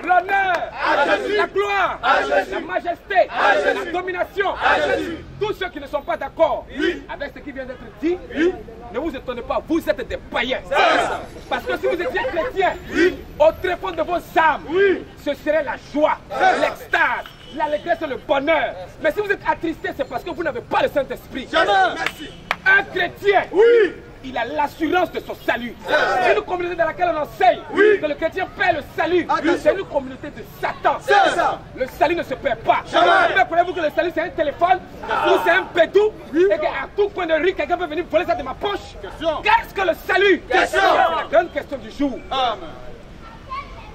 l'honneur, la gloire, la majesté, la domination. Tous ceux qui ne sont pas d'accord avec ce qui vient d'être dit, ne vous étonnez pas, vous êtes des païens. Parce que si vous étiez chrétien, au tréfonds de vos âmes, ce serait la joie, l'extase, l'allégresse et le bonheur. Mais si vous êtes attristé, c'est parce que vous n'avez pas le Saint-Esprit. Un chrétien, il a l'assurance de son salut. C'est une communauté dans laquelle on enseigne que le chrétien perd le salut. C'est une communauté de Satan. Le salut ne se perd pas. Mais croyez-vous que le salut c'est un téléphone ou c'est un pédou et qu'à tout point de rue, quelqu'un peut venir voler ça de ma poche? Qu'est-ce que le salut? C'est la grande question du jour.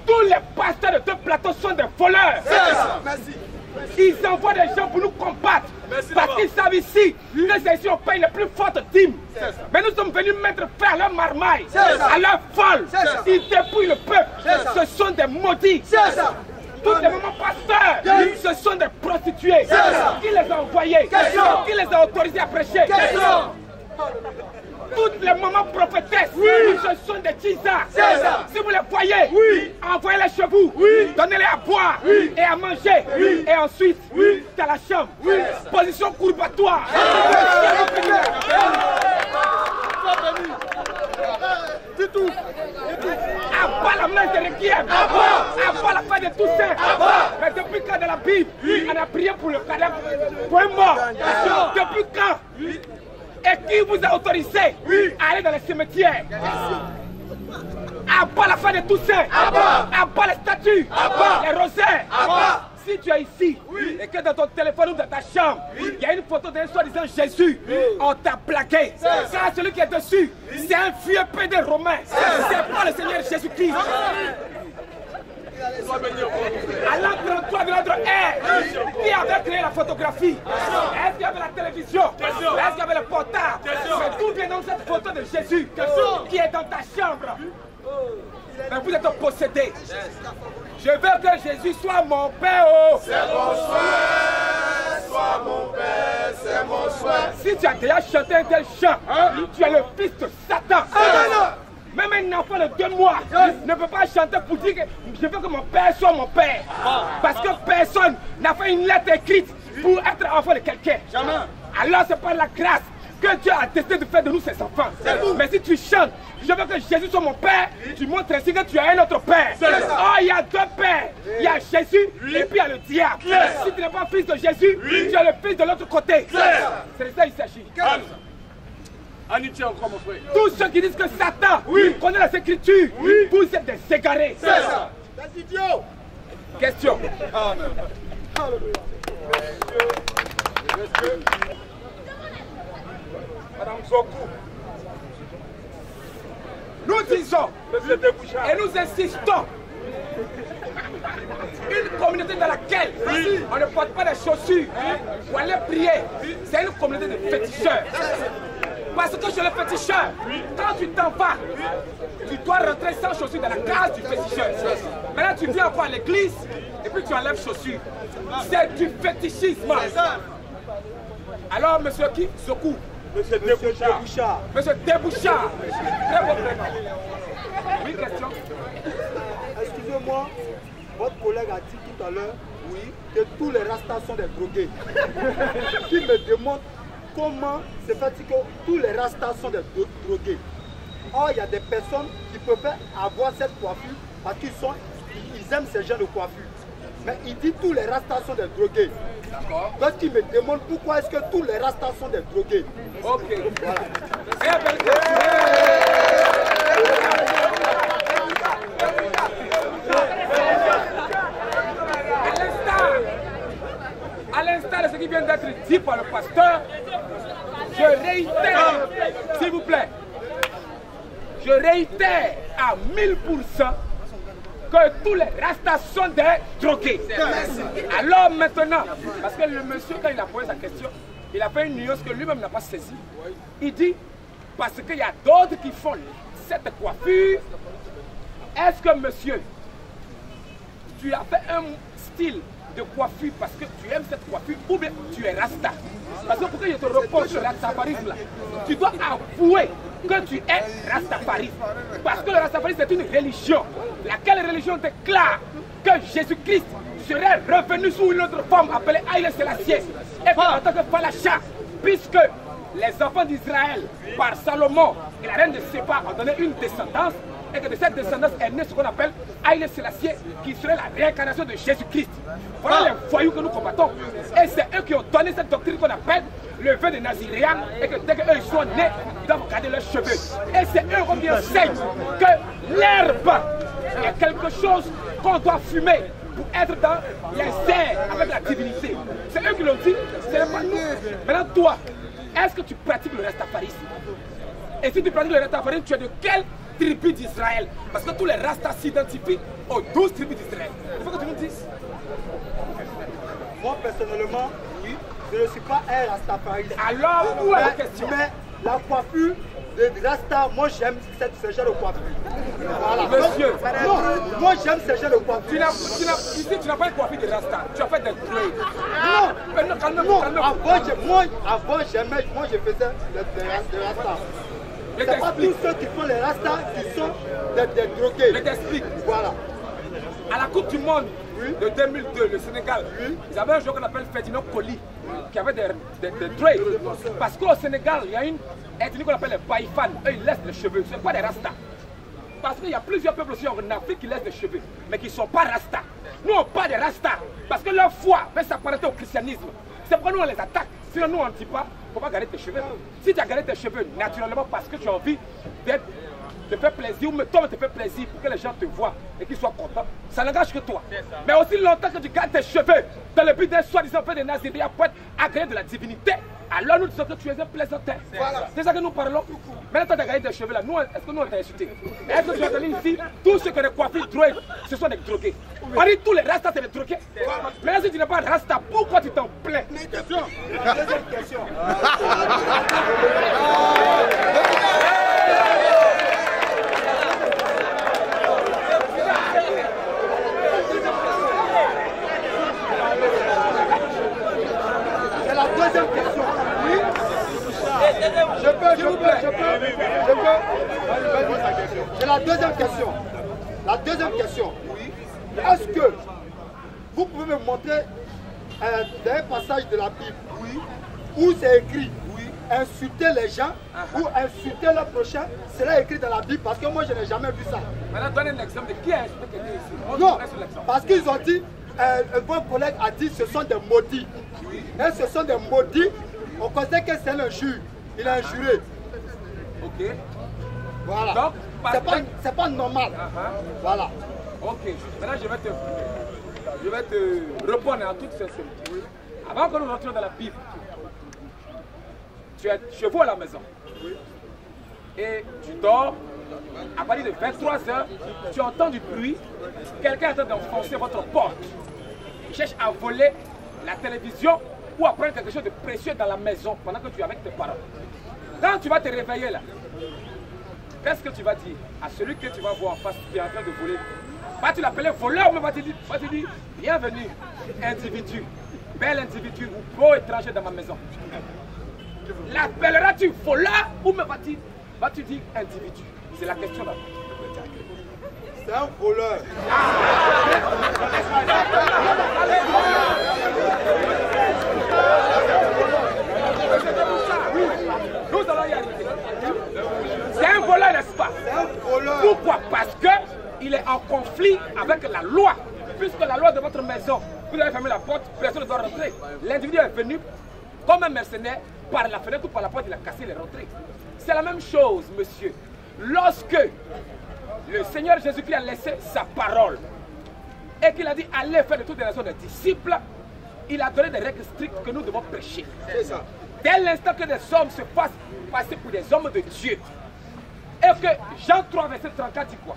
Tous les pasteurs de deux plateaux sont des voleurs. Ils envoient des gens pour nous combattre. Parce qu'ils savent ici que c'est ici on paye les plus fortes dîmes. Mais nous sommes venus mettre fin à leur marmaille, à leur folle. Ils dépouillent le peuple. Ce sont des maudits. Tous les mamans pasteurs, ce sont des prostituées. Qui les a envoyés? Qui les a autorisés à prêcher? Toutes les mamans prophétesses, ce sont des tizas. Si vous les voyez, envoyez-les chez vous, donnez-les à boire et à manger. Et ensuite, dans la chambre, position courbatoire. C'est tout. Abat la main de Requiem, abat la fin de Toussaint. Mais depuis quand dans la Bible, on a prié pour le cadavre, pour un mort? Depuis quand? Et qui vous a autorisé à aller dans les cimetières? Abat la fin de Toussaint, abat les statues, les rosaires. Si tu es ici et que dans ton téléphone ou dans ta chambre, il y a une photo d'un soi-disant Jésus, on t'a plaqué. Car celui qui est dessus, c'est un vieux pédé romain. C'est pas le Seigneur Jésus-Christ. À l'entre-toi de notre ère, qui avait créé la photographie? Est-ce qu'il y avait la télévision? Est-ce qu'il y avait le portable? Mais d'où vient donc cette photo de Jésus qui est dans ta chambre? Mais vous êtes possédés. Je veux que Jésus soit mon Père. C'est mon souhait, sois mon Père, c'est mon souhait. Si tu as déjà chanté un tel chant, tu es le fils de Satan. Même un enfant de 2 mois ne peut pas chanter pour dire que je veux que mon père soit mon père. Parce que personne n'a fait une lettre écrite pour être enfant de quelqu'un. Alors c'est par la grâce que Dieu a décidé de faire de nous ses enfants. Mais si tu chantes, je veux que Jésus soit mon père, tu montres ainsi que tu as un autre père. Oh, il y a 2 pères. Il y a Jésus et puis il y a le diable. Si tu n'es pas fils de Jésus, tu es le fils de l'autre côté. C'est de ça qu'il s'agit. Encore, mon frère. Tous ceux qui disent que Satan connaît les Écritures, vous êtes des égarés. C'est ça. Des idiots. Question. Amen. Madame Zokou, nous disons et nous insistons, une communauté dans laquelle on ne porte pas des chaussures pour aller prier, c'est une communauté de féticheurs. Parce que chez le féticheur, quand tu t'en vas, tu dois rentrer sans chaussures dans la case du féticheur. Maintenant tu viens encore à l'église et puis tu enlèves chaussures. C'est du fétichisme. Alors monsieur qui? Zokou. Monsieur Débouchard. Monsieur Débouchard. Très bon prénom. Oui, question. Excusez-moi, votre collègue a dit tout à l'heure que tous les rastas sont des drogués. Qui me demande comment se fait-il que tous les rastas sont des drogués. Or, il y a des personnes qui peuvent avoir cette coiffure parce qu'ils aiment ces genres de coiffure. Mais il dit tous les rastas sont des drogués. Donc il me demande pourquoi est-ce que tous les rastas sont des drogués. Ok. Voilà. À l'instar de ce qui vient d'être dit par le pasteur, je réitère, s'il vous plaît, je réitère à 1000% que tous les rastas sont des drogués. Alors maintenant, parce que le monsieur, quand il a posé sa question, il a fait une nuance que lui-même n'a pas saisie. Il dit, parce qu'il y a d'autres qui font cette coiffure, est-ce que monsieur, tu as fait un style de coiffure parce que tu aimes cette coiffure ou bien tu es rasta? Parce que pour que je te reproche le rastafarisme là, tu dois avouer que tu es rastafarisme. Parce que le rastafarisme c'est une religion. Laquelle religion déclare que Jésus-Christ serait revenu sous une autre forme appelée Haïlé Sélassié. Et qu'en tant que Falacha, puisque les enfants d'Israël, par Salomon et la reine de Séba, ont donné une descendance, et que de cette descendance est né ce qu'on appelle Haïlé Sélassié, qui serait la réincarnation de Jésus-Christ. Voilà les voyous que nous combattons. Et c'est eux qui ont donné cette doctrine qu'on appelle le vœu de Naziréa, et que dès qu'eux sont nés, ils doivent garder leurs cheveux. Et c'est eux qui enseignent que l'herbe est quelque chose qu'on doit fumer pour être dans les airs avec la divinité. C'est eux qui l'ont dit, ce n'est pas nous. Maintenant, toi, est-ce que tu pratiques le rastafarisme? Et si tu pratiques le rastafarisme, tu es de quelle tribu d'Israël? Parce que tous les rastas s'identifient aux 12 tribus d'Israël. Il faut que tu nous dises. Moi, personnellement, oui, je ne suis pas un rastafariste. Alors, où est la question? Mais la coiffure de Rasta, moi j'aime ce genre de coiffure. Voilà. Monsieur, non, moi j'aime ce genre de coiffure. Ici, tu n'as pas une coiffure de Rasta, tu as fait des dreads. Non, calme-moi. Avant j'aimais, moi je faisais des Rasta. C'est pas tous ceux qui font les Rastas qui sont des drogués. Je t'explique. Voilà. À la Coupe du Monde de 2002, le Sénégal, ils avaient un joueur qu'on appelle Ferdinand Coly, qui avait des dreads. Parce qu'au Sénégal, il y a une ethnie qu'on appelle les Baïfan. Eux, ils laissent les cheveux. Ce n'est pas des Rastas. Parce qu'il y a plusieurs peuples aussi en Afrique qui laissent les cheveux, mais qui ne sont pas Rastas. Nous, on pas des Rastas. Parce que leur foi va s'apparenter au christianisme. C'est pourquoi nous, on les attaque. Sinon, nous, on ne dit pas, il ne faut pas garder tes cheveux. Si tu as gardé tes cheveux naturellement parce que tu as envie de faire plaisir, ou toi, te faire plaisir pour que les gens te voient et qu'ils soient contents, ça n'engage que toi. Mais aussi longtemps que tu gardes tes cheveux dans le but d'un soi-disant fait des Naziréa pour être agréé de la divinité, alors nous disons que tu es un plaisantin. Voilà. C'est ça que nous parlons. Maintenant, tu as gardé tes cheveux là. Est-ce que nous on t'a insulté? Est-ce que tu as donné ici tous ceux qui ont des coiffures droguées, ce sont des drogués? On dit tous les rastas, c'est des drogués. Mais si tu n'es pas rasta, pourquoi tu t'en plains? La deuxième question. C'est la deuxième question. Oui. Je peux. C'est la deuxième question. La deuxième question. Oui. Est-ce que vous pouvez me montrer un passage de la Bible, oui, où c'est écrit, oui, insulter les gens ou insulter le prochain, c'est écrit dans la Bible, parce que moi je n'ai jamais vu ça. Maintenant, donne un exemple de qui a insulté quelqu'un ici. Non, parce qu'ils ont dit, votre collègue a dit ce sont des maudits. Et ce sont des maudits, on considère que c'est l'injure. Il a injuré. Ok. Voilà. Donc, c'est pas normal. Voilà. Ok. Maintenant, je vais te répondre en toute sincérité. Avant que nous rentrions dans la Bible, tu es chez vous à la maison. Et tu dors. À partir de 23 h, tu entends du bruit. Quelqu'un est en train d'enfoncer votre porte. Il cherche à voler la télévision ou à prendre quelque chose de précieux dans la maison pendant que tu es avec tes parents. Quand tu vas te réveiller là, qu'est-ce que tu vas dire à celui que tu vas voir en face qui est en train de voler? Vas-tu l'appeler voleur ou vas-tu dire bienvenue, individu, bel individu ou beau étranger dans ma maison? L'appelleras-tu voleur ou vas-tu dire individu? C'est la question là. C'est un voleur. Nous allons y arriver. C'est un voleur, n'est-ce pas? C'est un voleur. Pourquoi? Parce qu'il est en conflit avec la loi. Puisque la loi de votre maison, vous avez fermé la porte, personne ne doit rentrer. L'individu est venu comme un mercenaire par la fenêtre ou par la porte, il a cassé, il est rentré. C'est la même chose, monsieur. Lorsque le Seigneur Jésus-Christ a laissé sa parole et qu'il a dit allez faire de toutes les nations des disciples, il a donné des règles strictes que nous devons prêcher. C'est ça. Dès l'instant que des hommes se fassent passer pour des hommes de Dieu, et que Jean 3, verset 34 dit quoi?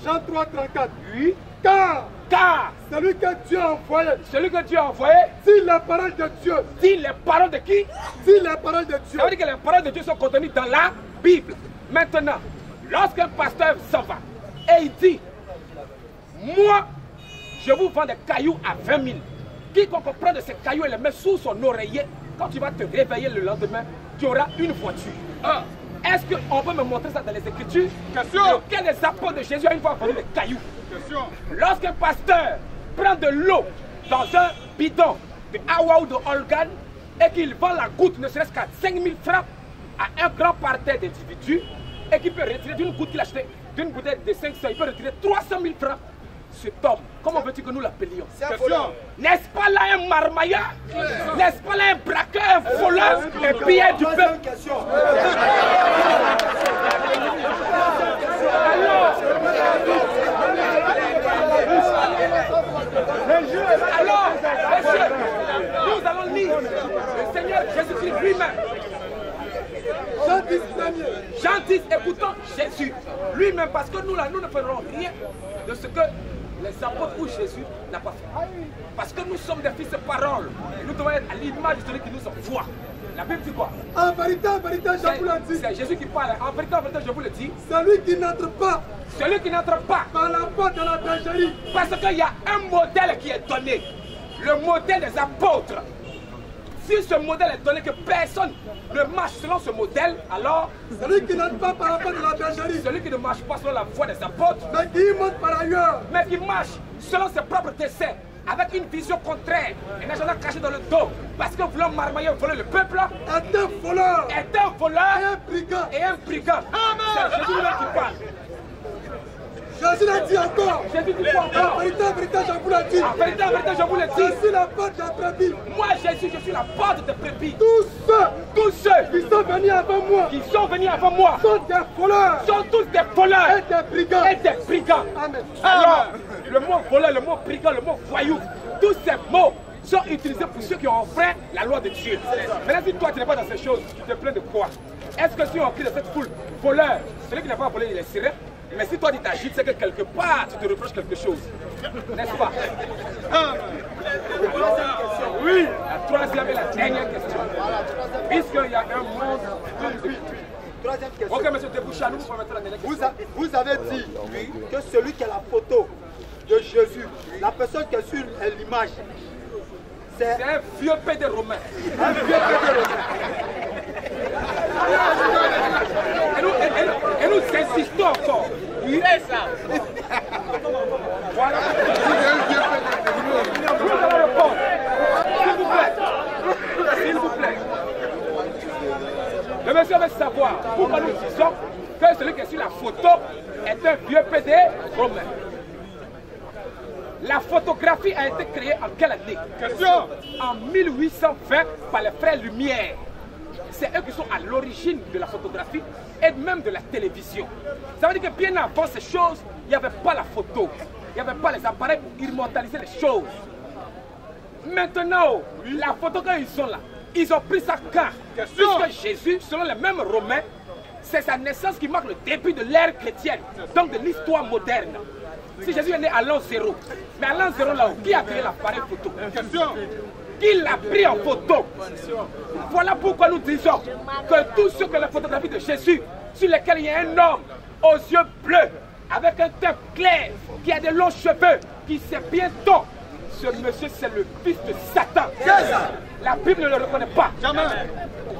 Jean 3, 34. Oui. Car celui que Dieu a envoyé, dit les paroles de Dieu. Dit les paroles de qui? Dit les paroles de Dieu. Ça veut dire que les paroles de Dieu sont contenues dans la Bible. Maintenant, lorsqu'un pasteur s'en va et il dit, moi, je vous vends des cailloux à 20 000. Quiconque prend de ces cailloux et les met sous son oreiller, quand tu vas te réveiller le lendemain, tu auras une voiture. Est-ce qu'on peut me montrer ça dans les Écritures? Lequel des apôtres de Jésus a une fois vendu des cailloux? Lorsqu'un pasteur prend de l'eau dans un bidon de Awa ou de Olgan et qu'il vend la goutte ne serait-ce qu'à 5000 francs à un grand parterre d'individus et qu'il peut retirer d'une goutte qu'il a achetée, d'une bouteille de 500, il peut retirer 300 000 francs. Cet homme, comment veux-tu que nous l'appelions? N'est-ce pas là un marmailleur? N'est-ce pas là un braqueur, un voleur, un pilleur du peuple? Alors, messieurs, nous allons lire le Seigneur Jésus-Christ lui-même. Jean 10, écoutons Jésus lui-même, parce que nous là, nous ne ferons rien de ce que les apôtres ou Jésus n'a pas fait. Parce que nous sommes des fils de parole. Nous devons être à l'image de celui qui nous envoie. La Bible dit quoi? En vérité, je vous le dis. C'est Jésus qui parle. En vérité, je vous le dis. Celui qui n'entre pas par la porte de la bergerie. Parce qu'il y a un modèle qui est donné. Le modèle des apôtres. Si ce modèle est donné que personne ne marche selon ce modèle, alors celui qui n'entre pas par la porte de la bergerie, celui qui ne marche pas selon la voie des apôtres, mais qui monte par ailleurs, mais qui marche selon ses propres desseins, avec une vision contraire, un agenda caché dans le dos, parce que voulant marmailler, voler le peuple, est un voleur, et un brigand. C'est Jésus lui-même qui parle. Jésus l'a dit encore. Jésus dit quoi encore? En vérité, je vous le dis. En vérité, je vous le dis. Je suis la porte des brebis. Moi, Jésus, je suis la porte des brebis. Tous ceux qui sont venus avant moi, sont des voleurs. Sont tous des voleurs. Et des brigands. Amen. Alors, le mot voleur, le mot brigand, le mot voyou, tous ces mots sont utilisés pour ceux qui ont enfreint la loi de Dieu. Maintenant, si toi, tu n'es pas dans ces choses, tu te plains de quoi? Est-ce que si on crie de cette foule, voleur, celui qui n'a pas volé, il est sirène? Mais si toi tu t'agites, c'est que quelque part tu te reproches quelque chose. N'est-ce pas? Oui. La troisième et la dernière question. Puisqu'il y a un monde. Troisième question. Ok, monsieur Teboucha, nous permettons la dernière question. Vous avez dit que celui qui a la photo de Jésus, la personne qui est sur l'image, c'est un vieux pédé romain. Un vieux pédé romain. Et nous insistons encore. Oui, c'est ça. Voilà. Nous allons répondre. S'il vous plaît. Le monsieur veut savoir pourquoi nous disons que celui qui est sur la photo est un vieux pédé romain. La photographie a été créée en quelle année? En 1820 par les frères Lumière. C'est eux qui sont à l'origine de la photographie et même de la télévision. Ça veut dire que bien avant ces choses, il n'y avait pas la photo. Il n'y avait pas les appareils pour immortaliser les choses. Maintenant, la photo quand ils sont là, ils ont pris ça quand? Puisque Jésus, selon les mêmes Romains, c'est sa naissance qui marque le début de l'ère chrétienne, donc de l'histoire moderne. Si Jésus est né à l'an 0, mais à l'an 0 là, qui a créé l'appareil photo? Qui l'a pris en photo? Voilà pourquoi nous disons que tous ceux que la photographie de Jésus, sur lesquels il y a un homme aux yeux bleus, avec un teint clair, qui a de longs cheveux, qui sait bientôt, ce monsieur c'est le fils de Satan. La Bible ne le reconnaît pas. Jamais.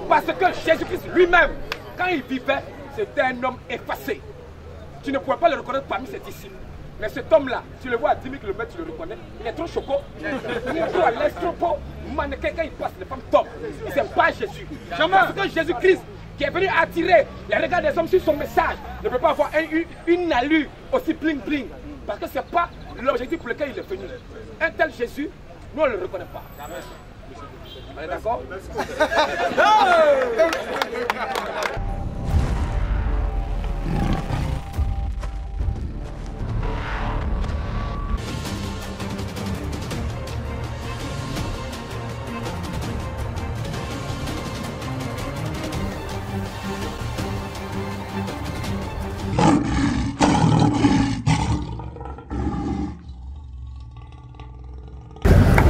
Parce que Jésus-Christ lui-même, quand il vivait, c'était un homme effacé. Tu ne pouvais pas le reconnaître parmi ses disciples. Mais cet homme-là, tu le vois à 10 000 km, tu le reconnais. Il est trop choco. Il est trop à l'aise, trop beau. Mannequin, quand il passe, les femmes tombent. Ce n'est pas Jésus. Parce que Jésus-Christ, qui est venu attirer les regards des hommes sur son message, ne peut pas avoir une allure aussi bling-bling. Parce que ce n'est pas l'objectif pour lequel il est venu. Un tel Jésus, nous, on ne le reconnaît pas. On est d'accord?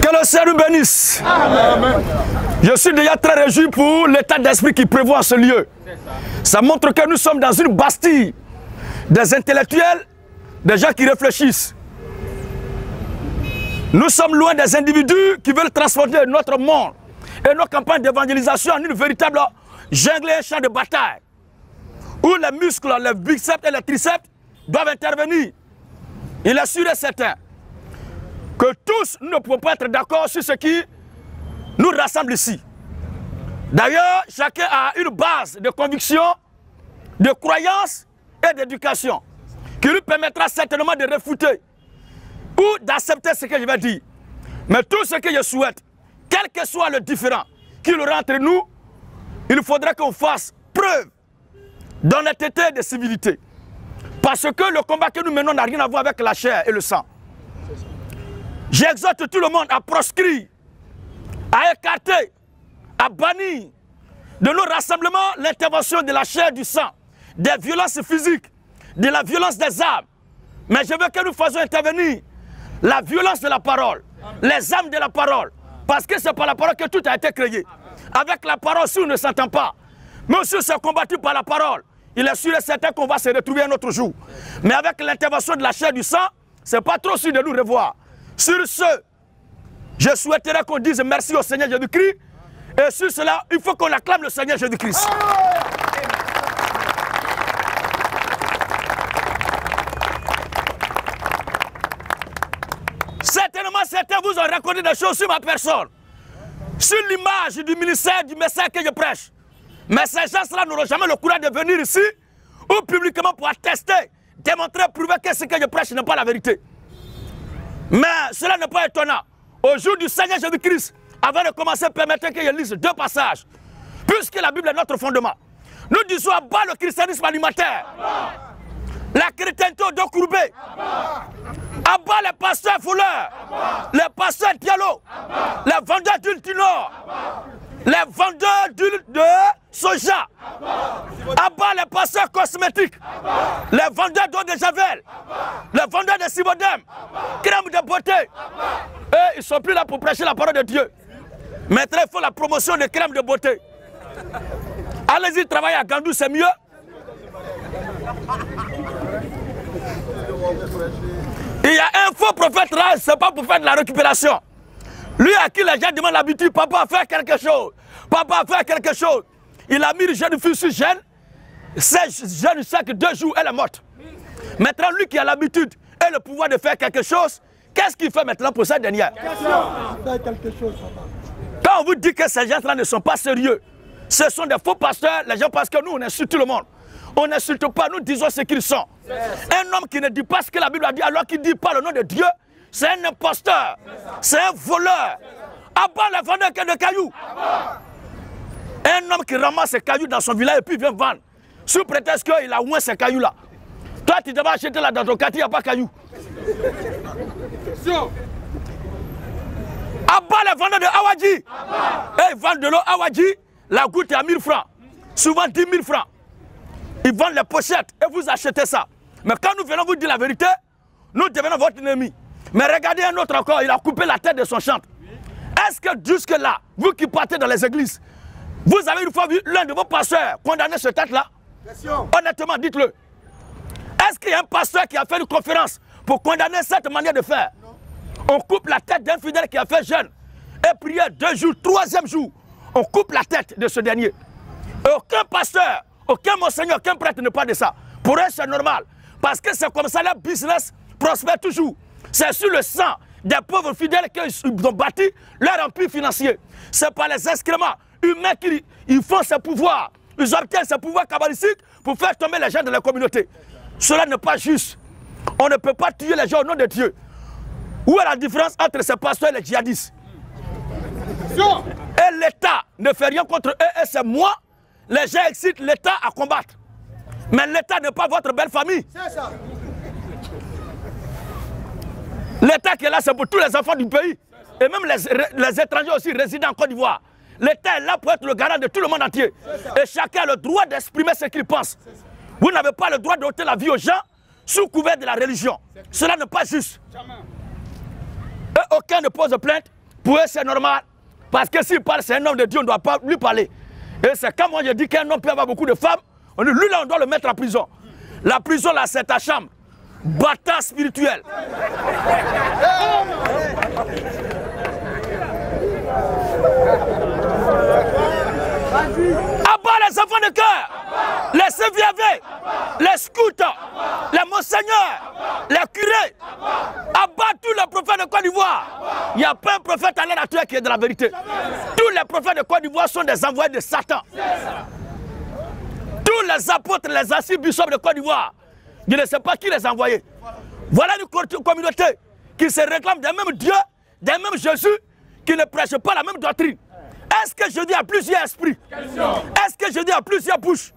Que le Seigneur nous bénisse. Amen. Je suis déjà très réjoui pour l'état d'esprit qui prévoit ce lieu. Ça montre que nous sommes dans une bastille des intellectuels, des gens qui réfléchissent. Nous sommes loin des individus qui veulent transformer notre monde et nos campagnes d'évangélisation en une véritable jungle et un champ de bataille. où les muscles, les biceps et les triceps doivent intervenir. Il est sûr et certain que tous nous ne pouvons pas être d'accord sur ce qui nous rassemble ici. D'ailleurs, chacun a une base de conviction, de croyance et d'éducation qui lui permettra certainement de réfuter ou d'accepter ce que je vais dire. Mais tout ce que je souhaite, quel que soit le différend qu'il y aura entre nous, il faudra qu'on fasse preuve d'honnêteté et de civilité. Parce que le combat que nous menons n'a rien à voir avec la chair et le sang. J'exhorte tout le monde à proscrire, à écarter, à bannir de nos rassemblements l'intervention de la chair, du sang, des violences physiques, de la violence des armes. Mais je veux que nous fassions intervenir la violence de la parole, les armes de la parole. Parce que c'est par la parole que tout a été créé. Avec la parole, si on ne s'entend pas, mais si on s'est combattu par la parole, il est sûr et certain qu'on va se retrouver un autre jour. Mais avec l'intervention de la chair, du sang, c'est pas trop sûr de nous revoir. Sur ce, je souhaiterais qu'on dise merci au Seigneur Jésus-Christ. Et sur cela, il faut qu'on acclame le Seigneur Jésus-Christ. Certainement, certains vous ont raconté des choses sur ma personne, sur l'image du ministère, du message que je prêche. Mais ces gens-là n'auront jamais le courage de venir ici ou publiquement pour attester, démontrer, prouver que ce que je prêche n'est pas la vérité. Mais cela n'est pas étonnant. Au jour du Seigneur Jésus-Christ, avant de commencer, permettez que je lise deux passages. Puisque la Bible est notre fondement. Nous disons à bas le christianisme alimentaire. La chrétienté au dos courbé. À bas les pasteurs fouleurs. Les pasteurs dialogues. Les vendeurs d'huile du Nord. Les vendeurs d'huile de soja. À bas les pasteurs cosmétiques. Les vendeurs d'eau de Javel. Les vendeurs de Sibodem. Crème de beauté. Eux, ils ne sont plus là pour prêcher la parole de Dieu. Maintenant, il faut la promotion de crème de beauté. Allez-y travailler à Gandou, c'est mieux. Il y a un faux prophète là, c'est pas pour faire de la récupération. Lui à qui les gens demandent l'habitude, papa faire quelque chose. Papa faire quelque chose. Il a mis une jeune fille sur jeune. Cette jeune sait que 2 jours, elle est morte. Maintenant, lui qui a l'habitude et le pouvoir de faire quelque chose, qu'est-ce qu'il fait maintenant pour cette dernière? Quand on vous dit que ces gens-là ne sont pas sérieux, ce sont des faux pasteurs, les gens pensent que nous, on insulte tout le monde. On n'insulte pas, nous disons ce qu'ils sont. Un homme qui ne dit pas ce que la Bible a dit, alors qu'il ne dit pas le nom de Dieu, c'est un imposteur, c'est un voleur. Abat les vendeurs de cailloux. Un homme qui ramasse ses cailloux dans son village et puis vient vendre, sous prétexte qu'il a oué ces cailloux-là. Toi, tu devais acheter là dans ton quartier, il n'y a pas de cailloux. Abat les vendeurs de Awadji. Et ils vendent de l'eau Awadji, la goutte est à 1000 francs. Souvent 10 000 francs. Ils vendent les pochettes et vous achetez ça. Mais quand nous venons vous dire la vérité, nous devenons votre ennemi. Mais regardez un autre encore, il a coupé la tête de son chantre. Est-ce que jusque-là, vous qui partez dans les églises, vous avez une fois vu l'un de vos pasteurs condamner ce tête-là? Honnêtement, dites-le. Est-ce qu'il y a un pasteur qui a fait une conférence pour condamner cette manière de faire? On coupe la tête d'un fidèle qui a fait jeûne et prière 2 jours, 3e jour. On coupe la tête de ce dernier. Et aucun pasteur, aucun monseigneur, aucun prêtre ne parle de ça. Pour eux, c'est normal. Parce que c'est comme ça, leur business prospère toujours. C'est sur le sang des pauvres fidèles qu'ils ont bâti leur empire financier. C'est par les excréments humains qu'ils font ce pouvoir. Ils obtiennent ce pouvoir kabbalistique pour faire tomber les gens de la communauté. Cela n'est pas juste. On ne peut pas tuer les gens au nom de Dieu. Où est la différence entre ces pasteurs et les djihadistes? Et l'État ne fait rien contre eux et c'est moi. Les gens excitent l'État à combattre. Mais l'État n'est pas votre belle famille. C'est ça. L'État qui est là, c'est pour tous les enfants du pays. Et même les étrangers aussi résidant en Côte d'Ivoire. L'État est là pour être le garant de tout le monde entier. Et chacun a le droit d'exprimer ce qu'il pense. Vous n'avez pas le droit d'ôter la vie aux gens sous couvert de la religion. Cela n'est pas juste. Et aucun ne pose plainte. Pour eux, c'est normal. Parce que s'il parle, c'est un homme de Dieu, on ne doit pas lui parler. Et c'est quand moi je dis qu'un homme peut avoir beaucoup de femmes, lui là, on doit le mettre en prison. La prison là, c'est ta chambre. Bâtard spirituel. Abat les enfants de cœur. Laissez vivre. Monseigneur, les curés, abat tous les prophètes de Côte d'Ivoire. Il n'y a pas un prophète à l'air naturel qui est de la vérité. Tous les prophètes de Côte d'Ivoire sont des envoyés de Satan. Tous les apôtres, les anciens bishops de Côte d'Ivoire, je ne sais pas qui les a envoyés. Voilà une communauté qui se réclame des mêmes dieux, des mêmes Jésus, qui ne prêchent pas la même doctrine. Est-ce que Jésus a plusieurs esprits? Est-ce que Jésus a plusieurs bouches?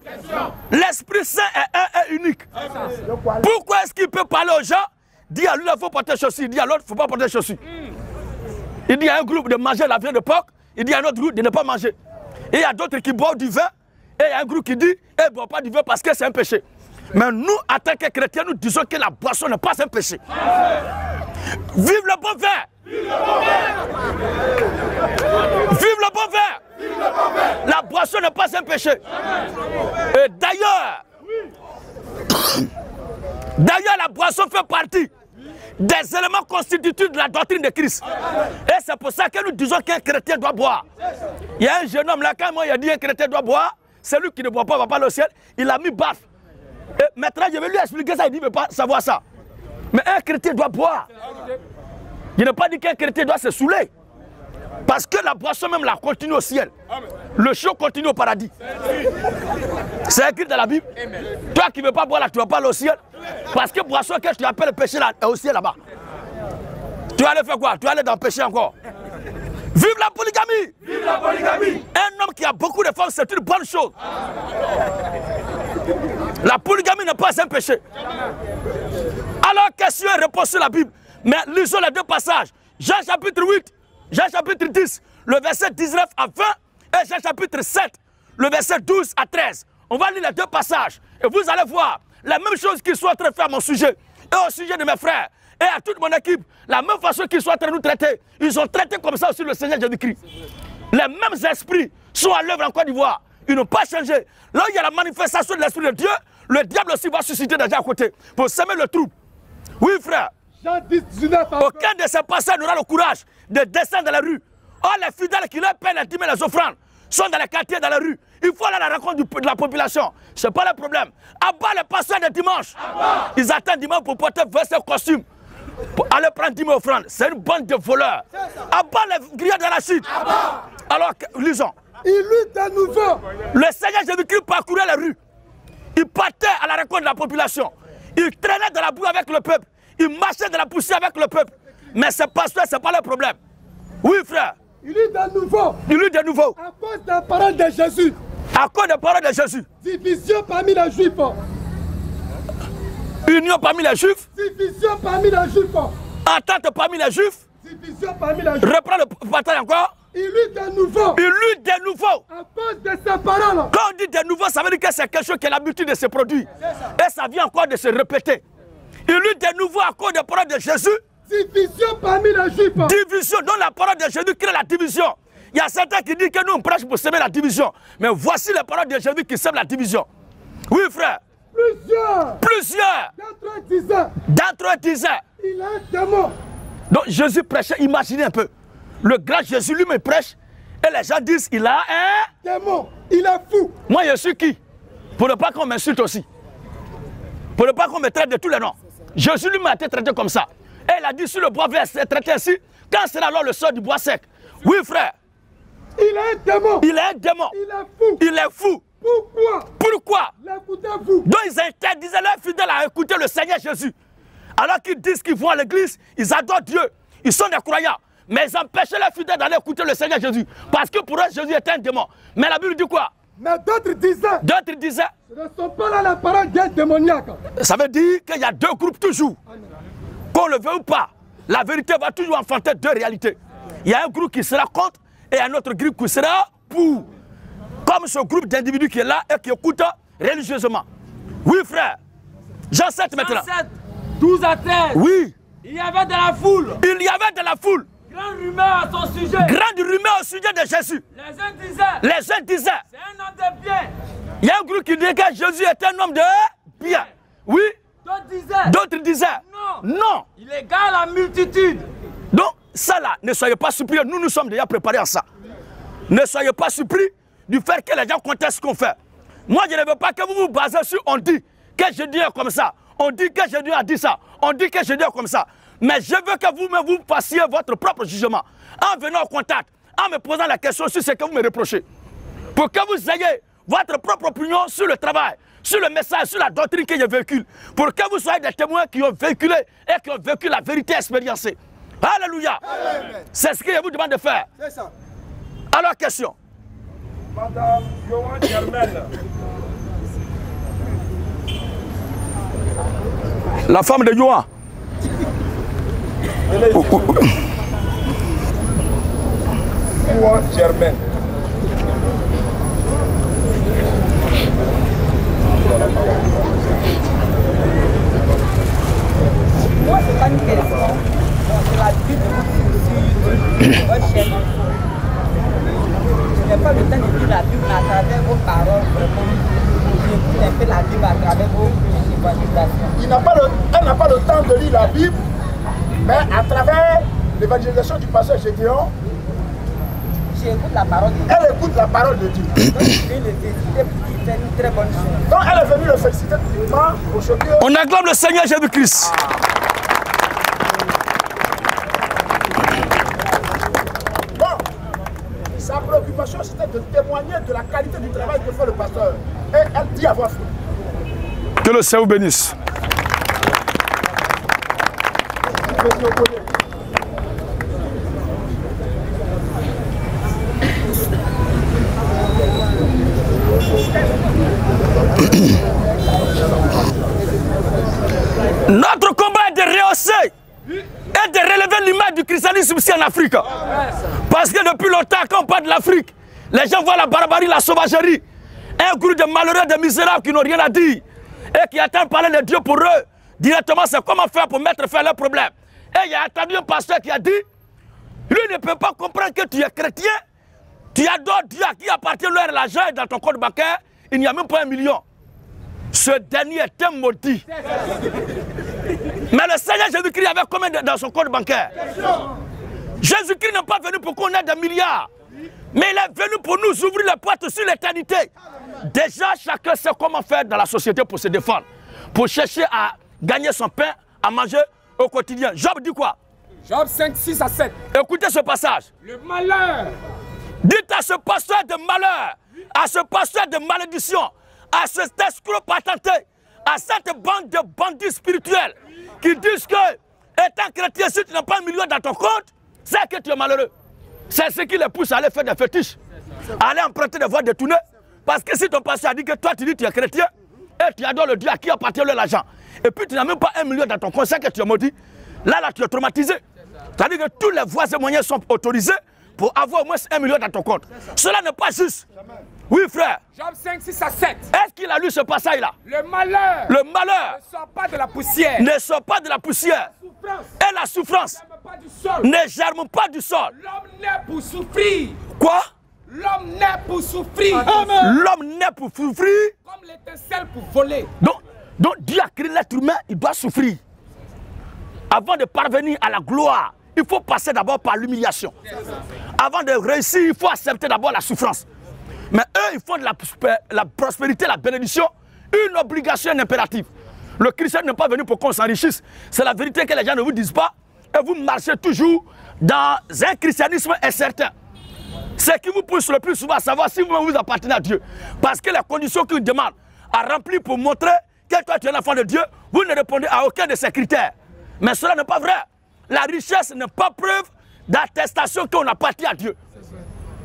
L'Esprit Saint est un et unique. Pourquoi est-ce qu'il peut parler aux gens? Dit à lui, il faut porter chaussures. Il dit à l'autre, il ne faut pas porter chaussures. Il dit à un groupe de manger la viande de porc. Il dit à un autre groupe de ne pas manger. Et il y a d'autres qui boivent du vin. Et il y a un groupe qui dit, ne boit pas du vin parce que c'est un péché. Mais nous, en tant que chrétiens, nous disons que la boisson n'est pas un péché. Vive le bon vin! Vive le bon vin! Vive le bon vin! La boisson n'est pas un péché. Et d'ailleurs, la boisson fait partie des éléments constitutifs de la doctrine de Christ. Et c'est pour ça que nous disons qu'un chrétien doit boire. Il y a un jeune homme là, quand moi il a dit qu'un chrétien doit boire, celui qui ne boit pas va pas au ciel, il a mis baffe. Et maintenant, je vais lui expliquer ça, il dit ne veut pas savoir ça. Mais un chrétien doit boire. Je n'ai pas dit qu'un chrétien doit se saouler. Parce que la boisson même la continue au ciel. Le chaud continue au paradis. C'est écrit dans la Bible. Toi qui ne veux pas boire là, tu ne vas pas aller au ciel. Parce que boisson que tu appelles le péché là, est au ciel là-bas. Tu vas aller faire quoi? Tu vas aller dans le péché encore. Vive la polygamie! Vive la polygamie! Un homme qui a beaucoup de femmes, c'est une bonne chose. La polygamie n'est pas un péché. Alors, question et réponse sur la Bible. Mais lisons les deux passages. Jean chapitre 8, Jean chapitre 10, le verset 19 à 20, et Jean chapitre 7, le verset 12 à 13. On va lire les deux passages. Et vous allez voir la même chose qu'ils sont en train de faire à mon sujet, et au sujet de mes frères, et à toute mon équipe. La même façon qu'ils sont en train de nous traiter. Ils ont traité comme ça aussi le Seigneur Jésus-Christ. Les mêmes esprits sont à l'œuvre en Côte d'Ivoire. Ils n'ont pas changé. Là où il y a la manifestation de l'Esprit de Dieu, le diable aussi va susciter déjà à côté pour semer le trouble. Oui, frère. Jean 10, 19, aucun de ces pasteurs n'aura le courage de descendre dans la rue. Or, les fidèles qui leur paient les dîmes et les offrandes sont dans les quartiers, dans la rue. Il faut aller à la rencontre de la population. Ce n'est pas le problème. Abat les pasteurs de dimanche. Ils attendent dimanche pour porter veste et costume. Pour aller prendre dîmes et offrandes. C'est une bande de voleurs. Abat les grillades de la chute. Alors, lisons. Il lutte à nouveau. Le Seigneur Jésus-Christ parcourait les rues. Il partait à la rencontre de la population. Il traînait dans la boue avec le peuple. Il marchait dans la poussière avec le peuple. Mais ces pasteurs, ce n'est pas le problème. Oui, frère. Il lutte à nouveau. Il lutte de nouveau. À cause des paroles de Jésus. À cause des paroles de Jésus. Division parmi les Juifs. Union parmi les Juifs. Division parmi les Juifs. Entente parmi les Juifs. Division parmi les Juifs. Reprends le bataille encore. Il lutte de nouveau. Il lutte de nouveau. À cause de ses paroles. Quand on dit de nouveau, ça veut dire que c'est quelque chose qui a l'habitude de se produire. Et ça vient encore de se répéter. Il lutte de nouveau à cause des paroles de Jésus. Division parmi les Juifs. Division, dont la parole de Jésus crée la division. Il y a certains qui disent que nous on prêche pour semer la division. Mais voici les paroles de Jésus qui sèment la division. Oui, frère. Plusieurs. D'entre eux disaient. Il a un démon. Donc Jésus prêchait, imaginez un peu. Le grand Jésus lui-même prêche. Et les gens disent il a un démon. Il est fou. Moi je suis qui? Pour ne pas qu'on m'insulte aussi. Pour ne pas qu'on me traite de tous les noms. Jésus lui-même a été traité comme ça. Et il a dit, si le bois vert est traité ainsi, quand sera alors le sort du bois sec? Oui, frère. Il est un démon. Il est un démon. Il est fou. Il est fou. Pourquoi? L'écoutez-vous. Donc ils interdisaient leurs fidèles à écouter le Seigneur Jésus. Alors qu'ils disent qu'ils vont à l'église, ils adorent Dieu. Ils sont des croyants. Mais ils empêchaient leurs fidèles d'aller écouter le Seigneur Jésus. Parce que pour eux, Jésus était un démon. Mais la Bible dit quoi? Mais d'autres disaient. Ce ne sont pas là les paroles d'un démoniaque. Ça veut dire qu'il y a deux groupes toujours. Qu'on le veut ou pas, la vérité va toujours enfanter deux réalités. Il y a un groupe qui sera contre et un autre groupe qui sera pour. Comme ce groupe d'individus qui est là et qui écoute religieusement. Oui, frère. Jean 7 maintenant. Jean 7, 12 à 13. Oui. Il y avait de la foule. Il y avait de la foule. Grande rumeur à son sujet. Grande rumeur au sujet de Jésus. Les uns disaient. C'est un homme de bien. Il y a un groupe qui dit que Jésus est un homme de bien. Oui. D'autres disaient. Non. Il égale la multitude. Donc, ça là, ne soyez pas surpris. Nous sommes déjà préparés à ça. Ne soyez pas surpris du fait que les gens contestent ce qu'on fait. Moi, je ne veux pas que vous vous basez sur on dit que je dis comme ça. On dit que Jésus a dit ça. On dit que Jésus est comme ça. Mais je veux que vous-même vous fassiez votre propre jugement. En venant au contact, en me posant la question sur ce que vous me reprochez. Pour que vous ayez votre propre opinion sur le travail, sur le message, sur la doctrine que je véhicule. Pour que vous soyez des témoins qui ont véhiculé et qui ont vécu la vérité expériencée. Alléluia. C'est ce que je vous demande de faire. C'est ça. Alors, question. Madame Johan Germaine. La femme de Johan. Johan Germaine. Moi, c'est pas une question. C'est la Bible sur votre chaîne. Je n'ai pas le temps de lire la Bible à travers vos paroles, vraiment. J'écoute un peu la Bible à travers vos évangélisations. Elle n'a pas le temps de lire la Bible, mais à travers l'évangélisation du pasteur Gédéon, J'écoute la parole de Dieu. elle écoute la parole de Dieu. Donc, je vais le féliciter pour qu'il fait une très bonne chose. Donc elle est venue le féliciter publiquement aujourd'hui. On acclame le Seigneur Jésus-Christ. Bon, sa préoccupation c'était de témoigner de la qualité du travail que fait le pasteur. Et elle dit avoir fait. Que le Seigneur vous bénisse. Notre combat est de rehausser et de relever l'image du christianisme ici en Afrique. Parce que depuis longtemps, quand on parle de l'Afrique, les gens voient la barbarie, la sauvagerie. Un groupe de malheureux, de misérables qui n'ont rien à dire et qui attendent parler de Dieu pour eux. Directement, c'est comment faire pour mettre fin à leurs problèmes. Et il y a entendu un pasteur qui a dit, lui ne peut pas comprendre que tu es chrétien, tu adores Dieu à qui appartient l'heure et l'argent et dans ton compte bancaire, il n'y a même pas 1 million. Ce dernier est un maudit. Mais le Seigneur Jésus-Christ avait combien dans son compte bancaire? Jésus-Christ n'est pas venu pour qu'on ait des milliards. Mais il est venu pour nous ouvrir les portes sur l'éternité. Déjà, chacun sait comment faire dans la société pour se défendre. Pour chercher à gagner son pain, à manger au quotidien. Job dit quoi? Job 5, 6 à 7. Écoutez ce passage. Le malheur. Dites à ce pasteur de malheur, à ce pasteur de malédiction, à cet escroc patenté, à cette bande de bandits spirituels qui disent que, étant chrétien, si tu n'as pas 1 million dans ton compte, c'est que tu es malheureux. C'est ce qui les pousse à aller faire des fétiches, à aller emprunter des voies détournées. Parce que si ton pasteur a dit que toi tu dis que tu es chrétien, et tu adores le Dieu à qui appartient l'argent, et puis tu n'as même pas 1 million dans ton compte, c'est que tu es maudit, là tu es traumatisé. C'est-à-dire que tous les voies et moyens sont autorisés pour avoir au moins 1 million dans ton compte. Cela n'est pas juste. Oui, frère. Job 5, 6 à 7. Est-ce qu'il a lu ce passage-là? Le malheur. Le malheur Ne sort pas de la poussière. ne sort pas de la poussière. Et la souffrance ne germe pas du sol. L'homme naît pour souffrir. Quoi? L'homme naît pour souffrir. L'homme naît pour souffrir. Comme l'étincelle pour voler. Donc Dieu a créé l'être humain, il doit souffrir. Avant de parvenir à la gloire, il faut passer d'abord par l'humiliation. Avant de réussir, il faut accepter d'abord la souffrance. Mais eux, ils font de la prospérité, la bénédiction, une obligation, un impératif. Le chrétien n'est pas venu pour qu'on s'enrichisse. C'est la vérité que les gens ne vous disent pas. Et vous marchez toujours dans un christianisme incertain. Ce qui vous pousse le plus souvent à savoir si vous appartenez à Dieu. Parce que les conditions qu'il demande à remplir pour montrer que toi tu es un enfant de Dieu, vous ne répondez à aucun de ces critères. Mais cela n'est pas vrai. La richesse n'est pas preuve d'attestation qu'on appartient à Dieu.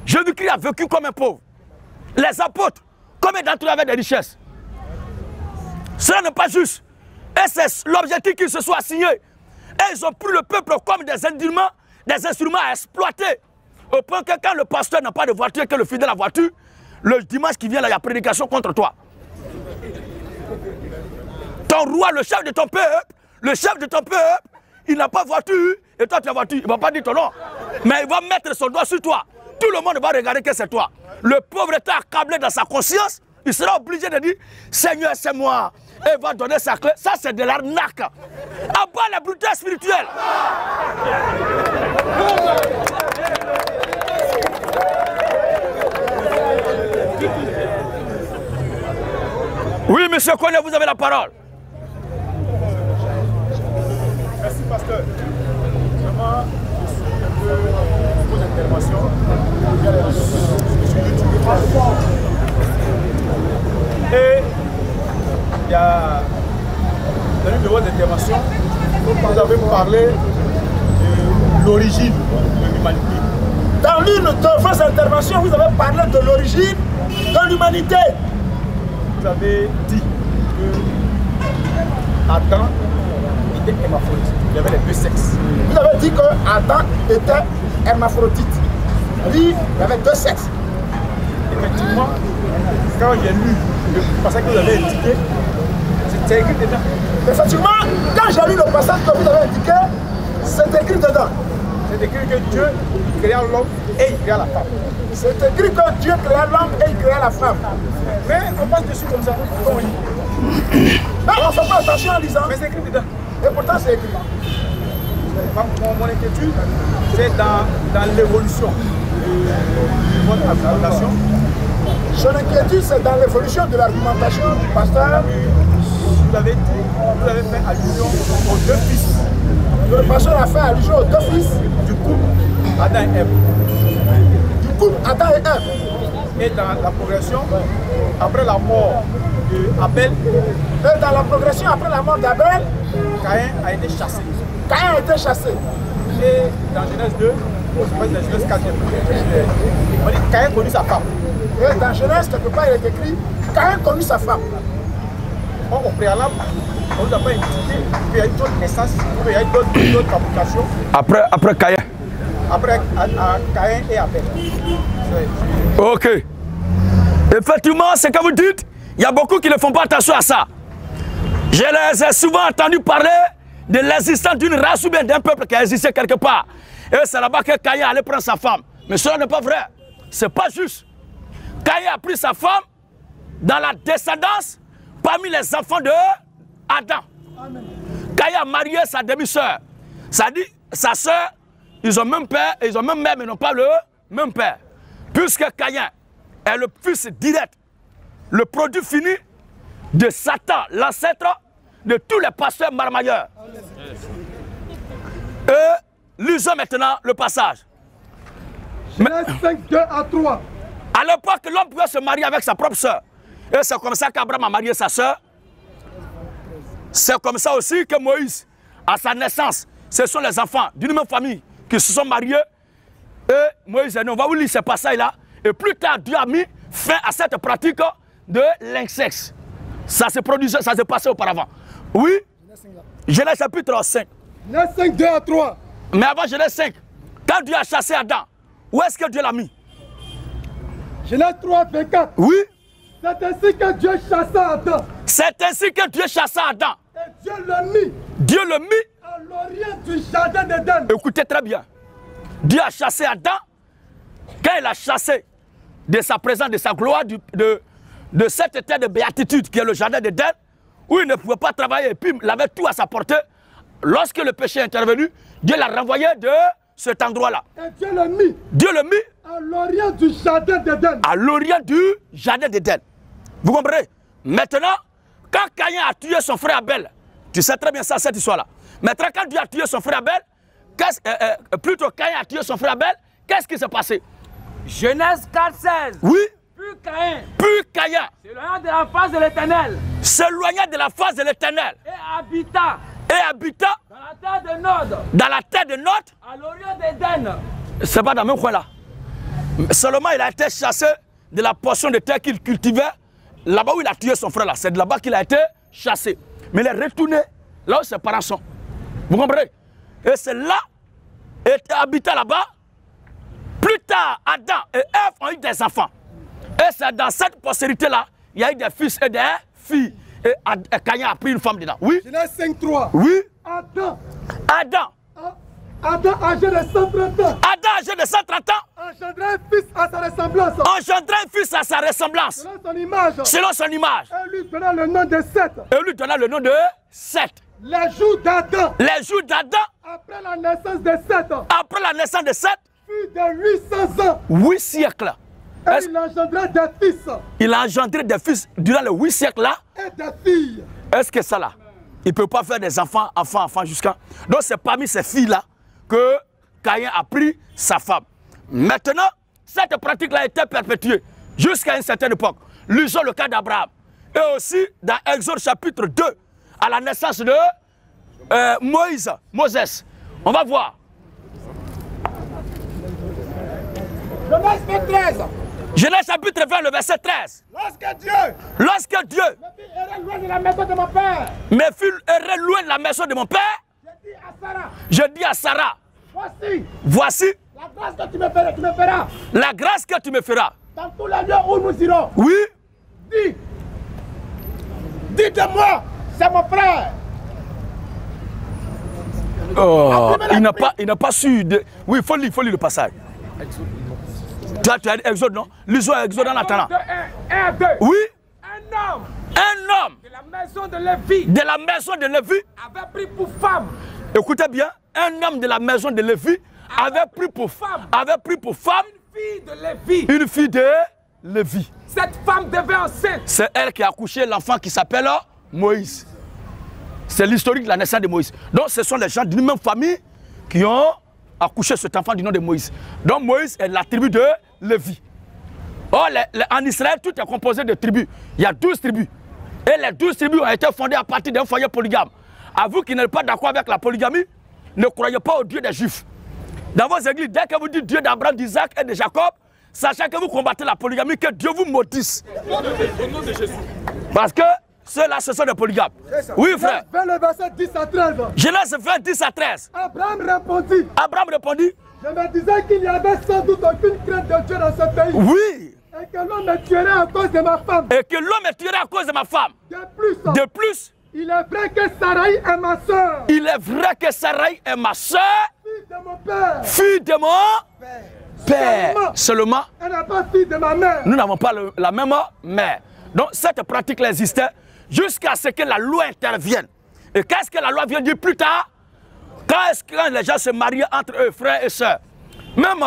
Jésus-Christ a vécu comme un pauvre. Les apôtres, combien d'entre eux avaient des richesses? Cela n'est pas juste. Et c'est l'objectif qu'ils se sont assignés. Et ils ont pris le peuple comme des instruments à exploiter. Au point que quand le pasteur n'a pas de voiture, que le fidèle a la voiture, le dimanche qui vient là, il y a prédication contre toi. Ton roi, le chef de ton peuple, il n'a pas de voiture, et toi tu as voiture. Il ne va pas dire ton nom, mais il va mettre son doigt sur toi. Tout le monde va regarder que c'est toi. Le pauvre est accablé dans sa conscience, il sera obligé de dire, Seigneur, c'est moi. Et il va donner sa clé. Ça, c'est de l'arnaque. À bas la brutalité spirituelle. Oui, monsieur Koné, vous avez la parole. intervention, vous avez parlé de l'origine de l'humanité. Dans l'une de vos interventions, vous avez parlé de l'origine de l'humanité. Vous avez dit que Adam était hermaphrodite. Il y avait les deux sexes. Vous avez dit que Adam était hermaphrodite. Lui, il y avait deux sexes. Effectivement, quand j'ai lu le passage que vous avez indiqué, c'est écrit dedans. Effectivement, quand j'ai lu le passage que vous avez indiqué, c'est écrit dedans. C'est écrit que Dieu créa l'homme et il créa la femme. C'est écrit que Dieu créa l'homme et il créa la femme. Mais on passe dessus comme ça. Non, on ne fait pas attention en lisant. Mais c'est écrit dedans. Et pourtant c'est écrit. Mon inquiétude, c'est dans l'évolution de votre argumentation. Son inquiétude, c'est dans l'évolution de l'argumentation du pasteur. Vous avez fait allusion aux deux fils. Le pasteur a fait allusion aux deux fils du couple Adam et Ève. Du couple Adam et Ève. Et dans la progression, après la mort d'Abel, et dans la progression après la mort d'Abel, Caïn a été chassé. Caïn a été chassé. Et dans Genèse 2, dans Genèse 4, on dit Caïn connut sa femme. Et dans Genèse, quelque part, il est écrit Caïn connut sa femme. Or, au préalable, on ne nous a pas indiqué qu'il y a eu d'autres naissances, qu'il y a eu d'autres applications. Après Caïn. Après Caïn et Abel. Ok. Effectivement, ce que vous dites, il y a beaucoup qui ne font pas attention à ça. Je les ai souvent entendus parler de l'existence d'une race ou bien d'un peuple qui a existé quelque part. Et c'est là-bas que Caïn allait prendre sa femme. Mais cela n'est pas vrai. C'est pas juste. Caïn a pris sa femme dans la descendance parmi les enfants de Adam. Caïn a marié sa demi-sœur. Ça dit, sa sœur, ils ont même père, ils ont même mère, mais n'ont pas le même père. Puisque Caïn est le fils direct, le produit fini de Satan, l'ancêtre de tous les pasteurs marmailleurs. Et lisons maintenant le passage. Genèse 5, 2 à 3. À l'époque, l'homme pouvait se marier avec sa propre sœur. Et c'est comme ça qu'Abraham a marié sa sœur. C'est comme ça aussi que Moïse, à sa naissance, ce sont les enfants d'une même famille qui se sont mariés. Et Moïse a dit, on va vous lire ce passage-là. Et plus tard, Dieu a mis fin à cette pratique de l'incexe. Ça se produisait, ça s'est passé auparavant. Oui, Genèse chapitre 5. Genèse 5, 2 à 3. Mais avant Genèse 5, quand Dieu a chassé Adam, où est-ce que Dieu l'a mis? Genèse 3, 24. Oui. C'est ainsi que Dieu chassa Adam. C'est ainsi que Dieu chassa Adam. Et Dieu le mit. Dieu le mit à l'orient du jardin d'Éden. Écoutez très bien. Dieu a chassé Adam. Quand il a chassé de sa présence, de sa gloire, de cette terre de béatitude qui est le jardin d'Éden, où il ne pouvait pas travailler et puis il avait tout à sa portée. Lorsque le péché est intervenu, Dieu l'a renvoyé de cet endroit-là. Et Dieu le mit. Dieu le mit à l'orient du jardin d'Éden. À l'orient du jardin d'Éden. Vous comprenez? Maintenant, quand Caïn a tué son frère Abel, tu sais très bien ça, cette histoire-là. Maintenant, quand Dieu a tué son frère Abel, plutôt Caïn a tué son frère Abel, qu'est-ce qui s'est passé? Genèse 4, 16. Oui. Puis Caïn. Puis Caïn. S'éloigna de la face de l'Éternel. S'éloigna de la face de l'Éternel. Et habita. Et habita. Dans la terre de Nod. Dans la terre de Nod. À l'orient d'Éden. C'est pas dans le même coin là. Seulement il a été chassé de la portion de terre qu'il cultivait. Là-bas où il a tué son frère là. C'est de là-bas qu'il a été chassé. Mais il est retourné là où ses parents sont. Vous comprenez? Et c'est là, il habitait là-bas. Plus tard, Adam et Ève ont eu des enfants. Et c'est dans cette postérité-là, il y a eu des fils et des filles. Et Caïn a pris une femme dedans. Oui. Genèse 5.3. Oui. Adam. Adam, âgé de 130 ans. Adam, âgé de 130 ans. Engendrait un fils à sa ressemblance. Engendrait un fils à sa ressemblance. Selon son image. Selon son image. Et lui donna le nom de Seth. Et lui donna le nom de Seth. Les jours d'Adam. Les jours d'Adam. Après la naissance de Seth. Après la naissance de Seth. Fut de 800 ans. 8 siècles. Et il engendra des fils. Il a engendré des fils durant les 8 siècles là. Et des filles. Est-ce que ça là, il ne peut pas faire des enfants jusqu'à... Donc c'est parmi ces filles-là que Caïn a pris sa femme. Maintenant, cette pratique-là a été perpétuée jusqu'à une certaine époque. Lisons le cas d'Abraham. Et aussi dans Exode chapitre 2, à la naissance de Moses. On va voir. Genèse 13. Genèse chapitre 20, le verset 13. Lorsque Dieu errait loin de la maison de mon père, mes filles erraient loin de la maison de mon père, je dis à Sarah, voici la grâce que tu me feras. La grâce que tu me feras. Dans tous les lieux où nous irons. Oui. Dis de moi, c'est mon frère. Oh, il n'a pas su. Oui, il faut lire le passage. Tu as dit Exode, non? Lisons Exode en attendant. Oui. Un homme. De la maison de Lévi. De la maison de Lévi. Avait pris pour femme. Écoutez bien. Un homme de la maison de Lévi avait pris pour femme. Une fille de Lévi. Une fille de Lévi. Cette femme devait enceinte. C'est elle qui a accouché l'enfant qui s'appelle Moïse. C'est l'historique de la naissance de Moïse. Donc ce sont les gens d'une même famille qui ont accouché cet enfant du nom de Moïse. Donc Moïse est la tribu de Lévi. Or, en Israël, tout est composé de tribus. Il y a 12 tribus. Et les 12 tribus ont été fondées à partir d'un foyer polygame. À vous qui n'êtes pas d'accord avec la polygamie, ne croyez pas au Dieu des Juifs. Dans vos églises, dès que vous dites Dieu d'Abraham, d'Isaac et de Jacob, sachez que vous combattez la polygamie, que Dieu vous maudisse. Parce que ceux-là, ce sont des polygames. Oui, frère. Vers le verset 10 à 13. Genèse 20, 10 à 13. Abraham répondit. Je me disais qu'il n'y avait sans doute aucune crainte de Dieu dans ce pays. Oui. Et que l'homme me tuerait à cause de ma femme. De plus. Il est vrai que Sarai est ma soeur. Fille de mon père. Fille de mon père. Seulement. Elle n'est pas fille de ma mère. Nous n'avons pas la même mère. Donc cette pratique-là existait jusqu'à ce que la loi intervienne. Et qu'est-ce que la loi vient dire plus tard? Quand les gens se mariaient entre eux, frères et sœurs. Même,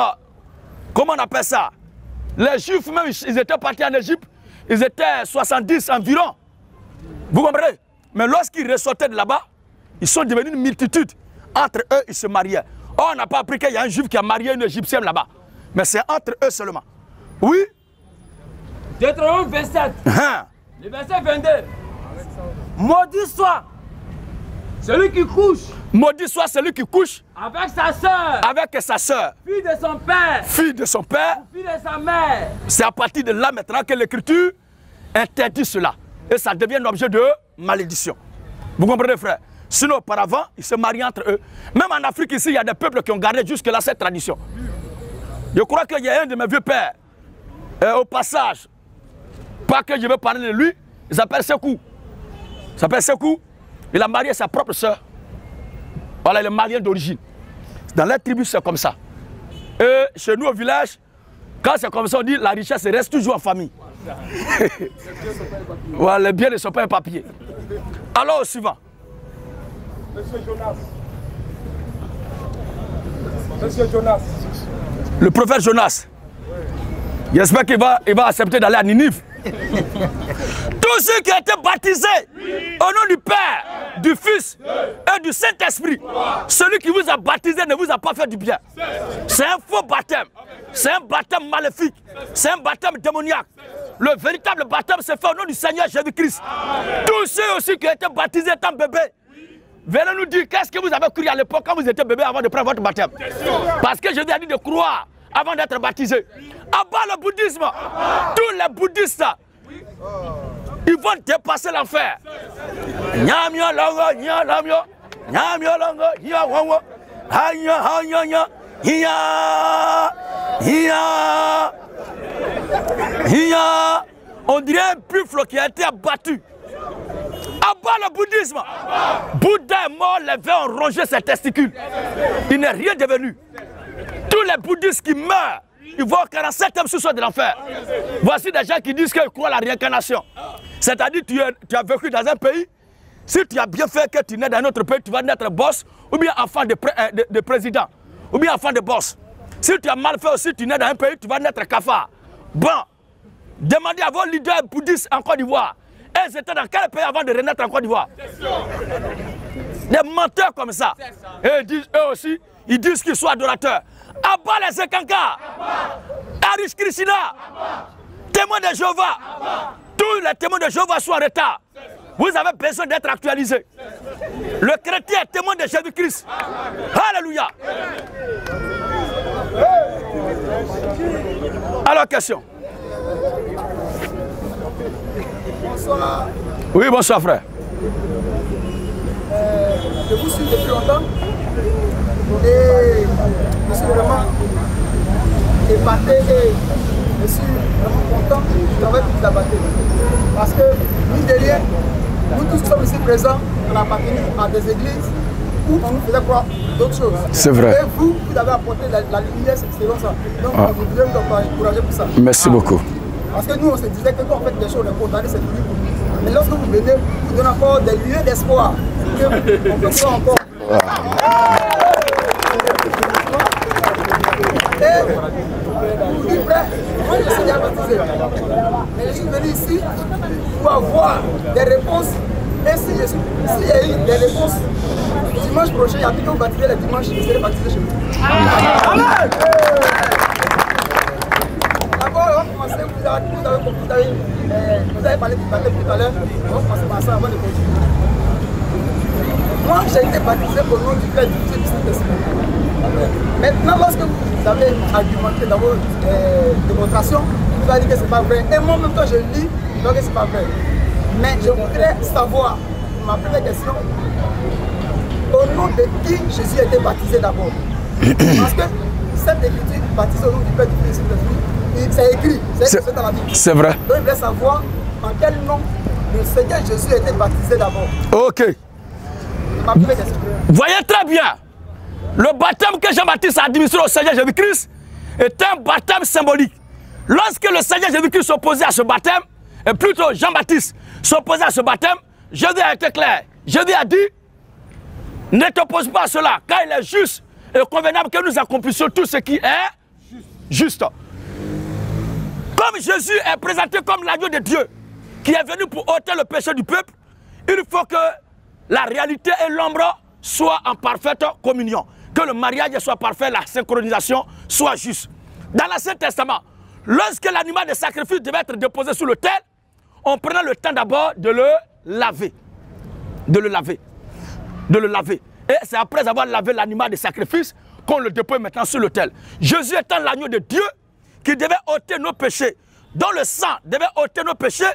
comment on appelle ça? Les Juifs, même, ils étaient partis en Égypte. Ils étaient 70 environ. Vous comprenez? Mais lorsqu'ils ressortaient de là-bas, ils sont devenus une multitude. Entre eux, ils se mariaient. Or, on n'a pas appris qu'il y a un Juif qui a marié une Égyptienne là-bas. Mais c'est entre eux seulement. Oui? Deutéronome 27. Le verset 22. Maudit soit celui qui couche. Maudit soit celui qui couche. Avec sa soeur. Avec sa soeur. Fille de son père. Fille de son père. Fille de sa mère. C'est à partir de là maintenant que l'Écriture interdit cela. Et ça devient un objet de malédiction. Vous comprenez, frère? Sinon, auparavant, ils se marient entre eux. Même en Afrique, ici, il y a des peuples qui ont gardé jusque-là cette tradition. Je crois qu'il y a un de mes vieux pères, au passage, pas que je veux parler de lui, il s'appelle Sekou. Il a marié sa propre soeur. Voilà, il est malien d'origine. Dans les tribus, c'est comme ça. Et chez nous, au village, quand c'est comme ça, on dit la richesse reste toujours en famille. Voilà, les biens ne sont pas un papier. Alors, au suivant. Monsieur Jonas. Le prophète Jonas. J'espère qu'il va accepter d'aller à Ninive. Tous ceux qui ont été baptisés au nom du Père, du Fils et du Saint-Esprit, celui qui vous a baptisé ne vous a pas fait du bien. C'est un faux baptême. C'est un baptême maléfique. C'est un baptême démoniaque. Le véritable baptême se fait au nom du Seigneur Jésus-Christ. Tous ceux aussi qui ont été baptisés étant bébés, venez nous dire qu'est-ce que vous avez cru à l'époque quand vous étiez bébé avant de prendre votre baptême. Parce que Jésus a dit de croire avant d'être baptisé. Abat le bouddhisme. Tous les bouddhistes, ils vont dépasser l'enfer. On dirait un buffle qui a été abattu. Abat le bouddhisme. Bouddha est mort, les vers ont rongé ses testicules. Il n'est rien devenu. Tous les bouddhistes qui meurent, ils vont au 47e sous-sol de l'enfer. Voici des gens qui disent qu'ils croient à la réincarnation. C'est-à-dire que tu as vécu dans un pays, si tu as bien fait que tu nais dans un autre pays, tu vas naître boss, ou bien enfant de président, ou bien enfant de boss. Si tu as mal fait aussi, tu nais dans un pays, tu vas naître cafard. Bon, demandez à vos leaders bouddhistes en Côte d'Ivoire. Ils étaient dans quel pays avant de renaître en Côte d'Ivoire? Des menteurs comme ça. Et ils disent, eux aussi, ils disent qu'ils sont adorateurs. Abat les Sekanka, Harish Krishna, témoins de Jéhovah. Tous les témoins de Jéhovah sont en retard. Vous avez besoin d'être actualisé. Le chrétien est témoin de Jésus-Christ. Alléluia. Alors, question. Bonsoir. Oui, bonsoir, frère. Je vous suis depuis longtemps et je suis vraiment épaté et je suis vraiment content de travailler pour vous abattre. Parce que, mine de rien, nous tous sommes ici présents, on appartient à des églises où on nous faisait croire d'autres choses. C'est vrai. Et vous avez apporté la lumière, c'est comme ça. Donc, je voudrais vous encourager pour ça. Merci beaucoup. Parce que nous, on se disait que quand on fait des choses, on est condamné, c'est fini. Mais lorsque vous venez, vous donnez encore des lieux d'espoir. On peut faire encore. Et vous dites, frère, moi je suis déjà baptisé. Mais je suis venu ici pour avoir des réponses. Et s'il y a eu des réponses, dimanche prochain, il y a plus que vous baptisez le dimanche, je serai baptisé chez vous. Amen. D'abord, on va commencer, vous avez parlé du baptême tout à l'heure, on va commencer par ça avant de continuer. Moi, j'ai été baptisé au nom du Père, du Fils et du Saint-Esprit. Maintenant, lorsque vous avez argumenté dans vos démonstrations, vous avez dit que ce n'est pas vrai. Et moi, en même temps, je lis, donc ce n'est pas vrai. Mais je voudrais savoir, ma première question, au nom de qui Jésus a été baptisé d'abord? Parce que cette écriture, baptisé au nom du Père, du Fils et du Saint-Esprit, c'est écrit, c'est dans la Bible. C'est vrai. Donc, je voudrais savoir en quel nom le Seigneur Jésus a été baptisé d'abord. Ok. Voyez très bien, le baptême que Jean-Baptiste a administré au Seigneur Jésus-Christ est un baptême symbolique. Lorsque le Seigneur Jésus-Christ s'opposait à ce baptême, et plutôt Jean-Baptiste s'opposait à ce baptême, Jésus a été clair. Jésus a dit, ne t'oppose pas à cela, car il est juste et convenable que nous accomplissions tout ce qui est juste. Comme Jésus est présenté comme l'agneau de Dieu, qui est venu pour ôter le péché du peuple, il faut que la réalité et l'ombre soient en parfaite communion. Que le mariage soit parfait, la synchronisation soit juste. Dans l'Ancien Testament, lorsque l'animal de sacrifice devait être déposé sur l'autel, on prenait le temps d'abord de le laver. De le laver. Et c'est après avoir lavé l'animal de sacrifice qu'on le dépose maintenant sur l'autel. Jésus étant l'agneau de Dieu qui devait ôter nos péchés, dont le sang devait ôter nos péchés,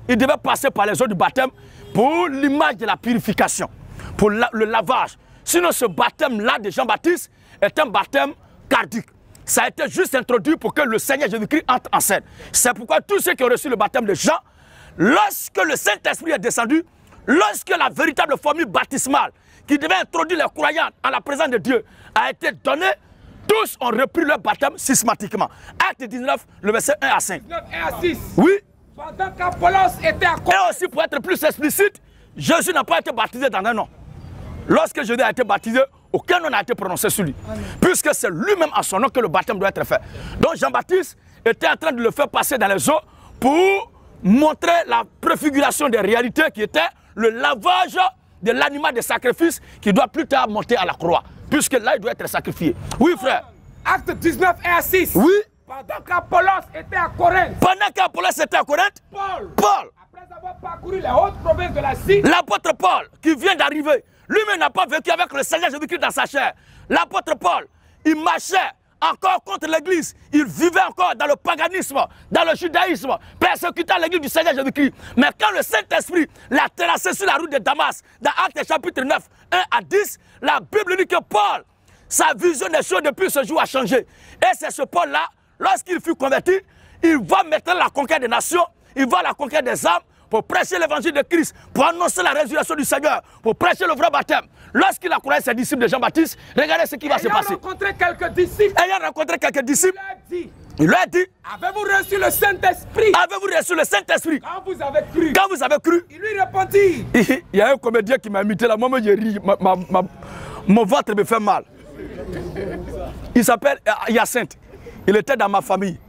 il devait passer par les eaux du baptême pour l'image de la purification, pour le lavage. Sinon, ce baptême-là de Jean-Baptiste est un baptême cardiaque. Ça a été juste introduit pour que le Seigneur Jésus-Christ entre en scène. C'est pourquoi tous ceux qui ont reçu le baptême de Jean, lorsque le Saint-Esprit est descendu, lorsque la véritable formule baptismale qui devait introduire les croyants en la présence de Dieu a été donnée, tous ont repris leur baptême systématiquement. Acte 19, le verset 1 à 5. 19 1 à 6. Oui. Pendant qu'Apollos était à Et aussi, pour être plus explicite, Jésus n'a pas été baptisé dans un nom. Lorsque Jésus a été baptisé, aucun nom n'a été prononcé sur lui. Amen. Puisque c'est lui-même à son nom que le baptême doit être fait. Donc Jean-Baptiste était en train de le faire passer dans les eaux pour montrer la préfiguration des réalités qui était le lavage de l'animal de sacrifice qui doit plus tard monter à la croix. Puisque là, il doit être sacrifié. Oui, frère. Acte 19 1 à 6. Oui. Pendant qu'Apollos était à Corinthe. Pendant qu'Apollos était à Corinthe, Paul, après avoir parcouru les hautes provinces de l'Asie, l'apôtre Paul, qui vient d'arriver, lui-même n'a pas vécu avec le Seigneur Jésus-Christ dans sa chair. L'apôtre Paul, il marchait encore contre l'Église. Il vivait encore dans le paganisme, dans le judaïsme, persécutant l'Église du Seigneur Jésus-Christ. Mais quand le Saint-Esprit l'a terrassé sur la route de Damas, dans Actes chapitre 9, 1 à 10, la Bible dit que Paul, sa vision des choses depuis ce jour a changé. Et c'est ce Paul-là, lorsqu'il fut converti, il va maintenant la conquête des nations, il va à la conquête des âmes pour prêcher l'évangile de Christ, pour annoncer la résurrection du Seigneur, pour prêcher le vrai baptême. Lorsqu'il a croisé ses disciples de Jean-Baptiste, regardez ce qui va se passer. Ayant rencontré quelques disciples, il leur a dit, avez-vous reçu le Saint-Esprit? Avez-vous reçu le Saint-Esprit? Quand vous avez cru. Quand vous avez cru. Il lui répondit. Il y a un comédien qui m'a imité là, moi j'ai ri, mon ventre me fait mal. Il s'appelle Hyacinthe. Il était dans ma famille.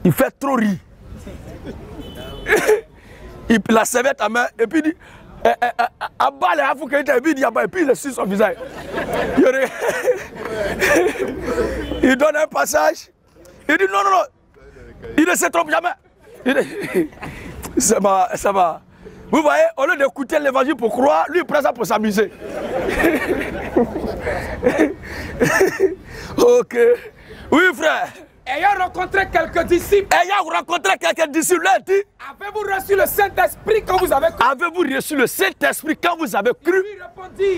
Il fait trop rire. Il la serviette à main et puis il dit et puis il suit son visage. Il donne un passage. Il dit non. Il ne se trompe jamais. Ça va. Vous voyez, au lieu d'écouter l'évangile pour croire, lui il prend ça pour s'amuser. Ok. Oui, frère. Ayant rencontré quelques disciples. Leur dit. Avez-vous reçu le Saint-Esprit quand vous avez cru? Avez-vous reçu le Saint-Esprit quand vous avez cru?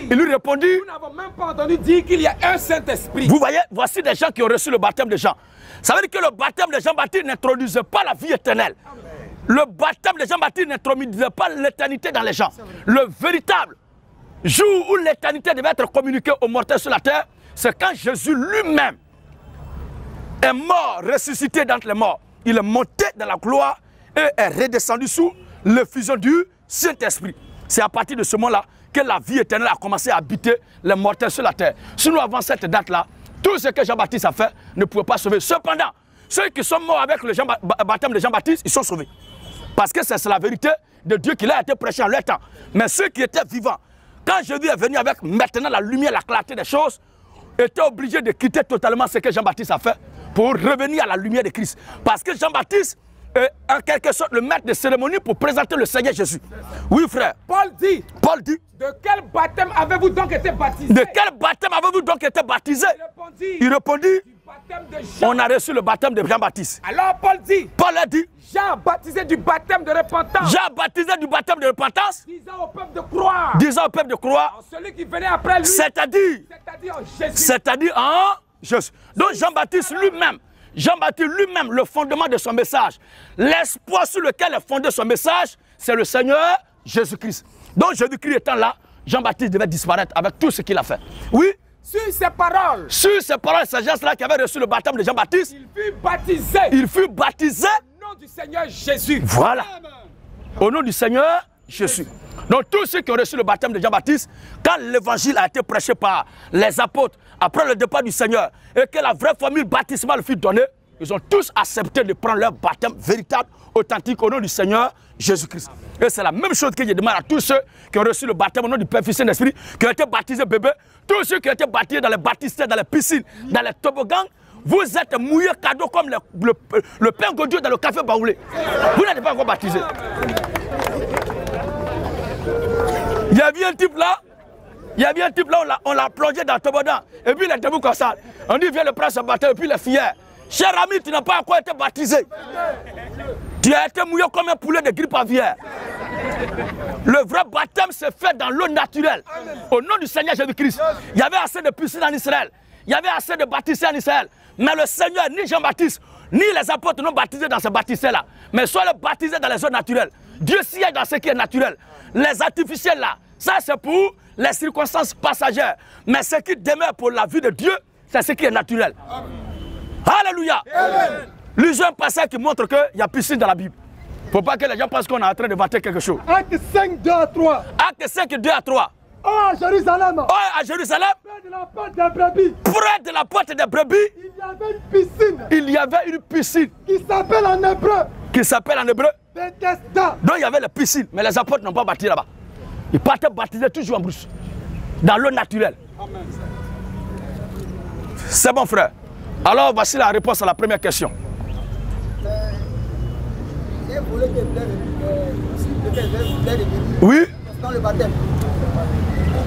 Il lui répondit. Nous n'avons même pas entendu dire qu'il y a un Saint-Esprit. Vous voyez, voici des gens qui ont reçu le baptême de Jean. Ça veut dire que le baptême de Jean-Baptiste n'introduisait pas la vie éternelle. Le baptême de Jean-Baptiste n'introduisait pas l'éternité dans les gens. Le véritable jour où l'éternité devait être communiquée aux mortels sur la terre, c'est quand Jésus lui-même est mort, ressuscité d'entre les morts. Il est monté dans la gloire et est redescendu sous l'effusion du Saint-Esprit. C'est à partir de ce moment-là que la vie éternelle a commencé à habiter les mortels sur la terre. Sinon, avant cette date-là, tout ce que Jean-Baptiste a fait ne pouvait pas sauver. Cependant, ceux qui sont morts avec le baptême de Jean-Baptiste, ils sont sauvés. Parce que c'est la vérité de Dieu qui a été prêchée en leur temps. Mais ceux qui étaient vivants, quand Jésus est venu avec maintenant la lumière, la clarté des choses, étaient obligés de quitter totalement ce que Jean-Baptiste a fait pour revenir à la lumière de Christ. Parce que Jean-Baptiste est en quelque sorte le maître de cérémonie pour présenter le Seigneur Jésus. Oui, frère. Paul dit. De quel baptême avez-vous donc été baptisé? De quel baptême avez-vous donc été baptisé? Il répondit. On a reçu le baptême de Jean-Baptiste. Alors Paul dit. Paul a dit. Jean baptisé du baptême de repentance. Jean baptisé du baptême de repentance. Disant au peuple de croire. Disant au peuple de croire. En celui qui venait après lui. C'est-à-dire en Jésus. C'est-à-dire en Jésus. Donc Jean-Baptiste lui-même, le fondement de son message, l'espoir sur lequel est fondé son message, c'est le Seigneur Jésus-Christ. Donc Jésus-Christ étant là, Jean-Baptiste devait disparaître avec tout ce qu'il a fait. Oui. Sur ces paroles, ces gens-là qui avaient reçu le baptême de Jean-Baptiste, il fut baptisé au nom du Seigneur Jésus. Voilà. Au nom du Seigneur Jésus. Donc tous ceux qui ont reçu le baptême de Jean-Baptiste, quand l'évangile a été prêché par les apôtres, après le départ du Seigneur, et que la vraie formule baptismale fut donnée, ils ont tous accepté de prendre leur baptême véritable, authentique, au nom du Seigneur Jésus-Christ. Et c'est la même chose que je demande à tous ceux qui ont reçu le baptême au nom du Père, Fils et Saint-Esprit, qui ont été baptisés bébés, tous ceux qui ont été baptisés dans les baptistères, dans les piscines, dans les toboggans, vous êtes mouillés cadeau comme le Père Godieu dans le café baoulé. Vous n'êtes pas encore baptisés. Il y avait un type là, on l'a plongé dans le toboggan, et puis il est debout comme ça. On dit, viens le prendre ce baptême, et puis il est fier. Cher ami, tu n'as pas encore été baptisé. Tu as été mouillé comme un poulet de grippe aviaire. Le vrai baptême se fait dans l'eau naturelle. Au nom du Seigneur Jésus-Christ. Il y avait assez de piscines en Israël. Il y avait assez de baptisés en Israël. Mais le Seigneur, ni Jean-Baptiste, ni les apôtres n'ont baptisé dans ce baptistère-là. Mais soit le baptisé dans les eaux naturelles. Dieu siège dans ce qui est naturel. Les artificiels là, ça c'est pour les circonstances passagères. Mais ce qui demeure pour la vie de Dieu, c'est ce qui est naturel. Alléluia. Lisez un passage qui montre qu'il y a piscine dans la Bible. Il ne faut pas que les gens pensent qu'on est en train de vanter quelque chose. Acte 5, 2 à 3. Acte 5, 2 à 3. Oh, à Jérusalem. Oh, à Jérusalem. Près de la porte des brebis. Près de la porte des brebis. Il y avait une piscine. Il y avait une piscine. Qui s'appelle en hébreu. Qui s'appelle en hébreu. Bethesda. Donc il y avait la piscine. Mais les apôtres n'ont pas baptisé là-bas. Ils partaient baptiser toujours en brousse. Dans l'eau naturelle. C'est bon, frère. Alors voici la réponse à la première question. Oui. Dans le baptême,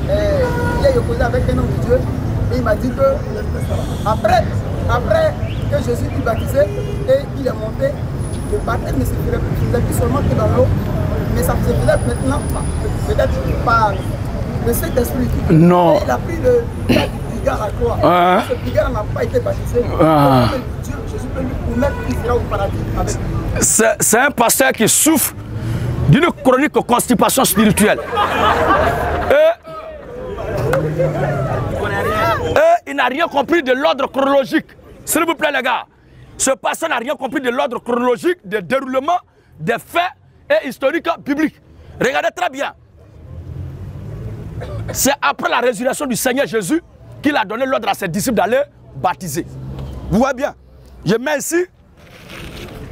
il a causé avec un homme de Dieu et il m'a dit que après que Jésus fut baptisé et il est monté, le baptême ne se faisait plus seulement que dans l'eau, mais ça se faisait maintenant peut-être par le Saint-Esprit. Non. Et il a pris le brigand à la croix. Ce brigand n'a pas été baptisé. Jésus peut lui promettre qu'il sera au paradis avec lui. C'est un pasteur qui souffre d'une chronique constipation spirituelle. Il n'a rien compris de l'ordre chronologique. S'il vous plaît les gars, ce pasteur n'a rien compris de l'ordre chronologique, des déroulements, des faits et historiques bibliques. Regardez très bien. C'est après la résurrection du Seigneur Jésus qu'il a donné l'ordre à ses disciples d'aller baptiser. Vous voyez bien, je mets ici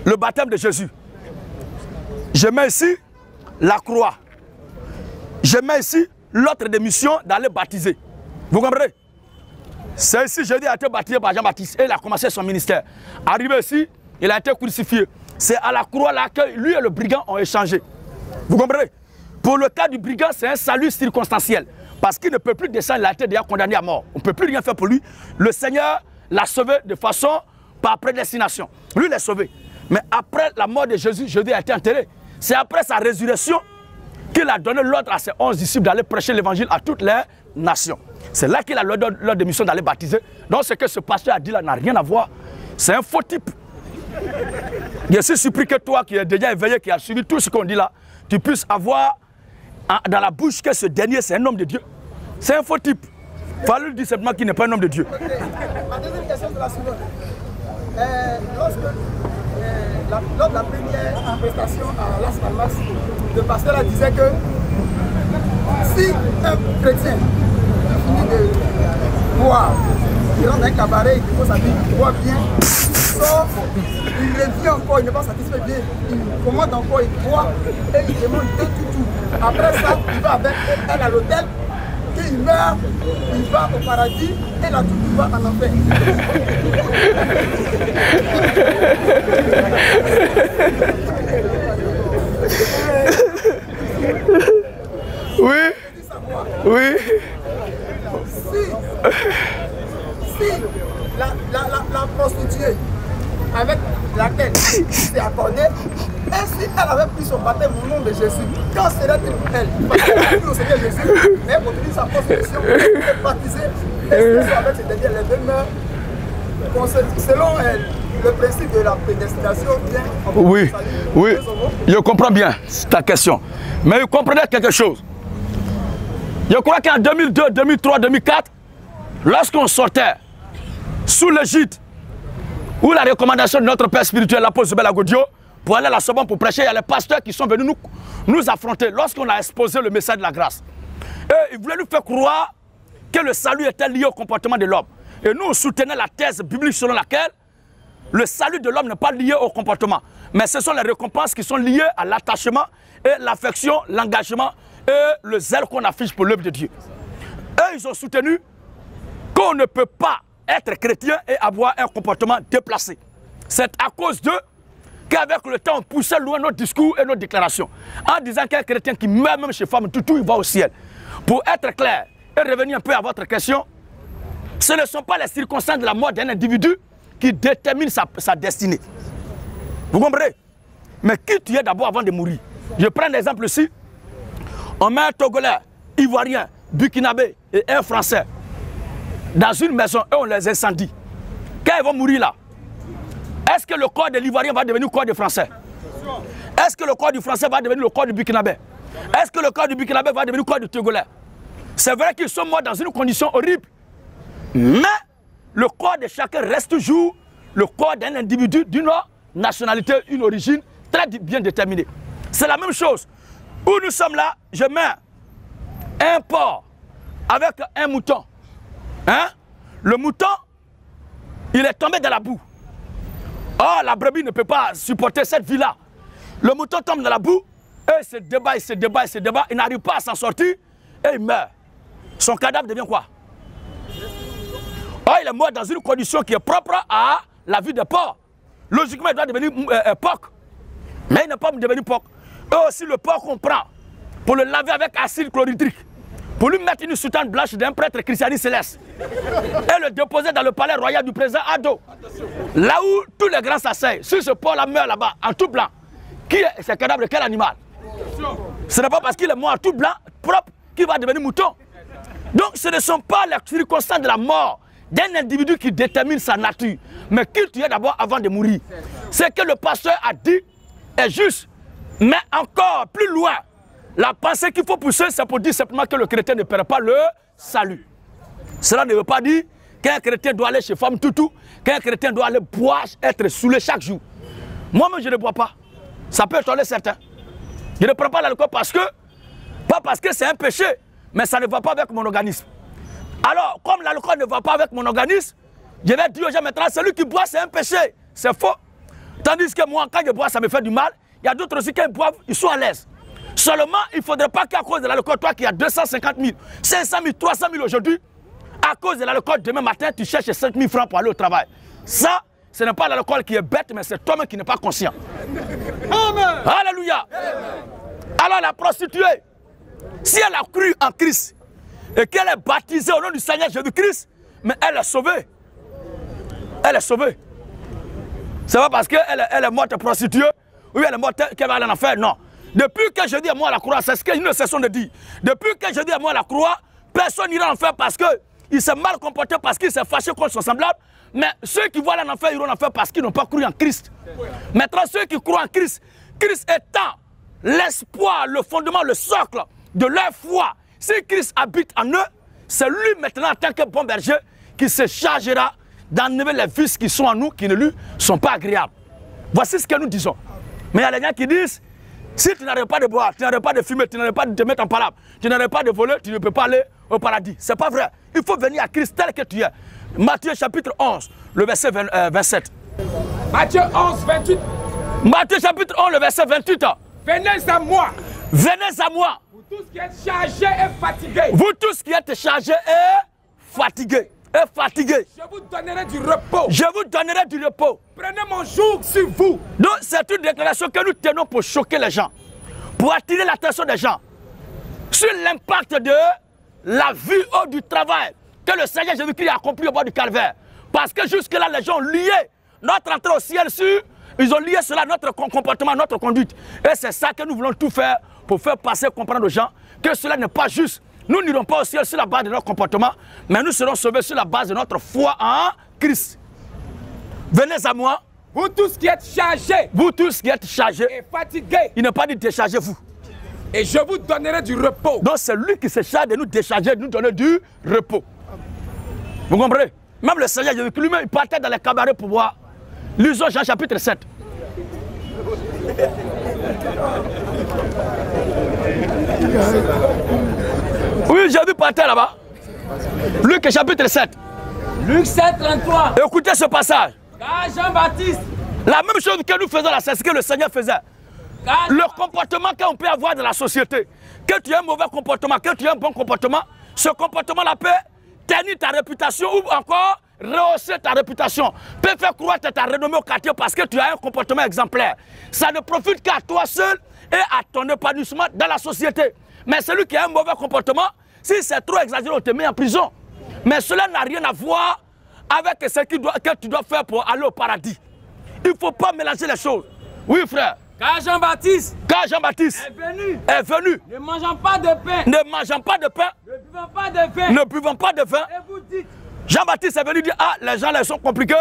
le baptême de Jésus. Je mets ici la croix. Je mets ici l'autre des missions d'aller baptiser. Vous comprenez? C'est ici Jésus a été baptisé par Jean-Baptiste et il a commencé son ministère. Arrivé ici, il a été crucifié. C'est à la croix là que lui et le brigand ont échangé. Vous comprenez? Pour le cas du brigand, c'est un salut circonstanciel. Parce qu'il ne peut plus descendre, il a été déjà condamné à mort. On ne peut plus rien faire pour lui. Le Seigneur l'a sauvé de façon par prédestination. Lui l'a sauvé. Mais après la mort de Jésus, Jésus a été enterré. C'est après sa résurrection qu'il a donné l'ordre à ses 11 disciples d'aller prêcher l'évangile à toutes les nations. C'est là qu'il a l'ordre de mission d'aller baptiser. Donc ce que ce pasteur a dit là n'a rien à voir. C'est un faux type. Je suis surpris que toi qui es déjà éveillé, qui as suivi tout ce qu'on dit là, tu puisses avoir dans la bouche que ce dernier c'est un homme de Dieu. C'est un faux type. Il faut lui dire simplement qu'il n'est pas un homme de Dieu. Ma deuxième question c'est la suivante. Lors de la première prestation à Las Palmas, le pasteur disait que si un chrétien finit de boire, il rentre dans un cabaret, il faut s'habiller, il boit bien, il sort, il revient encore, il n'est pas satisfait bien, il commande encore, il boit et il demande tout. Après ça, il va avec elle à l'hôtel, il meurt, il va au paradis et la tout va en enfer. Oui. Oui. Si la prostituée avec laquelle il s'est accordé, et si elle avait pris son baptême au nom de Jésus, quand serait-elle elle? Parce qu'elle a pris au Seigneur Jésus, mais elle continue sa prostitution, elle est baptisée, et si avec ses derniers, les deux meurent, selon elle, le principe de la prédestination vient en oui, oui, je comprends bien ta question. Mais vous comprenez quelque chose. Je crois qu'en 2002, 2003, 2004, lorsqu'on sortait sous l'égide ou la recommandation de notre père spirituel, l'apôtre Zobel Agodio, pour aller à la Sorbonne pour prêcher, il y a les pasteurs qui sont venus nous affronter lorsqu'on a exposé le message de la grâce. Et ils voulaient nous faire croire que le salut était lié au comportement de l'homme. Et nous, on soutenait la thèse biblique selon laquelle le salut de l'homme n'est pas lié au comportement. Mais ce sont les récompenses qui sont liées à l'attachement et l'affection, l'engagement et le zèle qu'on affiche pour l'œuvre de Dieu. Eux, ils ont soutenu qu'on ne peut pas être chrétien et avoir un comportement déplacé. C'est à cause d'eux qu'avec le temps, on poussait loin nos discours et nos déclarations. En disant qu'un chrétien qui meurt même chez femme, tout, il va au ciel. Pour être clair et revenir un peu à votre question, ce ne sont pas les circonstances de la mort d'un individu qui déterminent sa destinée. Vous comprenez? Mais qui tu es d'abord avant de mourir? Je prends un exemple ici. On met un Togolais, Ivoirien, Burkinabé et un Français dans une maison et on les incendie. Quand ils vont mourir là, est-ce que le corps de l'Ivoirien va devenir le corps du Français? Est-ce que le corps du Français va devenir le corps du Burkinabé? Est-ce que le corps du Burkinabé va devenir le corps du Togolais? C'est vrai qu'ils sont morts dans une condition horrible. Mais le corps de chacun reste toujours le corps d'un individu d'une nationalité, une origine très bien déterminée. C'est la même chose. Où nous sommes là, je mets un porc avec un mouton. Hein? Le mouton, il est tombé dans la boue. Oh, la brebis ne peut pas supporter cette vie-là. Le mouton tombe dans la boue, et il se débat, il se débat, il se débat, il n'arrive pas à s'en sortir, et il meurt. Son cadavre devient quoi? Oh, il est mort dans une condition qui est propre à la vie de porc. Logiquement, il doit devenir porc. Mais il n'est pas devenu porc. Et aussi, le porc qu'on prend pour le laver avec acide chlorhydrique, pour lui mettre une soutane blanche d'un prêtre christianiste céleste et le déposer dans le palais royal du président Ado, là où tous les grands s'asseyent. Si ce porc-là meurt là-bas, en tout blanc, c'est le cadavre de quel animal? Ce n'est pas parce qu'il est mort en tout blanc, propre, qu'il va devenir mouton. Donc ce ne sont pas les circonstances de la mort d'un individu qui détermine sa nature, mais qui tu es d'abord avant de mourir. Ce que le pasteur a dit est juste, mais encore plus loin. La pensée qu'il faut pousser, c'est pour dire simplement que le chrétien ne perd pas le salut. Cela ne veut pas dire qu'un chrétien doit aller chez Femme Toutou, qu'un chrétien doit aller boire, être saoulé chaque jour. Moi-même, je ne bois pas. Ça peut étonner certains. Je ne prends pas l'alcool pas parce que c'est un péché, mais ça ne va pas avec mon organisme. Alors, comme l'alcool ne va pas avec mon organisme, je vais dire aux gens maintenant, celui qui boit, c'est un péché. C'est faux. Tandis que moi, quand je bois, ça me fait du mal. Il y a d'autres aussi qui boivent, ils sont à l'aise. Seulement, il ne faudrait pas qu'à cause de l'alcool, toi qui as 250 000, 500 000, 300 000 aujourd'hui, à cause de l'alcool, demain matin, tu cherches 5 000 francs pour aller au travail. Ça, ce n'est pas l'alcool qui est bête, mais c'est toi-même qui n'est pas conscient. Amen. Alléluia. Amen. Alors la prostituée, si elle a cru en Christ et qu'elle est baptisée au nom du Seigneur Jésus-Christ, mais elle est sauvée. Elle est sauvée. C'est pas parce qu'elle est morte prostituée ou elle est morte qu'elle va aller en enfer. Non. Depuis que Jésus est mort à la croix, c'est ce que nous ne cessons de dire. Depuis que Jésus est mort à la croix, personne n'ira en enfer parce qu'il s'est mal comporté, parce qu'il s'est fâché contre son semblable. Mais ceux qui vont aller en enfer iront en enfer parce qu'ils n'ont pas cru en Christ. Maintenant, ceux qui croient en Christ, Christ étant l'espoir, le fondement, le socle de leur foi, si Christ habite en eux, c'est lui maintenant en tant que bon berger qui se chargera d'enlever les vices qui sont en nous, qui ne lui sont pas agréables. Voici ce que nous disons. Mais il y a les gens qui disent, si tu n'arrêtes pas de boire, tu n'arrêtes pas de fumer, tu n'arrêtes pas de te mettre en palabre, tu n'arrêtes pas de voler, tu ne peux pas aller au paradis. Ce n'est pas vrai. Il faut venir à Christ tel que tu es. Matthieu chapitre 11, le verset 27. Matthieu 11, 28. Matthieu chapitre 11, le verset 28. Venez à moi. Venez à moi. Vous tous qui êtes chargés et fatigués. Vous tous qui êtes chargés et fatigués. Je vous donnerai du repos. Je vous donnerai du repos. Prenez mon joug sur vous. Donc c'est une déclaration que nous tenons pour choquer les gens, pour attirer l'attention des gens sur l'impact de la vie ou du travail que le Seigneur Jésus-Christ a accompli au bord du calvaire. Parce que jusque-là, les gens ont lié notre entrée au ciel sur, ils ont lié cela à notre comportement, à notre conduite. Et c'est ça que nous voulons tout faire pour faire passer, comprendre aux gens que cela n'est pas juste. Nous n'irons pas au ciel sur la base de notre comportement, mais nous serons sauvés sur la base de notre foi en Christ. Venez à moi. Vous tous qui êtes chargés. Vous tous qui êtes chargés. Et fatigués. Il n'est pas dit déchargez-vous. Et je vous donnerai du repos. Donc c'est lui qui se charge de nous décharger, de nous donner du repos. Vous comprenez? Même le Seigneur Jésus lui-même, il partait dans les cabarets pour boire. Lisons Jean chapitre 7. Oui, Jésus partait là-bas. Luc chapitre 7. Luc 7, 33. Écoutez ce passage. Car Jean-Baptiste. La même chose que nous faisons là, c'est ce que le Seigneur faisait. Le comportement qu'on peut avoir dans la société, que tu aies un mauvais comportement, que tu aies un bon comportement, ce comportement-là peut tenir ta réputation ou encore rehausser ta réputation, peut faire croître ta renommée au quartier parce que tu as un comportement exemplaire. Ça ne profite qu'à toi seul et à ton épanouissement dans la société. Mais celui qui a un mauvais comportement, si c'est trop exagéré, on te met en prison. Mais cela n'a rien à voir avec ce que tu dois faire pour aller au paradis. Il ne faut pas mélanger les choses. Oui, frère. Car Jean-Baptiste est venu. Ne mangeant pas de pain. Ne mangeant pas de pain. Ne buvant pas de vin. Ne buvant pas de vin. Et vous dites. Jean-Baptiste est venu dire, ah, les gens là sont compliqués.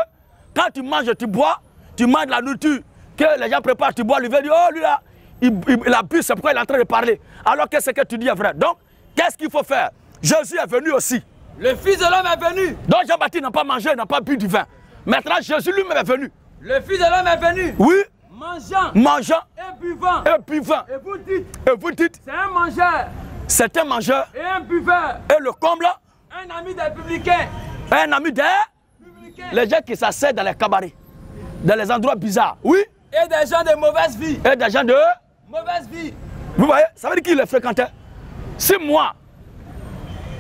Quand tu manges, tu bois, tu manges la nourriture que les gens préparent, tu bois, lui veut dire, oh, lui là, il a bu, c'est pourquoi il est en train de parler. Alors que ce que tu dis est vrai. Donc, qu'est-ce qu'il faut faire? Jésus est venu aussi. Le Fils de l'homme est venu. Donc Jean-Baptiste n'a pas mangé, n'a pas bu du vin. Maintenant, Jésus lui-même est venu. Le Fils de l'homme est venu. Oui. Mangeant. Et buvant. Et vous dites. C'est un mangeur. C'est un mangeur. Et un buveur. Et le comble. Un ami des publicains. Un ami des publicains. Les gens qui s'asseyent dans les cabarets, dans les endroits bizarres. Oui. Et des gens de mauvaise vie. Et des gens de mauvaise vie. Vous voyez, ça veut dire qu'il les fréquentait. Si moi,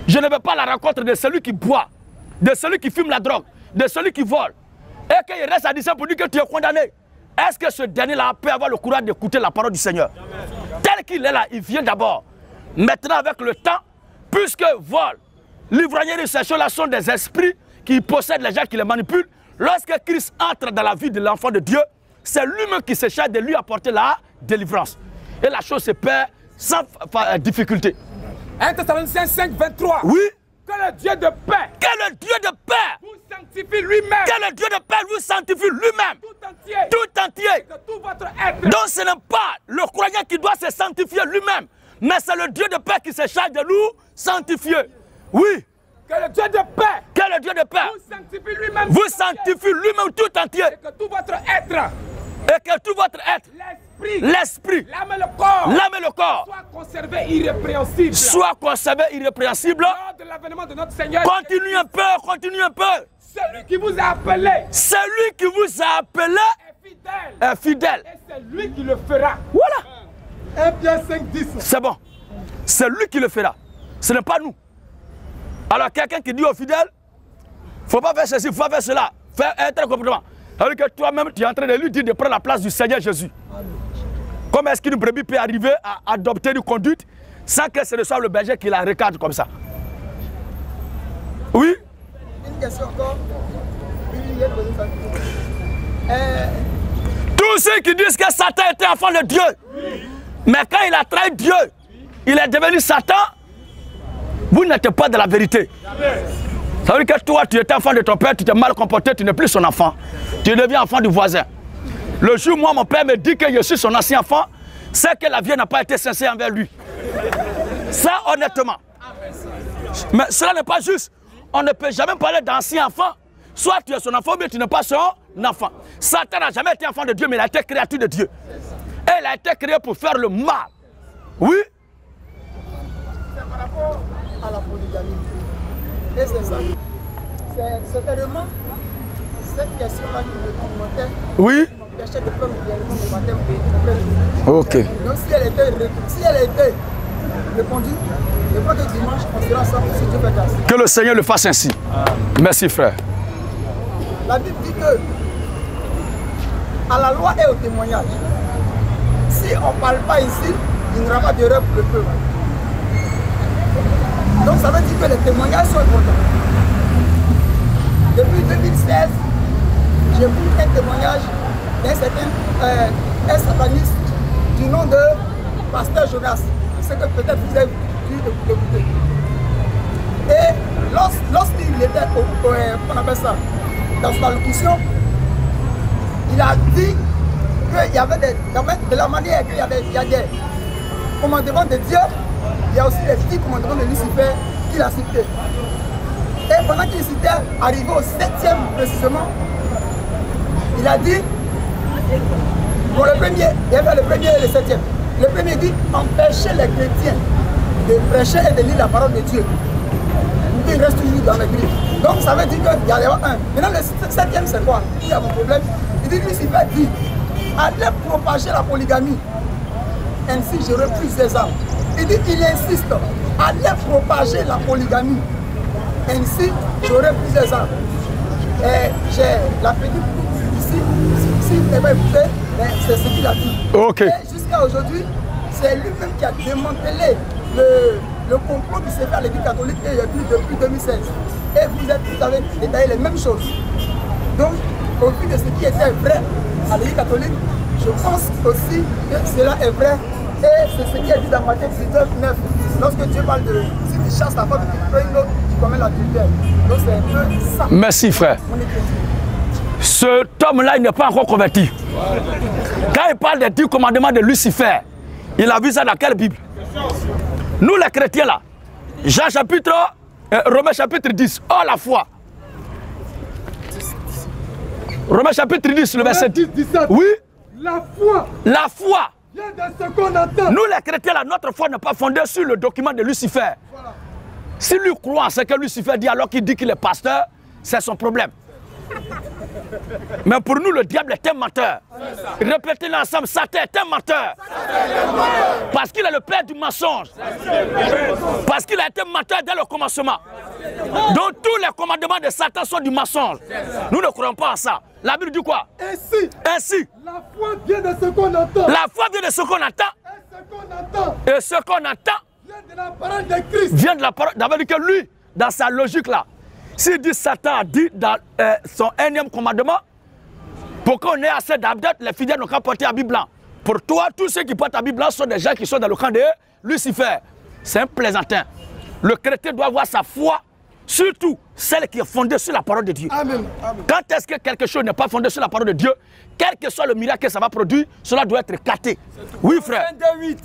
je ne vais pas à la rencontre de celui qui boit, de celui qui fume la drogue, de celui qui vole, et qu'il reste à dire ça pour dire que tu es condamné, est-ce que ce dernier-là peut avoir le courage d'écouter la parole du Seigneur? Tel qu'il est là, il vient d'abord. Maintenant, avec le temps, puisque vol, l'ivrognerie, ces choses-là sont des esprits qui possèdent les gens, qui les manipulent. Lorsque Christ entre dans la vie de l'enfant de Dieu, c'est lui-même qui se charge de lui apporter la délivrance. Et la chose se perd sans difficulté. 1 Thessaloniciens 5, 23. Oui. Que le Dieu de paix. Que le Dieu de paix. Vous sanctifie lui-même. Que le Dieu de paix vous sanctifie lui-même. Tout entier. Tout entier. De tout votre être. Donc ce n'est pas le croyant qui doit se sanctifier lui-même, mais c'est le Dieu de paix qui se charge de nous sanctifier. Oui. Que le Dieu de paix. Que le Dieu de paix. Vous sanctifie lui-même. Vous sanctifie lui-même tout entier. Et que tout votre être. Et que tout votre être. L'esprit. L'âme et le corps. L'âme et le corps. Soit conservé irrépréhensible. Soit conservé irrépréhensible. Lors de l'avènement de notre Seigneur. Continue un peu, continue un peu. Celui qui vous a appelé. Celui qui vous a appelé. Est fidèle. Est fidèle. Et c'est lui qui le fera. Voilà. 1 Pierre 5, 10. C'est bon. C'est lui qui le fera. Ce n'est pas nous. Alors quelqu'un qui dit au fidèle, il ne faut pas faire ceci, il faut pas faire cela. Faire un tel comportement. Alors que toi-même, tu es en train de lui dire de prendre la place du Seigneur Jésus. Comment est-ce qu'une brebis peut arriver à adopter une conduite sans que ce ne soit le berger qui la recadre comme ça. Oui? Une question encore. Tous ceux qui disent que Satan était enfant de Dieu, mais quand il a trahi Dieu, il est devenu Satan, vous n'êtes pas de la vérité. Ça veut dire que toi, tu étais enfant de ton père, tu t'es mal comporté, tu n'es plus son enfant. Tu deviens enfant du voisin. Le jour où moi, mon père me dit que je suis son ancien enfant, c'est que la vie n'a pas été sincère envers lui. Ça, honnêtement. Mais cela n'est pas juste. On ne peut jamais parler d'ancien enfant. Soit tu es son enfant, ou bien tu n'es pas son enfant. Satan n'a jamais été enfant de Dieu, mais il a été créature de Dieu. Et il a été créé pour faire le mal. Oui? C'est par rapport à la polygamie. Et c'est ça. C'est certainement cette question-là qui me tourmentait. Oui? Qui m'empêchait de faire le baptême. Ok. Donc si elle était répondue, je crois que dimanche, on sera ensemble si Dieu fait grâce. Que le Seigneur le fasse ainsi. Merci, frère. La Bible dit que à la loi et au témoignage, si on ne parle pas ici, il n'y aura pas d'erreur pour le peuple. Donc ça veut dire que les témoignages sont importants. Depuis 2016, j'ai vu un témoignage d'un certain sataniste du nom de Pasteur Jonas. C'est que peut-être vous avez dû écouter. Et lorsqu'il était on appelle ça, dans son allocution, il a dit qu'il y avait de la manière qu'il y a des commandements de Dieu, il y a aussi les 10 commandements de Lucifer qu'il a cités. Et pendant qu'il citait, arrivé au 7e précisément, il a dit, pour le premier, il y avait le premier et le 7e. Le premier dit, empêcher les chrétiens de prêcher et de lire la parole de Dieu. Il reste toujours dans l'église. Donc ça veut dire qu'il y a un. Maintenant le 7e c'est quoi? Il y a mon problème. Il dit, Lucifer dit, allez propager la polygamie. Ainsi j'aurai plus des âmes. Il dit, il insiste, allez propager la polygamie. Ainsi j'aurai plus des âmes. Et j'ai la petite ici, si vous n'avez pas écouté, c'est ce qu'il a dit. Ok. Et jusqu'à aujourd'hui, c'est lui-même qui a démantelé le complot qui s'est fait à l'église catholique depuis 2016. Et vous avez détaillé les mêmes choses. Donc, au vu de ce qui était vrai à l'église catholique, je pense aussi que cela est vrai. Et c'est ce qui est dit dans Matthieu 19, 9. Lorsque Dieu parle de si tu chasses ta femme et tu prends une autre, tu commets l'adultère. Donc c'est un peu ça. Merci, frère. Cet homme-là, il n'est pas encore converti. Quand il parle des 10 commandements de Lucifer, il a vu ça dans quelle Bible? Nous les chrétiens là, Romains chapitre 10, oh la foi. Romains chapitre 10, le verset 10. 17. Oui. La foi La foi. vient de ce qu'on entend. Nous les chrétiens là, notre foi n'est pas fondée sur le document de Lucifer. Voilà. Si lui croit en ce que Lucifer dit alors qu'il dit qu'il est pasteur, c'est son problème. Mais pour nous, le diable est un menteur. Répétez l'ensemble, Satan est un menteur. Parce qu'il est le père du mensonge. Parce qu'il a été menteur dès le commencement. Donc tous les commandements de Satan sont du mensonge. Nous ne croyons pas en ça. La Bible dit quoi? Ainsi. La foi vient de ce qu'on entend. La foi vient de ce qu'on entend. Et ce qu'on entend vient de la parole de Christ. Vient de la parole. Ça veut dire que lui, dans sa logique là, s'il dit Satan a dit dans son énième commandement, pour qu'on ait assez d'abdètes, les fidèles n'ont qu'à porter la Bible blanc. Pour toi, tous ceux qui portent la Bible blanc sont des gens qui sont dans le camp de Lucifer. C'est un plaisantin. Le chrétien doit avoir sa foi, surtout celle qui est fondée sur la parole de Dieu. Amen. Quand est-ce que quelque chose n'est pas fondé sur la parole de Dieu, quel que soit le miracle que ça va produire, cela doit être éclaté. Oui, frère.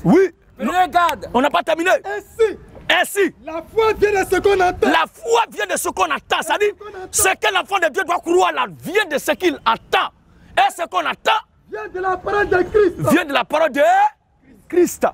Oui. Regarde. On n'a pas terminé. Ainsi, la foi vient de ce qu'on entend. La foi vient de ce qu'on entend. C'est-à-dire, ce que l'enfant de Dieu doit croire là vient de ce qu'il entend. Et ce qu'on entend vient de la parole de Christ. Vient de la parole de Christ.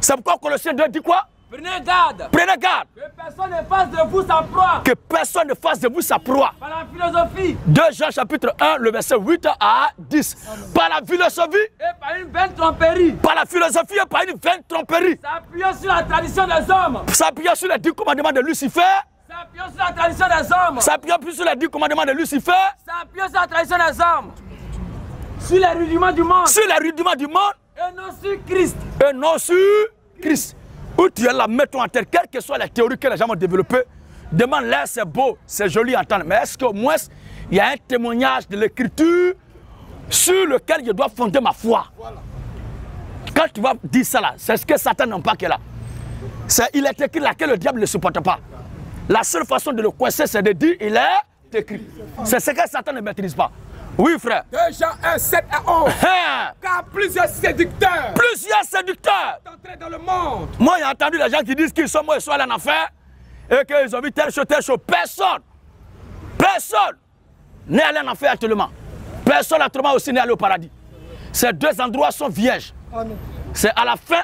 C'est pourquoi Colossiens 2 dit quoi? Prenez garde. Prenez garde. Que personne ne fasse de vous sa proie. Que personne ne fasse de vous sa proie. Par la philosophie. 2 Jean chapitre 1, le verset 8 à 10. Amen. Par la philosophie. Et par une vaine tromperie. Par la philosophie et par une vaine tromperie. S'appuyant sur la tradition des hommes. S'appuyant sur les 10 commandements de Lucifer. S'appuyant sur la tradition des hommes. S'appuyant plus sur les 10 commandements de Lucifer. S'appuyant sur la tradition des hommes. Sur les rudiments du monde. Sur les rudiments du monde. Et non sur Christ. Et non sur Christ. où tu es là, mets-toi en tête, quelles que soient les théories que les gens vont développer, demande-leur, c'est beau, c'est joli à entendre, mais est-ce qu'au moins, il y a un témoignage de l'écriture sur lequel je dois fonder ma foi? Voilà. Quand tu vas dire ça là, c'est ce que Satan n'a pas que là. Il est écrit là que le diable ne supporte pas. La seule façon de le coincer, c'est de dire, il est écrit. C'est ce que Satan ne maîtrise pas. Oui, frère. 2 Jean 1, 7 à 11. Car plusieurs séducteurs. Plusieurs séducteurs. Sont entrés dans le monde. Moi, j'ai entendu les gens qui disent qu'ils sont morts et sont allés en enfer. Et qu'ils ont vu telle chose, telle chose. Personne. Personne n'est allé en enfer actuellement. Personne actuellement aussi n'est allé au paradis. Ces deux endroits sont vierges. C'est à la fin,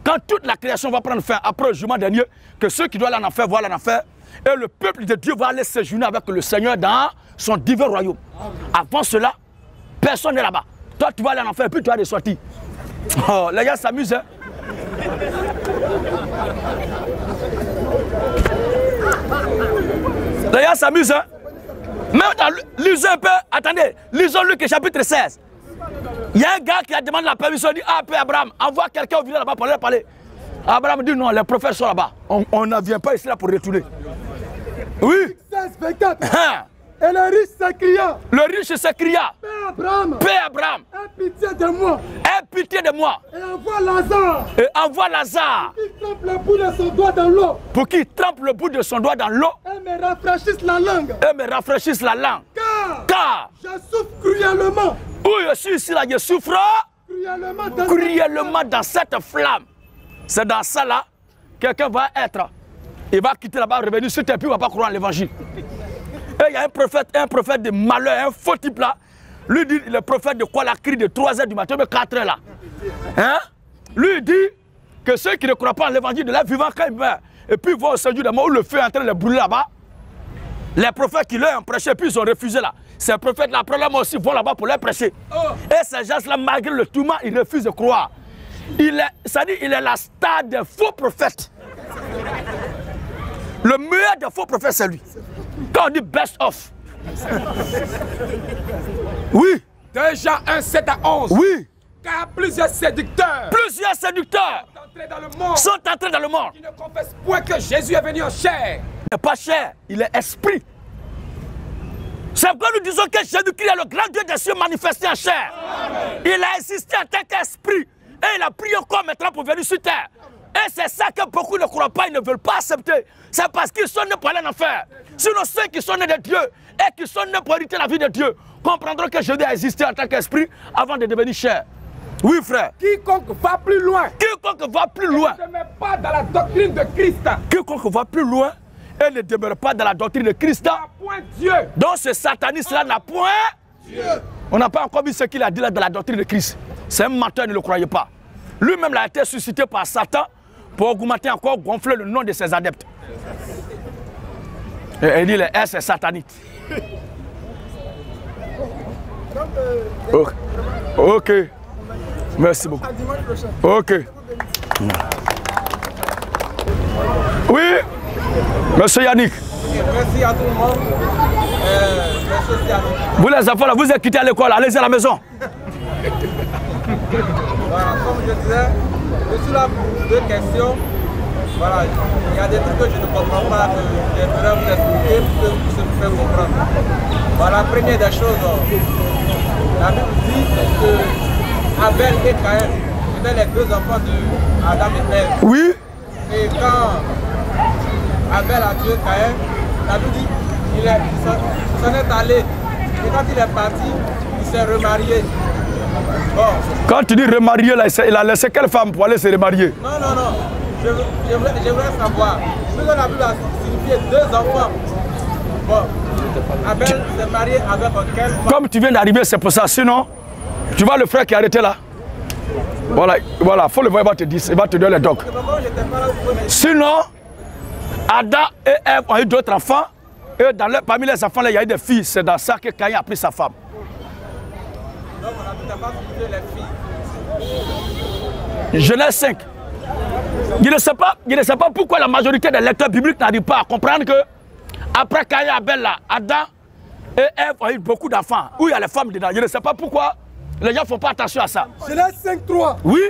quand toute la création va prendre fin, après le jugement dernier, que ceux qui doivent aller en enfer vont aller en enfer. Et le peuple de Dieu va aller séjourner avec le Seigneur dans son divin royaume. Avant cela, personne n'est là-bas. Toi, tu vas aller en enfer et puis tu vas ressortir. Oh, les gars s'amusent, hein? Les gars s'amusent, hein? Même dans lisons un peu, attendez, lisons Luc chapitre 16. Il y a un gars qui a demandé la permission, il dit, ah, Père Abraham, envoie quelqu'un au village là-bas pour aller parler. Abraham dit, non, les prophètes sont là-bas. On ne vient pas ici là pour retourner. Oui. 16, 24. Et le riche s'écria. Le riche s'écria. Père Abraham. Père Abraham. Aie pitié de moi. Aie pitié de moi. Et envoie Lazare. Et envoie Lazare. Qui trempe le bout de son doigt dans l'eau. Pour qu'il trempe le bout de son doigt dans l'eau. Et me rafraîchisse la langue. Et me rafraîchisse la langue. Car je souffre cruellement. Où je suis ici là, je souffre cruellement dans cette flamme. C'est dans ça là, quelqu'un va être. Il va quitter là-bas, revenir sur terre, puis il ne va pas croire en l'évangile. Et il y a un prophète de malheur, un faux type là. Lui dit, le prophète de quoi la crie de 3h du matin, mais 4h là. Hein? Lui il dit que ceux qui ne croient pas en l'évangile de la vivant quand ils meurent, et puis ils vont au séjour des morts où le feu est en train de les brûler là-bas. Les prophètes qui leur ont prêché, puis ils ont refusé là. Ces prophètes là, après là, moi aussi, vont là-bas pour leur prêcher. Et ces gens-là, malgré le tourment, ils refusent de croire. C'est-à-dire, il est la star des faux prophètes. Le meilleur des faux prophètes, c'est lui. Quand on dit best of. Oui. 2 Jean 1, 7 à 11. Oui. Car plusieurs séducteurs. Plusieurs séducteurs. Sont entrés dans le monde. Sont entrés dans le monde. Qui ne confessent point que Jésus est venu en chair. Il n'est pas chair, il est esprit. C'est pourquoi nous disons que Jésus-Christ est le grand Dieu des cieux manifesté en chair. Amen. Il a existé en tant qu'esprit. Et il a prié encore maintenant pour venir sur terre. Et c'est ça que beaucoup ne croient pas, ils ne veulent pas accepter. C'est parce qu'ils sont nés pour aller en enfer. Sinon, ceux qui sont nés de Dieu et qui sont nés pour hériter la vie de Dieu comprendront que Jésus a existé en tant qu'esprit avant de devenir chair. Oui, frère. Quiconque va plus loin. Quiconque va plus loin. Ne demeure pas dans la doctrine de Christ. Quiconque va plus loin et ne demeure pas dans la doctrine de Christ. N'a point Dieu. Donc ce sataniste-là n'a point Dieu. On n'a pas encore vu ce qu'il a dit là dans la doctrine de Christ. C'est un menteur, ne le croyez pas. Lui-même a été suscité par Satan pour augmenter encore, gonfler le nom de ses adeptes. Et il dit les S est satanique. Ok. Merci beaucoup. Ok. Oui, monsieur Yannick. Merci à tout le monde. Vous les enfants, là, vous êtes quittés à l'école, allez-y à la maison. Voilà, comme je disais, je suis là pour 2 questions. Voilà, il y a des trucs que je ne comprends pas, que je voudrais vous expliquer pour que vous puissiez me faire comprendre. Voilà, première des choses, la Bible dit que Abel et Caïn étaient les 2 enfants de Adam et Ève. Oui. Et quand Abel a tué Caïn, la Bible dit qu'il s'en est allé. Et quand il est parti, il s'est remarié. Bon. Quand tu dis remarié, là, il a laissé quelle femme pour aller se remarier? Non, non, non. J'aimerais savoir. Puisque la Bible a signifié 2 enfants. Bon. Abel s'est marié avec quelle femme? Comme tu viens d'arriver, c'est pour ça. Sinon, tu vois le frère qui est arrêté là? Voilà, voilà, faut le voir, il va te dire, il va te donner les docs. Sinon, Adam et Ève ont eu d'autres enfants. Et parmi les enfants, là, il y a eu des filles. C'est dans ça que Caïn a pris sa femme. Donc, on n'a pas signifié les filles. Genèse 5. Je ne sais pas pourquoi la majorité des lecteurs bibliques n'arrivent pas à comprendre que après Caïn et Abel, là, Adam et Ève ont eu beaucoup d'enfants. Où il y a les femmes dedans. Je ne sais pas pourquoi les gens ne font pas attention à ça. Genèse 5, 3. Oui.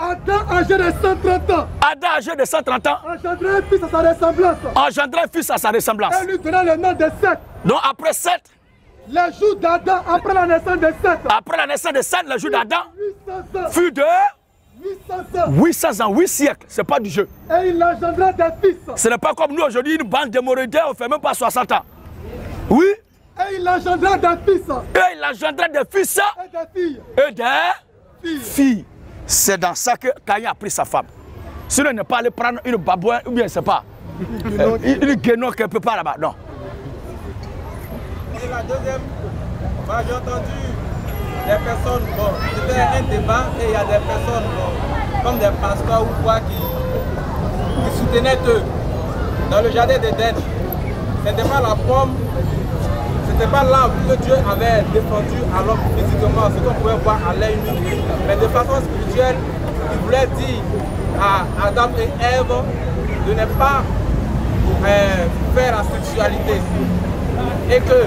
Adam âgé de 130 ans. Adam âgé de 130 ans. Engendrait un fils à sa ressemblance. Engendrait un fils à sa ressemblance. Et lui donna le nom de Seth. Donc après Seth. Le jour d'Adam, après la naissance de Seth. Après la naissance de Seth, le jour d'Adam fut de 800 ans. 800 ans, 8 siècles. Ce n'est pas du jeu. Et il engendra des fils. Ce n'est pas comme nous aujourd'hui, une bande de Morédiens, on ne fait même pas 60 ans. Oui. Et il engendra des fils. Et il engendra des fils. Et des filles. Et des filles. C'est dans ça que Caïn a pris sa femme. Sinon, il n'est pas allé prendre une babouin ou bien, je ne sais pas, une guénon quelque part là-bas. Non. Et la deuxième, j'ai entendu des personnes, bon, c'était un débat et il y a des personnes, bon, comme des pasteurs ou quoi, qui soutenaient que dans le jardin d'Éden, ce n'était pas la pomme, c'était pas l'arbre que Dieu avait défendu à l'homme physiquement, ce qu'on pouvait voir à l'œil nu, mais de façon spirituelle, il voulait dire à Adam et Ève de ne pas faire la sexualité et que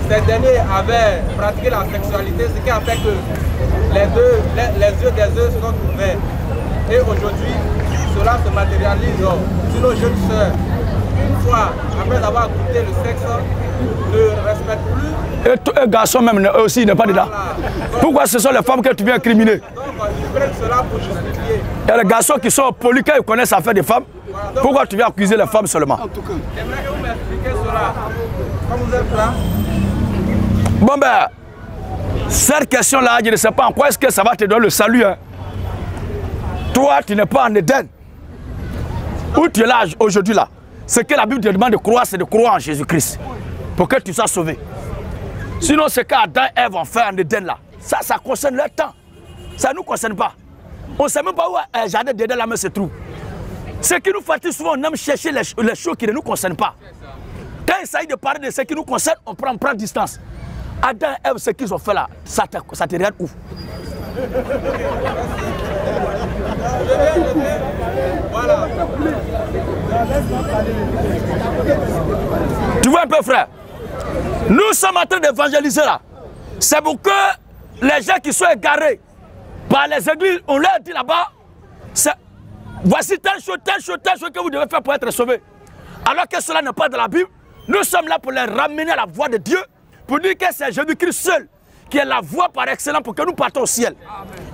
ces derniers avaient pratiqué la sexualité, ce qui a fait que les yeux des œufs se sont ouverts. Et aujourd'hui, cela se matérialise sur nos jeunes sœurs. Une fois, après avoir goûté le sexe, ne respectent plus. Et les garçons même, eux aussi, ils n'est pas dedans. Voilà. Pourquoi ce sont les femmes que tu viens incriminer? Donc, ils prennent cela pour justifier. Il y a les garçons qui sont polis quand ils connaissent l'affaire des femmes. Voilà. Donc, pourquoi tu viens accuser les femmes seulement? j'aimerais que vous m'expliquiez cela. Comme vous êtes là. Bon ben, cette question-là, je ne sais pas en quoi est-ce que ça va te donner le salut. Hein. Toi, tu n'es pas en Éden. Où tu es là aujourd'hui là? Ce que la Bible te demande de croire, c'est de croire en Jésus-Christ. Pour que tu sois sauvé. Sinon, ce qu'Adam et Ève vont faire en Éden là, ça concerne leur temps. Ça ne nous concerne pas. On ne sait même pas où le jardin d'Éden là se trouve. Ce qui nous fatigue souvent, on aime chercher les choses qui ne nous concernent pas. Quand il s'agit de parler de ce qui nous concerne, on prend distance. Adam et Ève, ce qu'ils ont fait là, ça te regarde où? Voilà. Tu vois un peu, frère? Nous sommes en train d'évangéliser là. C'est pour que les gens qui sont égarés par les églises, on leur dit là-bas, voici telle chose que vous devez faire pour être sauvés. Alors que cela n'est pas dans la Bible, nous sommes là pour les ramener à la voie de Dieu, pour dire que c'est Jésus-Christ seul qui est la voie par excellence pour que nous partons au ciel.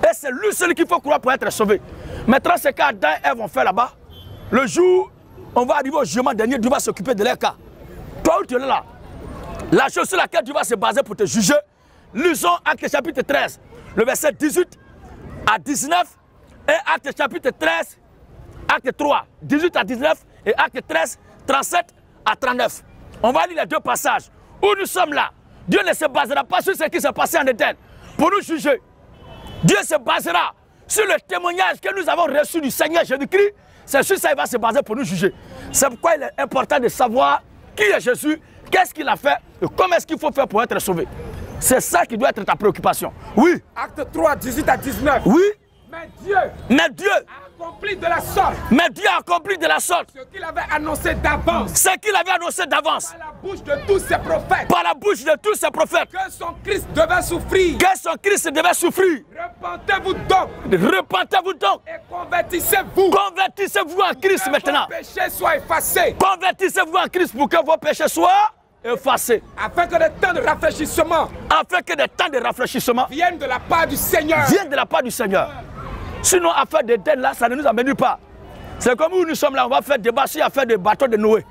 Et c'est lui seul qu'il faut croire pour être sauvé. Maintenant, ce qu'Adam et Ève vont faire là-bas, le jour où on va arriver au jugement dernier, Dieu va s'occuper de leur cas. Toi où tu es là, la chose sur laquelle tu vas se baser pour te juger, lisons Actes chapitre 13, le verset 18 à 19 et Actes chapitre 13, Acte 3, 18 à 19 et Acte 13, 37 à 39. On va lire les deux passages. Où nous sommes là, Dieu ne se basera pas sur ce qui s'est passé en Éden pour nous juger. Dieu se basera sur le témoignage que nous avons reçu du Seigneur Jésus-Christ. C'est sur ça qu'il va se baser pour nous juger. C'est pourquoi il est important de savoir qui est Jésus, qu'est-ce qu'il a fait et comment est-ce qu'il faut faire pour être sauvé. C'est ça qui doit être ta préoccupation. Oui. Acte 3, 18 à 19. Oui. Mais Dieu a accompli de la sorte. Mais Dieu a accompli de la sorte. Ce qu'il avait annoncé d'avance. Ce qu'il avait annoncé d'avance. Par la bouche de tous ses prophètes. Par la bouche de tous ses prophètes. Que son Christ devait souffrir. Que son Christ devait souffrir. Repentez-vous donc. Repentez-vous donc. Et convertissez-vous. Convertissez-vous en Christ maintenant. Que vos péchés soient effacés. Convertissez-vous en Christ pour que vos péchés soient effacés. Afin que des temps de rafraîchissement. Afin que des temps de rafraîchissement viennent de la part du Seigneur. Viennent de la part du Seigneur. Sinon, affaire d'Éden là, ça ne nous amène pas. C'est comme où nous sommes là, on va faire débat sur l'affaire des bateaux de Noé.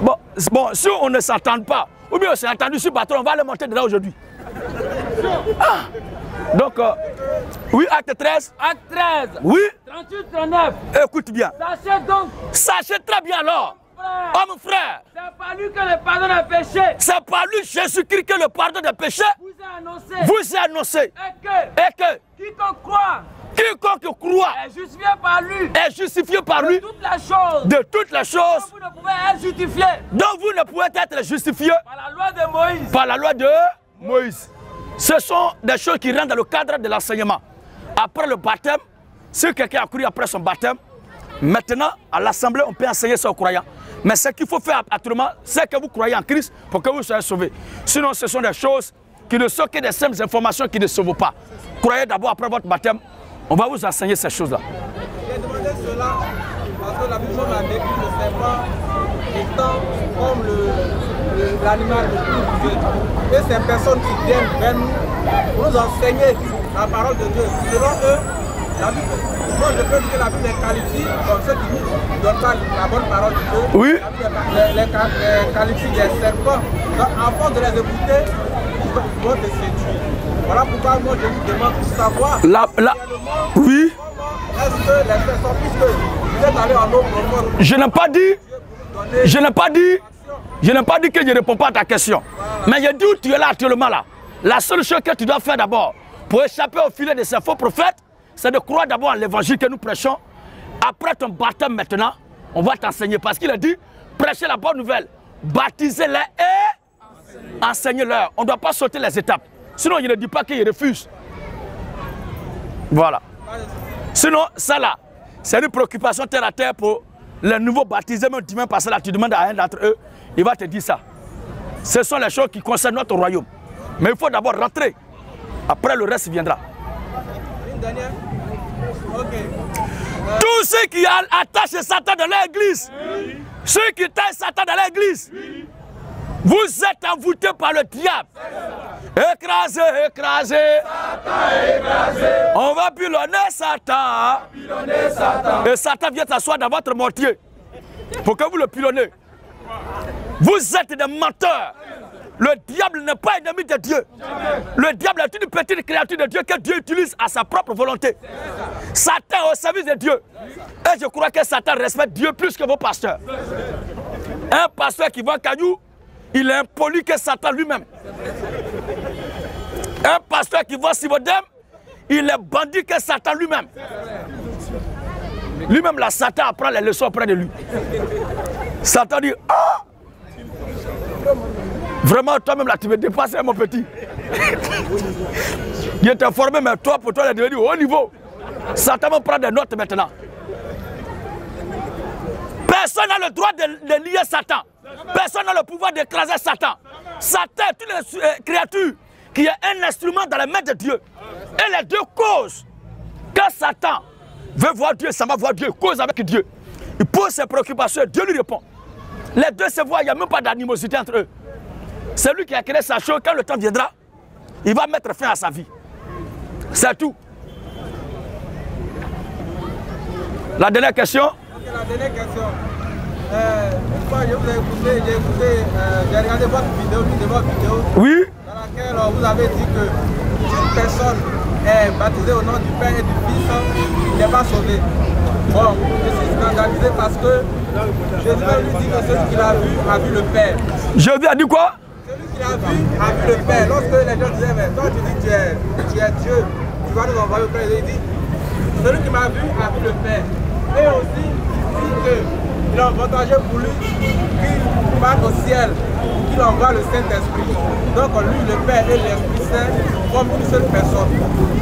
Bon, si on ne s'entend pas, ou bien on s'est entendu sur le bateau, on va le monter dedans aujourd'hui. Ah. Donc, oui, acte 13. Acte 13. Oui. 38-39. Écoute bien. Sachez donc. Sachez très bien alors. Homme frère. C'est par lui que le pardon des péchés. C'est par lui, Jésus-Christ, que le pardon des péchés vous est annoncé. Vous est annoncé. Et que quiconque croit. Quiconque croit est justifié par lui. Est justifié par lui. De toutes les choses. De toutes les choses. Dont vous ne pouvez être justifié. Donc vous ne pouvez être justifié. Par la loi de Moïse. Par la loi de Moïse. Ce sont des choses qui rentrent dans le cadre de l'enseignement. Après le baptême, si quelqu'un a cru après son baptême, maintenant, à l'assemblée, on peut enseigner ça aux croyants. Mais ce qu'il faut faire actuellement, c'est que vous croyez en Christ pour que vous soyez sauvés. Sinon, ce sont des choses qui ne sont que des simples informations qui ne sauvent pas. Croyez d'abord après votre baptême On va vous enseigner ces choses-là. J'ai demandé cela parce que la Bible m'a décrit le serpent étant comme l'animal le plus vieux. Et ces personnes qui viennent vers nous pour nous enseigner la parole de Dieu. Selon eux, la Bible, moi je peux dire que la Bible les qualifie comme ceux qui ne donnent pas la bonne parole de Dieu. Oui. Les qualifie des serpents. Donc à force de les écouter, ils vont te séduire. Voilà pourquoi moi je vous demande de savoir oui. Est-ce que les personnes, puisque vous êtes allé en eau profonde, je n'ai pas dit que je ne réponds pas à ta question. Voilà. Mais je dis où tu es là actuellement là. La seule chose que tu dois faire d'abord pour échapper au filet de ces faux prophètes, c'est de croire d'abord en l'évangile que nous prêchons. Après ton baptême maintenant, on va t'enseigner. Parce qu'il a dit, prêchez la bonne nouvelle, baptisez-les et enseignez-leur. On ne doit pas sauter les étapes. Sinon, il ne dit pas qu'il refuse. Voilà. Sinon, ça là, c'est une préoccupation terre à terre pour les nouveaux baptisés. Même dimanche passé là, tu demandes à un d'entre eux, il va te dire ça. Ce sont les choses qui concernent notre royaume. Mais il faut d'abord rentrer. Après, le reste viendra. Une dernière. Ok. Tous ceux qui attachent Satan dans l'église, ceux qui taillent Satan dans l'église, vous êtes envoûtés par le diable. Écrasé, écrasé. Satan écrasé. On va pilonner Satan. Et Satan vient s'asseoir dans votre mortier pour que vous le pilonnez. Vous êtes des menteurs. Le diable n'est pas ennemi de Dieu. Le diable est une petite créature de Dieu que Dieu utilise à sa propre volonté. Satan est au service de Dieu. Et je crois que Satan respecte Dieu plus que vos pasteurs. Un pasteur qui vend caillou, il est impoli que Satan lui-même. Un pasteur qui vend Sibodem, il est bandit que Satan lui-même. Lui-même, la Satan apprend les leçons auprès de lui. Satan dit, ah! Vraiment, toi-même, là, tu me dépasses, mon petit. Il était formé, mais toi, pour toi, il est devenu au haut niveau. Satan me prend des notes maintenant. Personne n'a le droit de lier Satan. Personne n'a le pouvoir d'écraser Satan. Satan est une créature qui est un instrument dans la main de Dieu. Et les deux causent. Quand Satan veut voir Dieu, ça va voir Dieu, cause avec Dieu. Il pose ses préoccupations, Dieu lui répond. Les deux se voient, il n'y a même pas d'animosité entre eux. C'est lui qui a créé sa chose, quand le temps viendra, il va mettre fin à sa vie. C'est tout. La dernière question. Okay, la dernière question. Une fois, j'ai regardé votre vidéo, oui. Dans laquelle vous avez dit que une personne est baptisée au nom du Père et du Fils, il n'est pas sauvé. Bon, je suis scandalisé parce que Jésus lui dit que celui qui l'a vu a vu le Père. Jésus a dit quoi? Celui qui l'a vu a vu le Père. Lorsque les gens disaient, mais toi tu dis que tu es Dieu, tu vas nous envoyer au Père. Il dit, celui qui m'a vu a vu le Père. Et aussi, il dit qu'il a avantagé pour lui qu'il parte au ciel, qu'il envoie le Saint-Esprit. Donc lui, le Père et l'Esprit Saint forment une seule personne.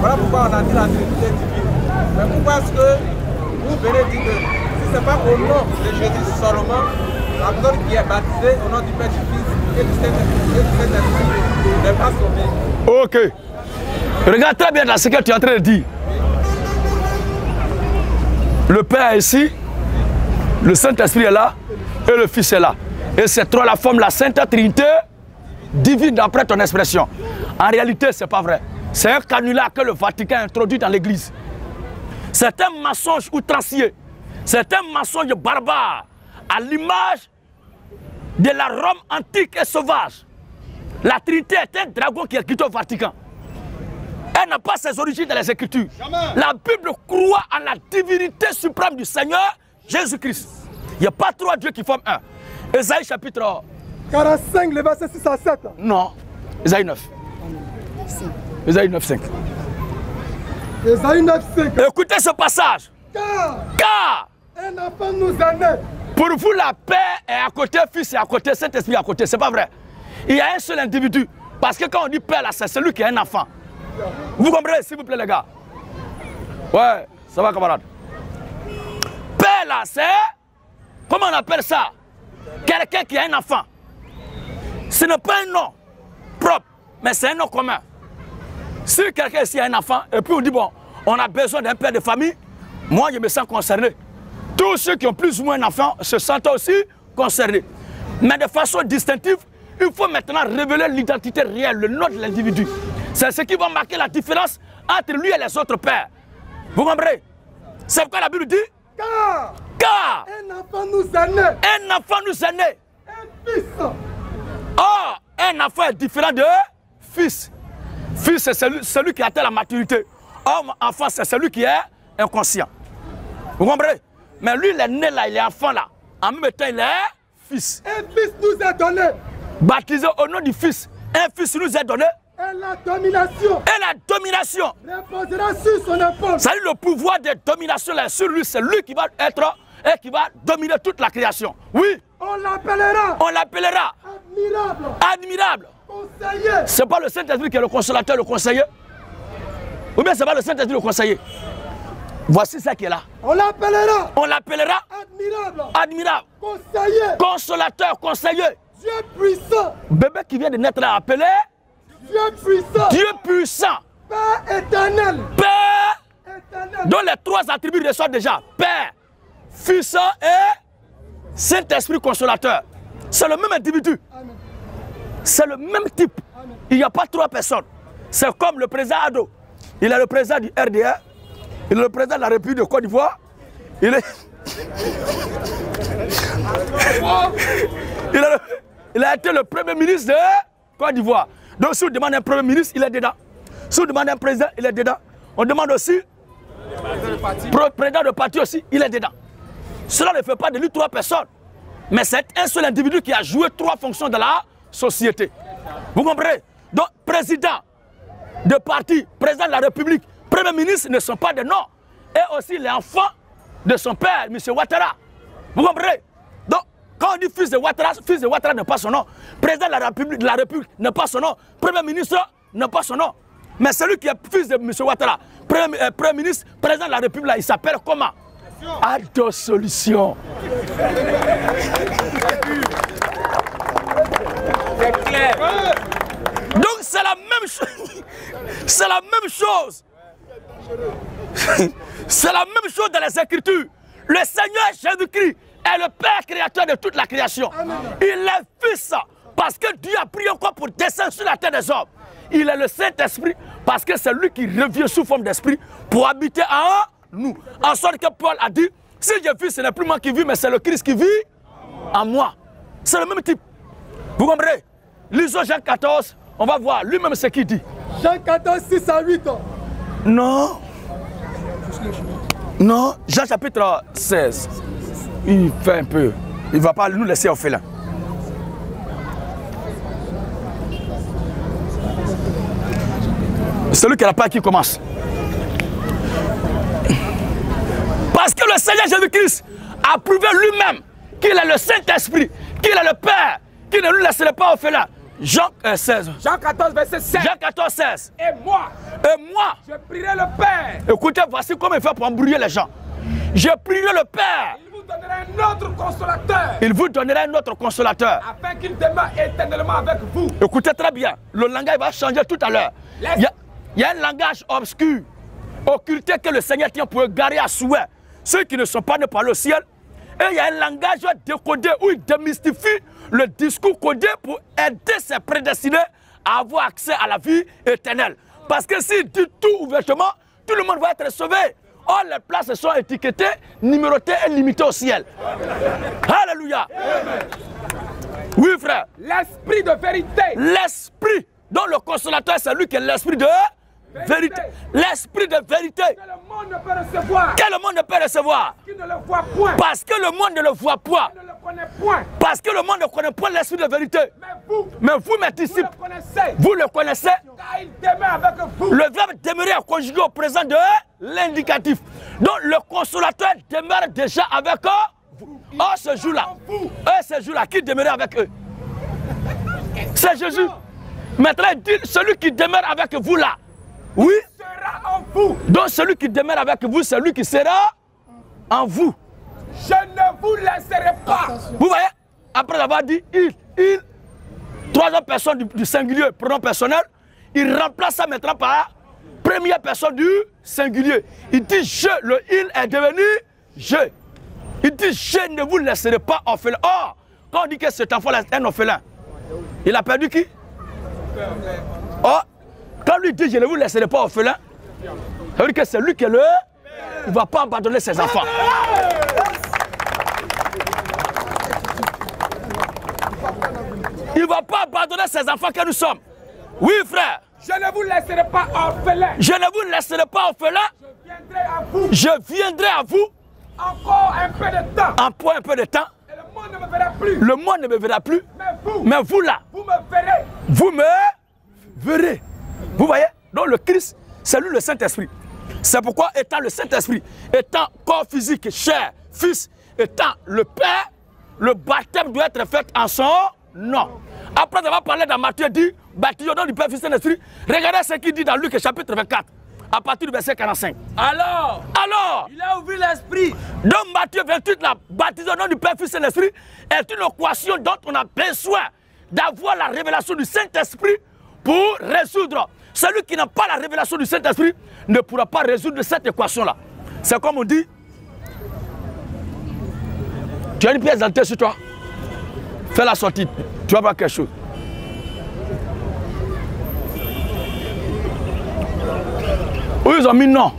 Voilà pourquoi on a dit la Trinité divine. Mais pourquoi est-ce que vous venez dire que si ce n'est pas au nom de Jésus seulement, la personne qui est baptisée au nom du Père, du Fils et du Saint-Esprit n'est pas sauvée? Ok. Regarde très bien dans ce que tu es en train de dire. Le Père est ici, le Saint-Esprit est là et le Fils est là. Et c'est toi la forme, la Sainte Trinité divine d'après ton expression. En réalité, ce n'est pas vrai. C'est un canular que le Vatican a introduit dans l'Église. C'est un mensonge outrancier. C'est un mensonge barbare à l'image de la Rome antique et sauvage. La Trinité est un dragon qui est quitté au Vatican. Elle n'a pas ses origines dans les Écritures. Jamais. La Bible croit en la divinité suprême du Seigneur Jésus-Christ. Il n'y a pas trois dieux qui forment un. Ésaïe chapitre 45, le verset 6 à 7. Non, Ésaïe 9. Ésaïe 9, 5. Ésaïe 9, 5. Écoutez ce passage. Car un enfant nous en est. Pour vous, la paix est à côté, Fils est à côté, Saint-Esprit est à côté. C'est pas vrai. Il y a un seul individu. Parce que quand on dit père, là, c'est celui qui est un enfant. Vous comprenez, s'il vous plaît, les gars? Ouais, ça va, camarade. Père, là, c'est... Comment on appelle ça? Quelqu'un qui a un enfant. Ce n'est pas un nom propre, mais c'est un nom commun. Si quelqu'un ici a un enfant, et puis on dit, bon, on a besoin d'un père de famille. Moi, je me sens concerné. Tous ceux qui ont plus ou moins un enfant se sentent aussi concernés. Mais de façon distinctive, il faut maintenant révéler l'identité réelle, le nom de l'individu. C'est ce qui va marquer la différence entre lui et les autres pères. Vous comprenez? C'est pourquoi la Bible dit car un enfant nous est né. Un enfant nous est né. Un fils. Or, un enfant est différent de fils. Fils, c'est celui qui atteint la maturité. Or, enfant, c'est celui qui est inconscient. Vous comprenez? Mais lui, il est né là, il est enfant là. En même temps, il est fils. Un fils nous est donné. Baptisé au nom du fils. Un fils nous est donné. Et la domination. Et la domination. Reposera sur son épaule. C'est le pouvoir de domination là sur lui. C'est lui qui va être et qui va dominer toute la création. Oui. On l'appellera. On l'appellera. Admirable. Admirable. Conseiller. C'est pas le Saint-Esprit qui est le consolateur, le conseiller? Ou bien c'est pas le Saint-Esprit le conseiller? Voici ça qui est là. On l'appellera. On l'appellera. Admirable. Admirable. Conseiller. Consolateur, conseiller. Dieu puissant. Bébé qui vient de naître là appelé Dieu puissant. Dieu puissant. Père éternel. Père éternel. Dont les trois attributs ressortent déjà. Père, Fils et Saint-Esprit consolateur. C'est le même individu. C'est le même type. Amen. Il n'y a pas trois personnes. C'est comme le président Ado. Il est le président du RDR. Il est le président de la République de Côte d'Ivoire. Il a été le premier ministre de Côte d'Ivoire. Donc si on demande un premier ministre, il est dedans. Si on demande un président, il est dedans. On demande aussi président de parti aussi, il est dedans. Cela ne fait pas de lui trois personnes. Mais c'est un seul individu qui a joué trois fonctions dans la société. Vous comprenez? Donc président de parti, président de la République, premier ministre ne sont pas des noms. Et aussi les enfants de son père, M. Ouattara. Vous comprenez? Donc, quand on dit fils de Ouattara n'est pas son nom. Président de la République n'est pas son nom. Premier ministre n'est pas son nom. Mais celui qui est fils de M. Ouattara, Premier ministre, président de la République, là, il s'appelle comment? Ado Solution. C'est clair. Donc c'est la même chose. C'est la même chose. C'est la même chose dans les Écritures. Le Seigneur Jésus-Christ est le Père créateur de toute la création. Il est Fils parce que Dieu a pris encore pour descendre sur la terre des hommes. Il est le Saint-Esprit parce que c'est lui qui revient sous forme d'esprit pour habiter en nous. En sorte que Paul a dit, si je vis, ce n'est plus moi qui vis, mais c'est le Christ qui vit en moi. C'est le même type. Vous comprenez? Lisons Jean 14, on va voir lui-même ce qu'il dit. Jean 14, 6 à 8 ans. Non. Non, Jean chapitre 16. Il fait un peu. Il ne va pas nous laisser orphelins. Celui qui n'a pas qui commence. Parce que le Seigneur Jésus-Christ a prouvé lui-même qu'il est le Saint-Esprit, qu'il est le Père, qu'il ne nous laisserait pas orphelins. Jean 16. Jean 14, verset 16. Jean 14, 16. Et moi, je prierai le Père. Écoutez, voici comment il fait pour embrouiller les gens. Je prierai le Père. Il vous donnera un autre consolateur. Il vous donnera un autre consolateur. Afin qu'il demeure éternellement avec vous. Écoutez très bien. Le langage va changer tout à l'heure. Il y a un langage obscur, occulté que le Seigneur tient pour égarer à souhait ceux qui ne sont pas nés par le ciel. Et il y a un langage décodé où il démystifie le discours codé pour aider ses prédestinés à avoir accès à la vie éternelle. Parce que s'il dit tout ouvertement, tout le monde va être sauvé. Or, les places sont étiquetées, numérotées et limitées au ciel. Alléluia. Oui, frère. L'esprit de vérité. L'esprit dont le consolateur, c'est lui qui est l'esprit de vérité. L'esprit de vérité. Que le monde ne peut recevoir. Que le monde ne peut recevoir. Parce qu'il ne le voit point. Parce que le monde ne le voit point. Il ne le connaît point. Parce que le monde ne connaît point l'esprit de vérité. Mais vous, mes disciples, vous le connaissez. Car il demeure avec vous. Le verbe demeurer est conjugué au présent de l'indicatif. Donc le consolateur demeure déjà avec vous. Oh, ce jour-là, qui demeurait avec eux? C'est Jésus. Maintenant, il dit, celui qui demeure avec vous là, oui, sera en vous. Donc celui qui demeure avec vous, c'est lui qui sera en vous. Je ne vous laisserai pas. Vous voyez, après avoir dit il, troisième personne du singulier, pronom personnel, il remplace ça maintenant par Première personne du singulier. Il dit je, le il est devenu je. Il dit je ne vous laisserai pas orphelin. Or, quand on dit que cet enfant est un orphelin, il a perdu qui? Or, quand lui dit je ne vous laisserai pas orphelin, ça veut dire que c'est lui qui est le... Il ne va pas abandonner ses enfants. Il ne va pas abandonner ses enfants que nous sommes. Oui, frère. Je ne vous laisserai pas orphelin. Je ne vous laisserai pas orphelin. Je viendrai à vous. Je viendrai à vous. Encore un peu de temps. Encore un peu de temps. Et le monde ne me verra plus. Le monde ne me verra plus. Mais vous là. Vous me verrez. Vous me verrez. Vous voyez? Donc le Christ, c'est lui le Saint-Esprit. C'est pourquoi étant le Saint-Esprit, étant corps physique, chair, fils, étant le Père, le baptême doit être fait en son nom. Après avoir parlé dans Matthieu, dit, baptisé au nom du Père, Fils et Saint-Esprit, regardez ce qu'il dit dans Luc chapitre 24, à partir du verset 45. Alors, il a ouvert l'esprit. Donc Matthieu 28, là, baptisé au nom du Père, Fils et Saint-Esprit, est une équation dont on a besoin d'avoir la révélation du Saint-Esprit pour résoudre. Celui qui n'a pas la révélation du Saint-Esprit ne pourra pas résoudre cette équation-là. C'est comme on dit, tu as une pièce d'identité sur toi, fais la sortie, tu vas voir quelque chose. Où ils ont mis non?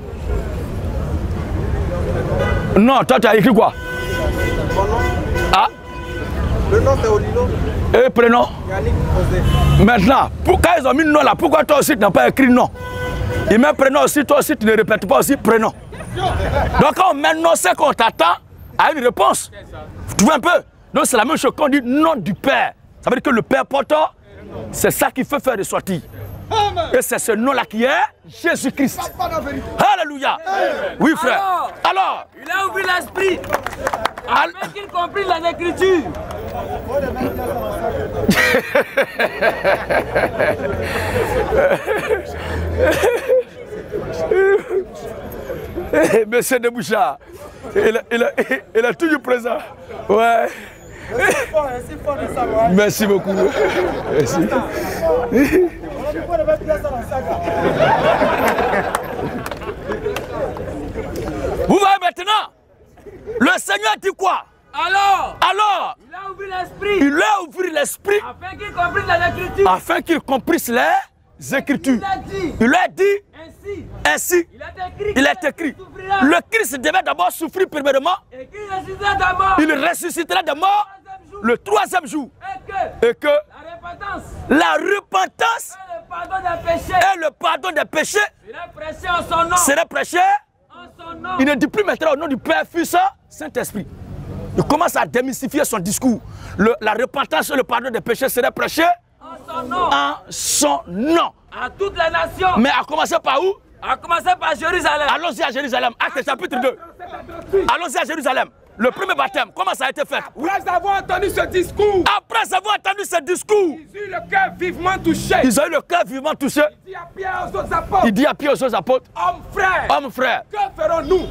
Non, toi tu as écrit quoi? Ah? Le nom c'est Olilo. Et prénom? Yannick José. Maintenant, quand ils ont mis non là, pourquoi toi aussi tu n'as pas écrit non? Ils mettent prénom aussi, toi aussi tu ne répètes pas aussi prénom. Donc quand on met non, c'est qu'on t'attend à une réponse. Tu vois un peu? Donc c'est la même chose qu'on dit nom du Père. Ça veut dire que le Père porte, c'est ça qui fait faire ressortir. Et c'est ce nom-là qui est Jésus-Christ. Alléluia. Oui, frère. Alors, il a ouvert l'esprit. Afin qu'il comprenne les Écritures. Monsieur de Bouchard, il est toujours présent. Ouais. Merci beaucoup. Merci. Vous voyez maintenant, le Seigneur dit quoi? Alors, il a ouvert l'esprit. Il a ouvert l'esprit. Afin qu'il comprenne les Écritures. Afin qu'il comprenne les Écritures. Il a dit. Ainsi. Il est écrit. Le Christ devait d'abord souffrir premièrement. Et qu'il ressuscitera d'abord. Il ressuscitera d'abord le troisième jour. Et que la repentance et le pardon des péchés serait prêché en son nom. Serait prêché. Il ne dit plus maintenant au nom du Père, Fils, Saint-Esprit. Il commence à démystifier son discours. La repentance et le pardon des péchés serait prêché en son nom. À toutes les nations. Mais à commencer par où? À commencer par Jérusalem. Allons-y à Jérusalem. Acte chapitre 2. Allons-y à Jérusalem. Le premier baptême, comment ça a été fait? Après avoir entendu ce discours. Après avoir entendu ce discours. Ils ont eu le cœur vivement touché. Ils ont eu le cœur vivement touché. Il dit à Pierre aux autres apôtres. Il dit à Pierre aux autres apôtres. Hommes frères. Que ferons-nous?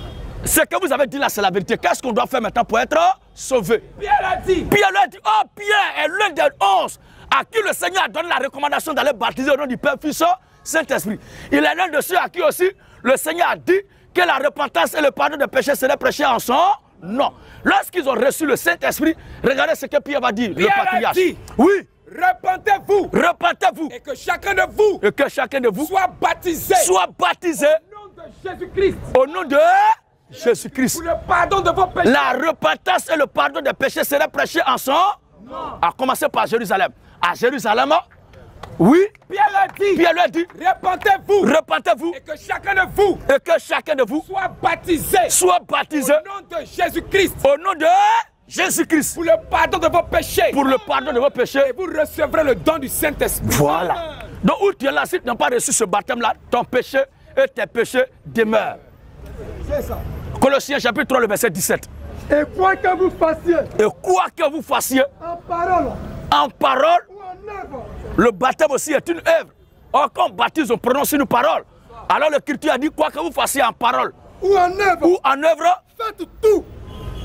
Ce que vous avez dit là, c'est la vérité. Qu'est-ce qu'on doit faire maintenant pour être sauvé? Pierre a dit. Pierre lui a dit, oh, Pierre est l'un des 11 à qui le Seigneur a donné la recommandation d'aller baptiser au nom du Père, Fils, Saint-Esprit. Il est l'un de ceux à qui aussi le Seigneur a dit que la repentance et le pardon des péchés seraient prêchés en son nom. Lorsqu'ils ont reçu le Saint-Esprit, regardez ce que Pierre va dire. Pierre le patriarche. a dit, oui. Repentez-vous. Repentez-vous. Et que chacun de vous. Soit baptisé. Au nom de Jésus-Christ. Au nom de Jésus-Christ. Pour le pardon de vos péchés. La repentance et le pardon des péchés seraient prêchés en son nom. À commencer par Jérusalem. À Jérusalem, oui. Pierre lui a dit. Repentez-vous. Et que chacun de vous. Soit baptisé. Au nom de Jésus-Christ. Au nom de Jésus-Christ. Pour le pardon de vos péchés. Et vous recevrez le don du Saint-Esprit. Voilà. Donc où tu es là, si tu n'as pas reçu ce baptême-là, ton péché et tes péchés demeurent. C'est ça. Colossiens chapitre 3, le verset 17. Et quoi que vous fassiez. En parole. Ou en œuvre. Le baptême aussi est une œuvre. Or, quand on baptise, on prononce une parole. Alors l'Écriture a dit quoi que vous fassiez en parole. Ou en œuvre. Faites tout.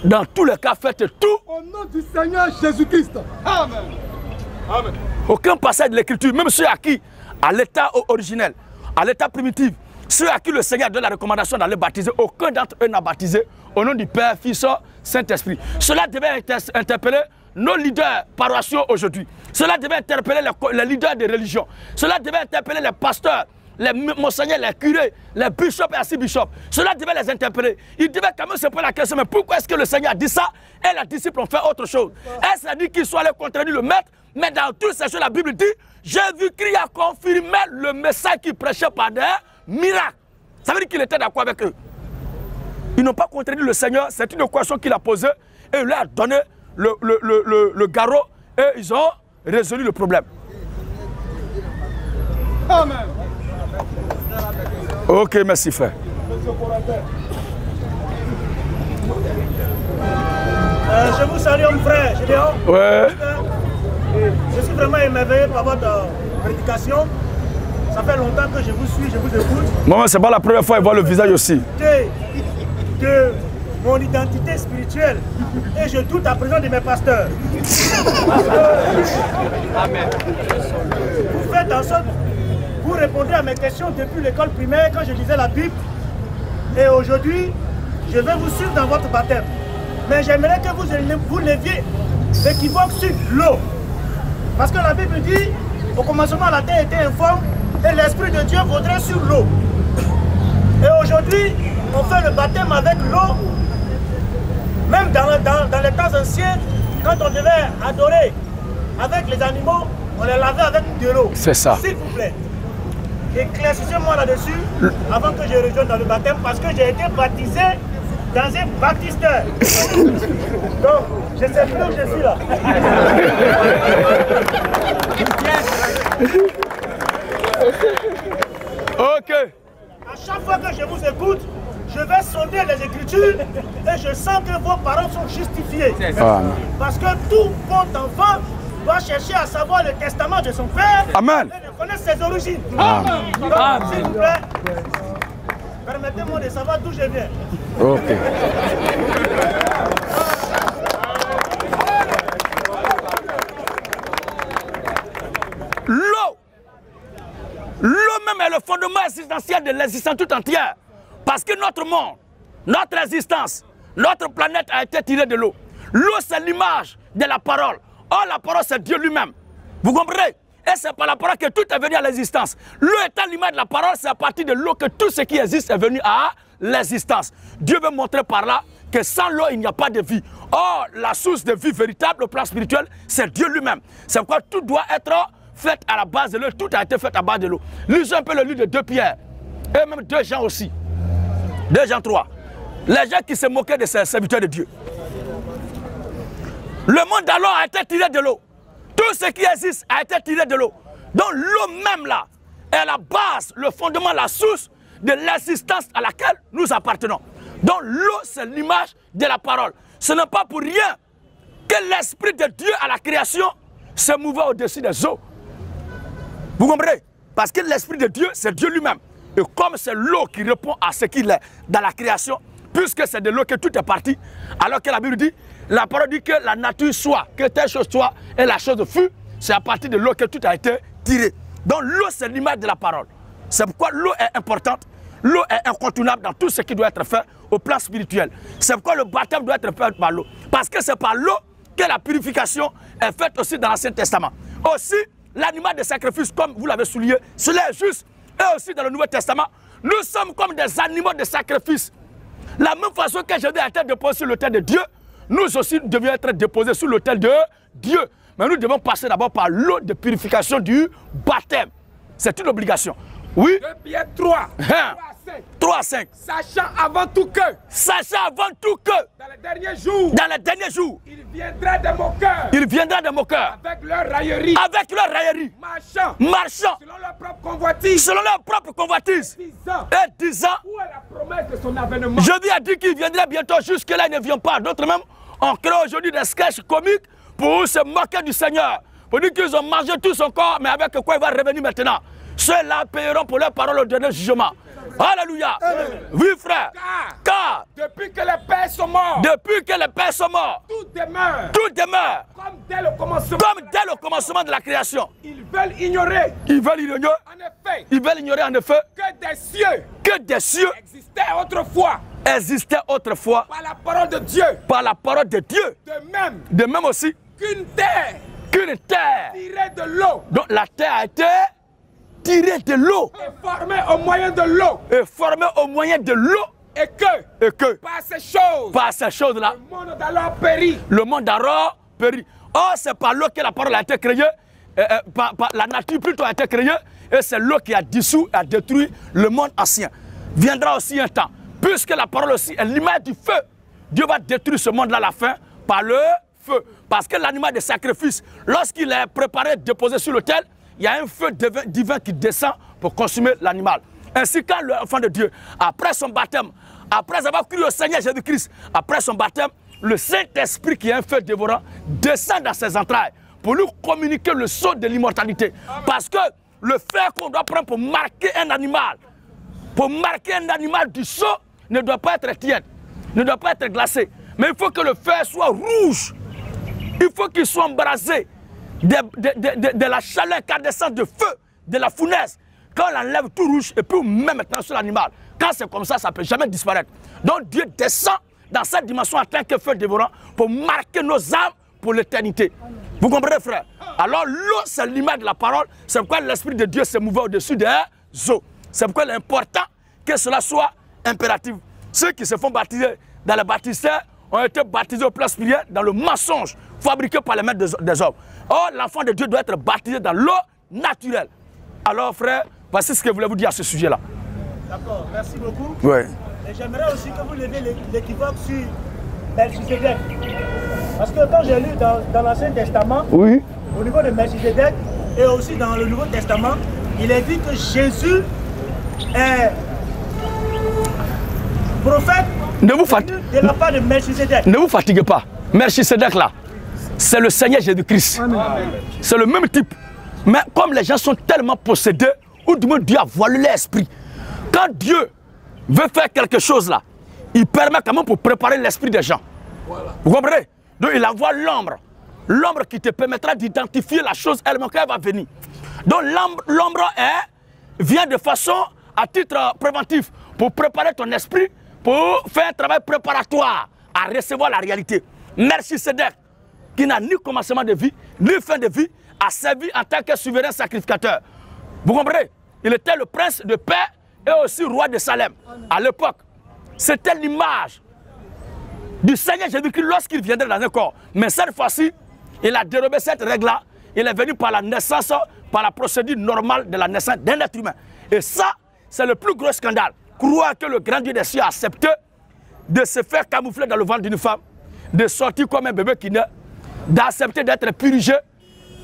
Dans tous les cas, faites tout. Au nom du Seigneur Jésus-Christ. Amen. Aucun passage de l'Écriture, même ceux à qui, à l'état originel, à l'état primitif, ceux à qui le Seigneur donne la recommandation d'aller baptiser, aucun d'entre eux n'a baptisé au nom du Père, Fils, Saint-Esprit. Cela devait interpeller nos leaders paroissiaux aujourd'hui. Cela devait interpeller les leaders des religions. Cela devait interpeller les pasteurs, les monseigneurs, les curés, les bishops et archibishops. Cela devait les interpeller. Ils devaient quand même se poser la question, mais pourquoi est-ce que le Seigneur a dit ça et les disciples ont fait autre chose? Est-ce qu'il a dit qu'ils soient allés contredire le maître? Mais dans toutes ces choses, la Bible dit, j'ai vu Christ a confirmé le message qu'il prêchait par des miracles. Ça veut dire qu'il était d'accord avec eux. Ils n'ont pas contredit le Seigneur, c'est une équation qu'il a posée et il leur a donné le garrot et ils ont résolu le problème. Amen. Ok, merci frère. Je vous salue mon frère, Gédéon. Ouais. Je suis vraiment émerveillé par votre prédication. Ça fait longtemps que je vous suis, je vous écoute. Moi, c'est pas la première fois que je vois le visage aussi. De mon identité spirituelle. Et je doute à présent de mes pasteurs. Amen. Vous faites en sorte, vous répondez à mes questions depuis l'école primaire quand je lisais la Bible. Et aujourd'hui, je vais vous suivre dans votre baptême. Mais j'aimerais que vous leviez l'équivoque sur l'eau. Parce que la Bible dit, au commencement la terre était informe et l'Esprit de Dieu vaudrait sur l'eau. Et aujourd'hui, on fait le baptême avec l'eau. Même dans les temps anciens, quand on devait adorer avec les animaux, on les lavait avec de l'eau. C'est ça. S'il vous plaît, éclaircissez-moi là-dessus avant que je rejoigne dans le baptême parce que j'ai été baptisé dans un baptistère. Donc, je ne sais plus où je suis là. Ok. À chaque fois que je vous écoute, je vais sonder les Écritures et je sens que vos paroles sont justifiées. Parce que tout bon enfant doit chercher à savoir le testament de son père. Amen. Et de connaître ses origines. Amen. Donc, s'il vous plaît, permettez-moi de savoir d'où je viens. Ok. L'eau. L'eau même est le fondement existentiel de l'existence tout entière. Parce que notre monde, notre existence, notre planète a été tirée de l'eau. L'eau, c'est l'image de la parole. Or, la parole, c'est Dieu lui-même. Vous comprenez? Et c'est par la parole que tout est venu à l'existence. L'eau étant l'image de la parole, c'est à partir de l'eau que tout ce qui existe est venu à l'existence. Dieu veut montrer par là que sans l'eau, il n'y a pas de vie. Or, la source de vie véritable au plan spirituel, c'est Dieu lui-même. C'est pourquoi tout doit être fait à la base de l'eau. Tout a été fait à base de l'eau. Lisez un peu le livre de 2 Pierre. Et même 2 Jean aussi. 2 Jean 3. Les gens qui se moquaient de ces serviteurs de Dieu. Le monde alors a été tiré de l'eau. Tout ce qui existe a été tiré de l'eau. Donc l'eau même là est la base, le fondement, la source de l'existence à laquelle nous appartenons. Donc l'eau, c'est l'image de la parole. Ce n'est pas pour rien que l'Esprit de Dieu à la création se mouvait au-dessus des eaux. Vous comprenez? Parce que l'Esprit de Dieu, c'est Dieu lui-même. Et comme c'est l'eau qui répond à ce qu'il est dans la création, puisque c'est de l'eau que tout est parti, alors que la Bible dit, la parole dit que la nature soit, que telle chose soit, et la chose fut, c'est à partir de l'eau que tout a été tiré. Donc l'eau, c'est l'image de la parole. C'est pourquoi l'eau est importante, l'eau est incontournable dans tout ce qui doit être fait au plan spirituel. C'est pourquoi le baptême doit être fait par l'eau. Parce que c'est par l'eau que la purification est faite aussi dans l'Ancien Testament. Aussi, l'animal de sacrifice, comme vous l'avez souligné, cela est juste. Et aussi dans le Nouveau Testament, nous sommes comme des animaux de sacrifice. La même façon que je dois être déposé sur l'autel de Dieu, nous aussi devions être déposés sur l'autel de Dieu. Mais nous devons passer d'abord par l'eau de purification du baptême. C'est une obligation. Oui. 2 Pierre 3. 3 à 5. Sachant avant tout que. Sachant avant tout que. Dans les derniers jours. Dans les derniers jours. Il viendra de mon cœur. Il viendra de mon cœur. Avec leur raillerie. Avec leur raillerie. Marchant. Marchant. Selon leur propre convoitise. Selon leur propre convoitise. Et disant. Où est la promesse de son avènement? Je lui ai dit qu'il viendrait bientôt. Jusque-là, ils ne viennent pas. D'autres même, on crée aujourd'hui des sketchs comiques pour se moquer du Seigneur. Pour dire qu'ils ont mangé tout son corps, mais avec quoi il va revenir maintenant? Ceux-là paieront pour leurs paroles au dernier jugement. Alléluia. Oui, frère. Car depuis que les pères sont morts, tout demeure comme dès le commencement de la création. Ils veulent ignorer en effet que des cieux existaient autrefois par la parole de Dieu. De même aussi qu'une terre tirée de l'eau. Donc la terre a été tirée de l'eau. Et formée au moyen de l'eau. Et que par ces choses-là, le monde alors périt. Or, c'est par l'eau que la parole a été créée. Par la nature plutôt a été créée. Et c'est l'eau qui a dissous, a détruit le monde ancien. Viendra aussi un temps, puisque la parole aussi est l'image du feu. Dieu va détruire ce monde-là à la fin par le feu. Parce que l'animal de sacrifice, lorsqu'il est préparé, déposé sur l'autel, il y a un feu divin qui descend pour consumer l'animal. Ainsi, quand l'enfant de Dieu, après son baptême, après avoir cru au Seigneur Jésus-Christ, après son baptême, le Saint-Esprit qui est un feu dévorant descend dans ses entrailles pour lui communiquer le sceau de l'immortalité. Parce que le fer qu'on doit prendre pour marquer un animal du sceau ne doit pas être tiède, ne doit pas être glacé. Mais il faut que le fer soit rouge. Il faut qu'il soit embrasé de la chaleur incandescente de feu, de la fournaise. Quand on l'enlève tout rouge et puis on met maintenant sur l'animal, quand c'est comme ça, ça ne peut jamais disparaître. Donc Dieu descend dans cette dimension en tant que feu dévorant pour marquer nos âmes pour l'éternité. Vous comprenez, frère? Alors l'eau, c'est l'image de la parole. C'est pourquoi l'Esprit de Dieu se mouvait au-dessus des eaux. C'est pourquoi il est important que cela soit impératif. Ceux qui se font baptiser dans les baptistères ont été baptisés au plan spirituel dans le mensonge fabriqué par les maîtres des hommes. Or, l'enfant de Dieu doit être baptisé dans l'eau naturelle. Alors, frère, voici ce que je voulais vous dire à ce sujet-là. D'accord, merci beaucoup. Oui. Et j'aimerais aussi que vous leviez l'équivoque sur Melchisedec. Parce que quand j'ai lu dans l'Ancien Testament, oui, au niveau de Melchisedec, et aussi dans le Nouveau Testament, il est dit que Jésus est prophète de la part de Melchisedec. Ne vous fatiguez pas. Melchisedec là, c'est le Seigneur Jésus-Christ. C'est le même type. Mais comme les gens sont tellement possédés, ou du moins Dieu a voilé l'esprit. Quand Dieu veut faire quelque chose là, il permet quand même pour préparer l'esprit des gens. Voilà. Vous comprenez? Donc il envoie l'ombre. L'ombre qui te permettra d'identifier la chose elle-même quand elle va venir. Donc l'ombre vient de façon à titre préventif pour préparer ton esprit, pour faire un travail préparatoire à recevoir la réalité. Melchisedec, qui n'a ni commencement de vie, ni fin de vie, a servi en tant que souverain sacrificateur. Vous comprenez? Il était le prince de paix et aussi roi de Salem. À l'époque, c'était l'image du Seigneur Jésus-Christ lorsqu'il viendrait dans un corps. Mais cette fois-ci, il a dérobé cette règle-là. Il est venu par la naissance, par la procédure normale de la naissance d'un être humain. Et ça, c'est le plus gros scandale. Croire que le grand Dieu des cieux a accepté de se faire camoufler dans le ventre d'une femme, de sortir comme un bébé qui naît, d'accepter d'être purgé,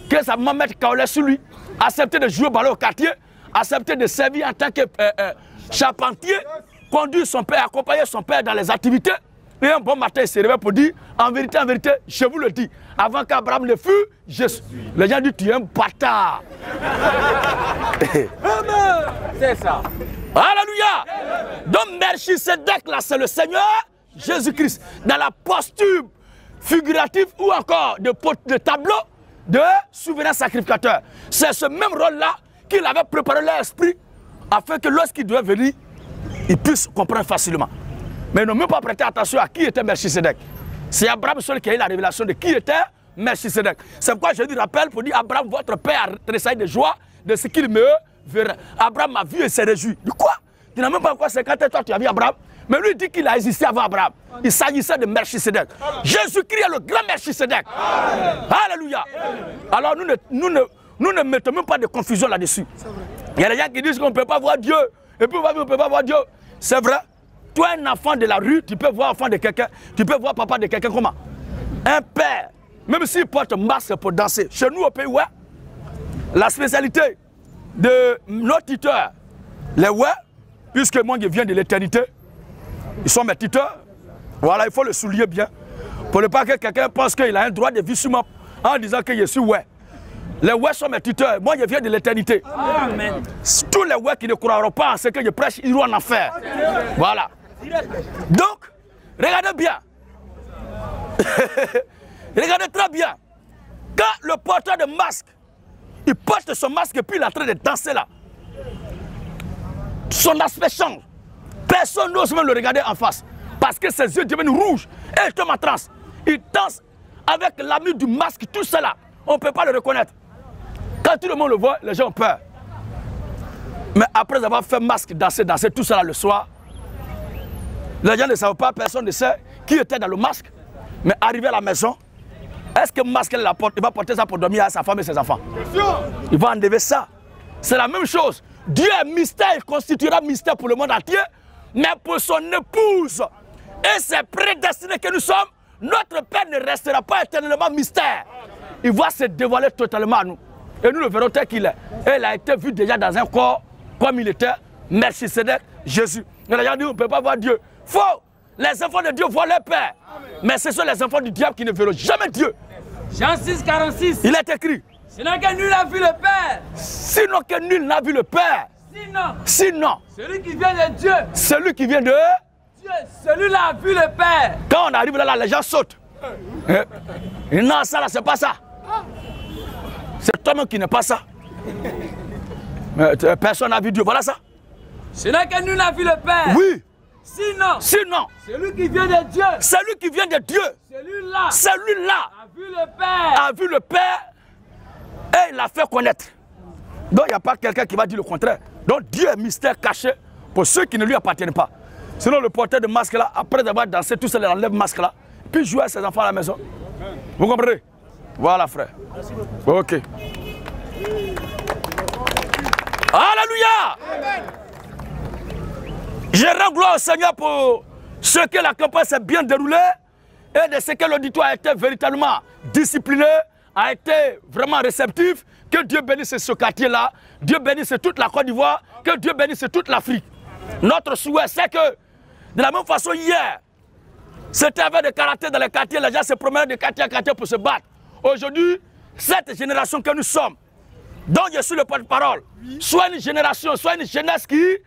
que sa maman mette kaolé sur lui, accepter de jouer au ballon au quartier, accepter de servir en tant que charpentier, conduire son père, accompagner son père dans les activités. Et un bon matin, il se réveille pour dire, en vérité, je vous le dis, avant qu'Abraham ne fût, je suis. Les gens disent, tu es un bâtard. C'est ça. Alléluia. Donc Melchisedec, là, c'est le Seigneur Jésus-Christ. Dans la posture figurative ou encore de tableau de souverain sacrificateur. C'est ce même rôle-là qu'il avait préparé l'esprit afin que lorsqu'il doit venir, il puisse comprendre facilement. Mais ils n'ont même pas prêté attention à qui était Melchisedec. C'est Abraham seul qui a eu la révélation de qui était Melchisedec. C'est pourquoi je lui rappelle pour dire Abraham, votre père a tressailli de joie de ce qu'il me verra. Abraham a vu et s'est réjoui. De quoi? Tu n'as même pas encore 50 ans, toi tu as vu Abraham. Mais lui dit qu'il a existé avant Abraham. Il s'agissait de Melchisedec. Jésus-Christ est le grand Melchisedec. Alléluia. Alors nous ne mettons même pas de confusion là-dessus. Il y a des gens qui disent qu'on ne peut pas voir Dieu. Et puis on ne peut pas voir Dieu. C'est vrai. Toi, un enfant de la rue, tu peux voir enfant de quelqu'un, tu peux voir papa de quelqu'un comment? Un père, même s'il porte masque pour danser. Chez nous au pays, ouais, la spécialité de nos tuteurs, les ouais, puisque moi je viens de l'éternité, ils sont mes tuteurs. Voilà, il faut le souligner bien. Pour ne pas que quelqu'un pense qu'il a un droit de vie sur moi en disant que je suis ouais. Les ouais sont mes tuteurs. Moi, je viens de l'éternité. Amen. Tous les ouais qui ne croiront pas en ce que je prêche, ils iront en enfer. Voilà. Donc, regardez bien. Regardez très bien. Quand le porteur de masque, il porte son masque et puis il est en train de danser là. Son aspect change. Personne n'ose même le regarder en face. Parce que ses yeux deviennent rouges. Et il tombe en transe. Il danse avec l'ami du masque, tout cela. On ne peut pas le reconnaître. Quand tout le monde le voit, les gens ont peur. Mais après avoir fait masque, danser tout cela le soir, les gens ne savent pas, personne ne sait qui était dans le masque. Mais arrivé à la maison, est-ce que le masque il va porter ça pour dormir à sa femme et ses enfants? Il va enlever ça. C'est la même chose. Dieu est mystère, il constituera mystère pour le monde entier, mais pour son épouse. Et c'est prédestiné que nous sommes, notre Père ne restera pas éternellement mystère. Il va se dévoiler totalement à nous. Et nous le verrons tel qu'il est. Et il a été vu déjà dans un corps comme il était, Melchisedec, Jésus. Et les gens disent, on ne peut pas voir Dieu. Faux! Les enfants de Dieu voient leur Père. Mais ce sont les enfants du diable qui ne verront jamais Dieu. Jean 6, 46. Il est écrit. Sinon que nul n'a vu le Père. Sinon que nul n'a vu le Père. Sinon. Celui qui vient de Dieu. Celui qui vient de Dieu. Celui-là a vu le Père. Quand on arrive là, les gens sautent. Non, ça là, c'est pas ça. C'est toi-même qui n'est pas ça. Personne n'a vu Dieu. Voilà ça. Sinon que nul n'a vu le Père. Oui. Sinon. Celui qui vient de Dieu. Celui qui vient de Dieu. Celui-là. A vu le Père. A vu le Père. Et il l'a fait connaître. Donc il n'y a pas quelqu'un qui va dire le contraire. Donc Dieu est mystère caché pour ceux qui ne lui appartiennent pas. Sinon le porteur de masque là, après avoir dansé, tout seul, il enlève le masque là, puis jouer à ses enfants à la maison. Vous comprenez? Voilà frère. Ok. Alléluia. Amen. Je rends gloire au Seigneur pour ce que la campagne s'est bien déroulée et de ce que l'auditoire a été véritablement discipliné, a été vraiment réceptif. Que Dieu bénisse ce quartier-là, Dieu bénisse toute la Côte d'Ivoire, que Dieu bénisse toute l'Afrique. Notre souhait, c'est que, de la même façon, hier, c'était avec des caractères dans les quartiers, les gens se promenaient de quartier à quartier pour se battre. Aujourd'hui, cette génération que nous sommes, dont je suis le porte-parole, soit une génération, soit une jeunesse qui est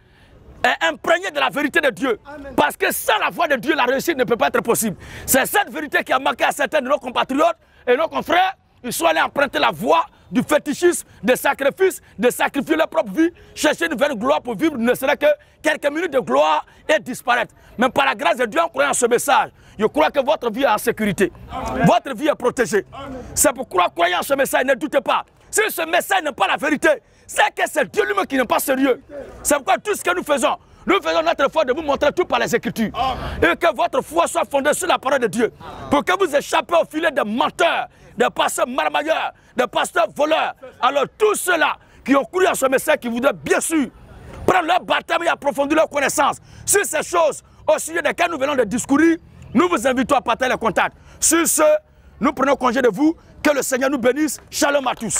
imprégnée de la vérité de Dieu. Amen. Parce que sans la voix de Dieu, la réussite ne peut pas être possible. C'est cette vérité qui a manqué à certains de nos compatriotes et nos confrères. Ils sont allés emprunter la voie du fétichisme, des sacrifices, de sacrifier leur propre vie, chercher une nouvelle gloire pour vivre, ne serait que quelques minutes de gloire et disparaître. Mais par la grâce de Dieu, en croyant ce message, je crois que votre vie est en sécurité. Amen. Votre vie est protégée. C'est pourquoi, croyant ce message, ne doutez pas. Si ce message n'est pas la vérité, c'est que c'est Dieu lui-même qui n'est pas sérieux. C'est pourquoi tout ce que nous faisons notre effort de vous montrer tout par les Écritures. Et que votre foi soit fondée sur la parole de Dieu. Pour que vous échappez au filet des menteurs, des pasteurs marmailleurs, des pasteurs voleurs. Alors tous ceux-là qui ont cru à ce message, qui voudraient bien sûr prendre leur baptême et approfondir leur connaissance sur ces choses au sujet desquelles nous venons de discourir, nous vous invitons à partager les contacts. Sur ce, nous prenons congé de vous. Que le Seigneur nous bénisse. Shalom à tous.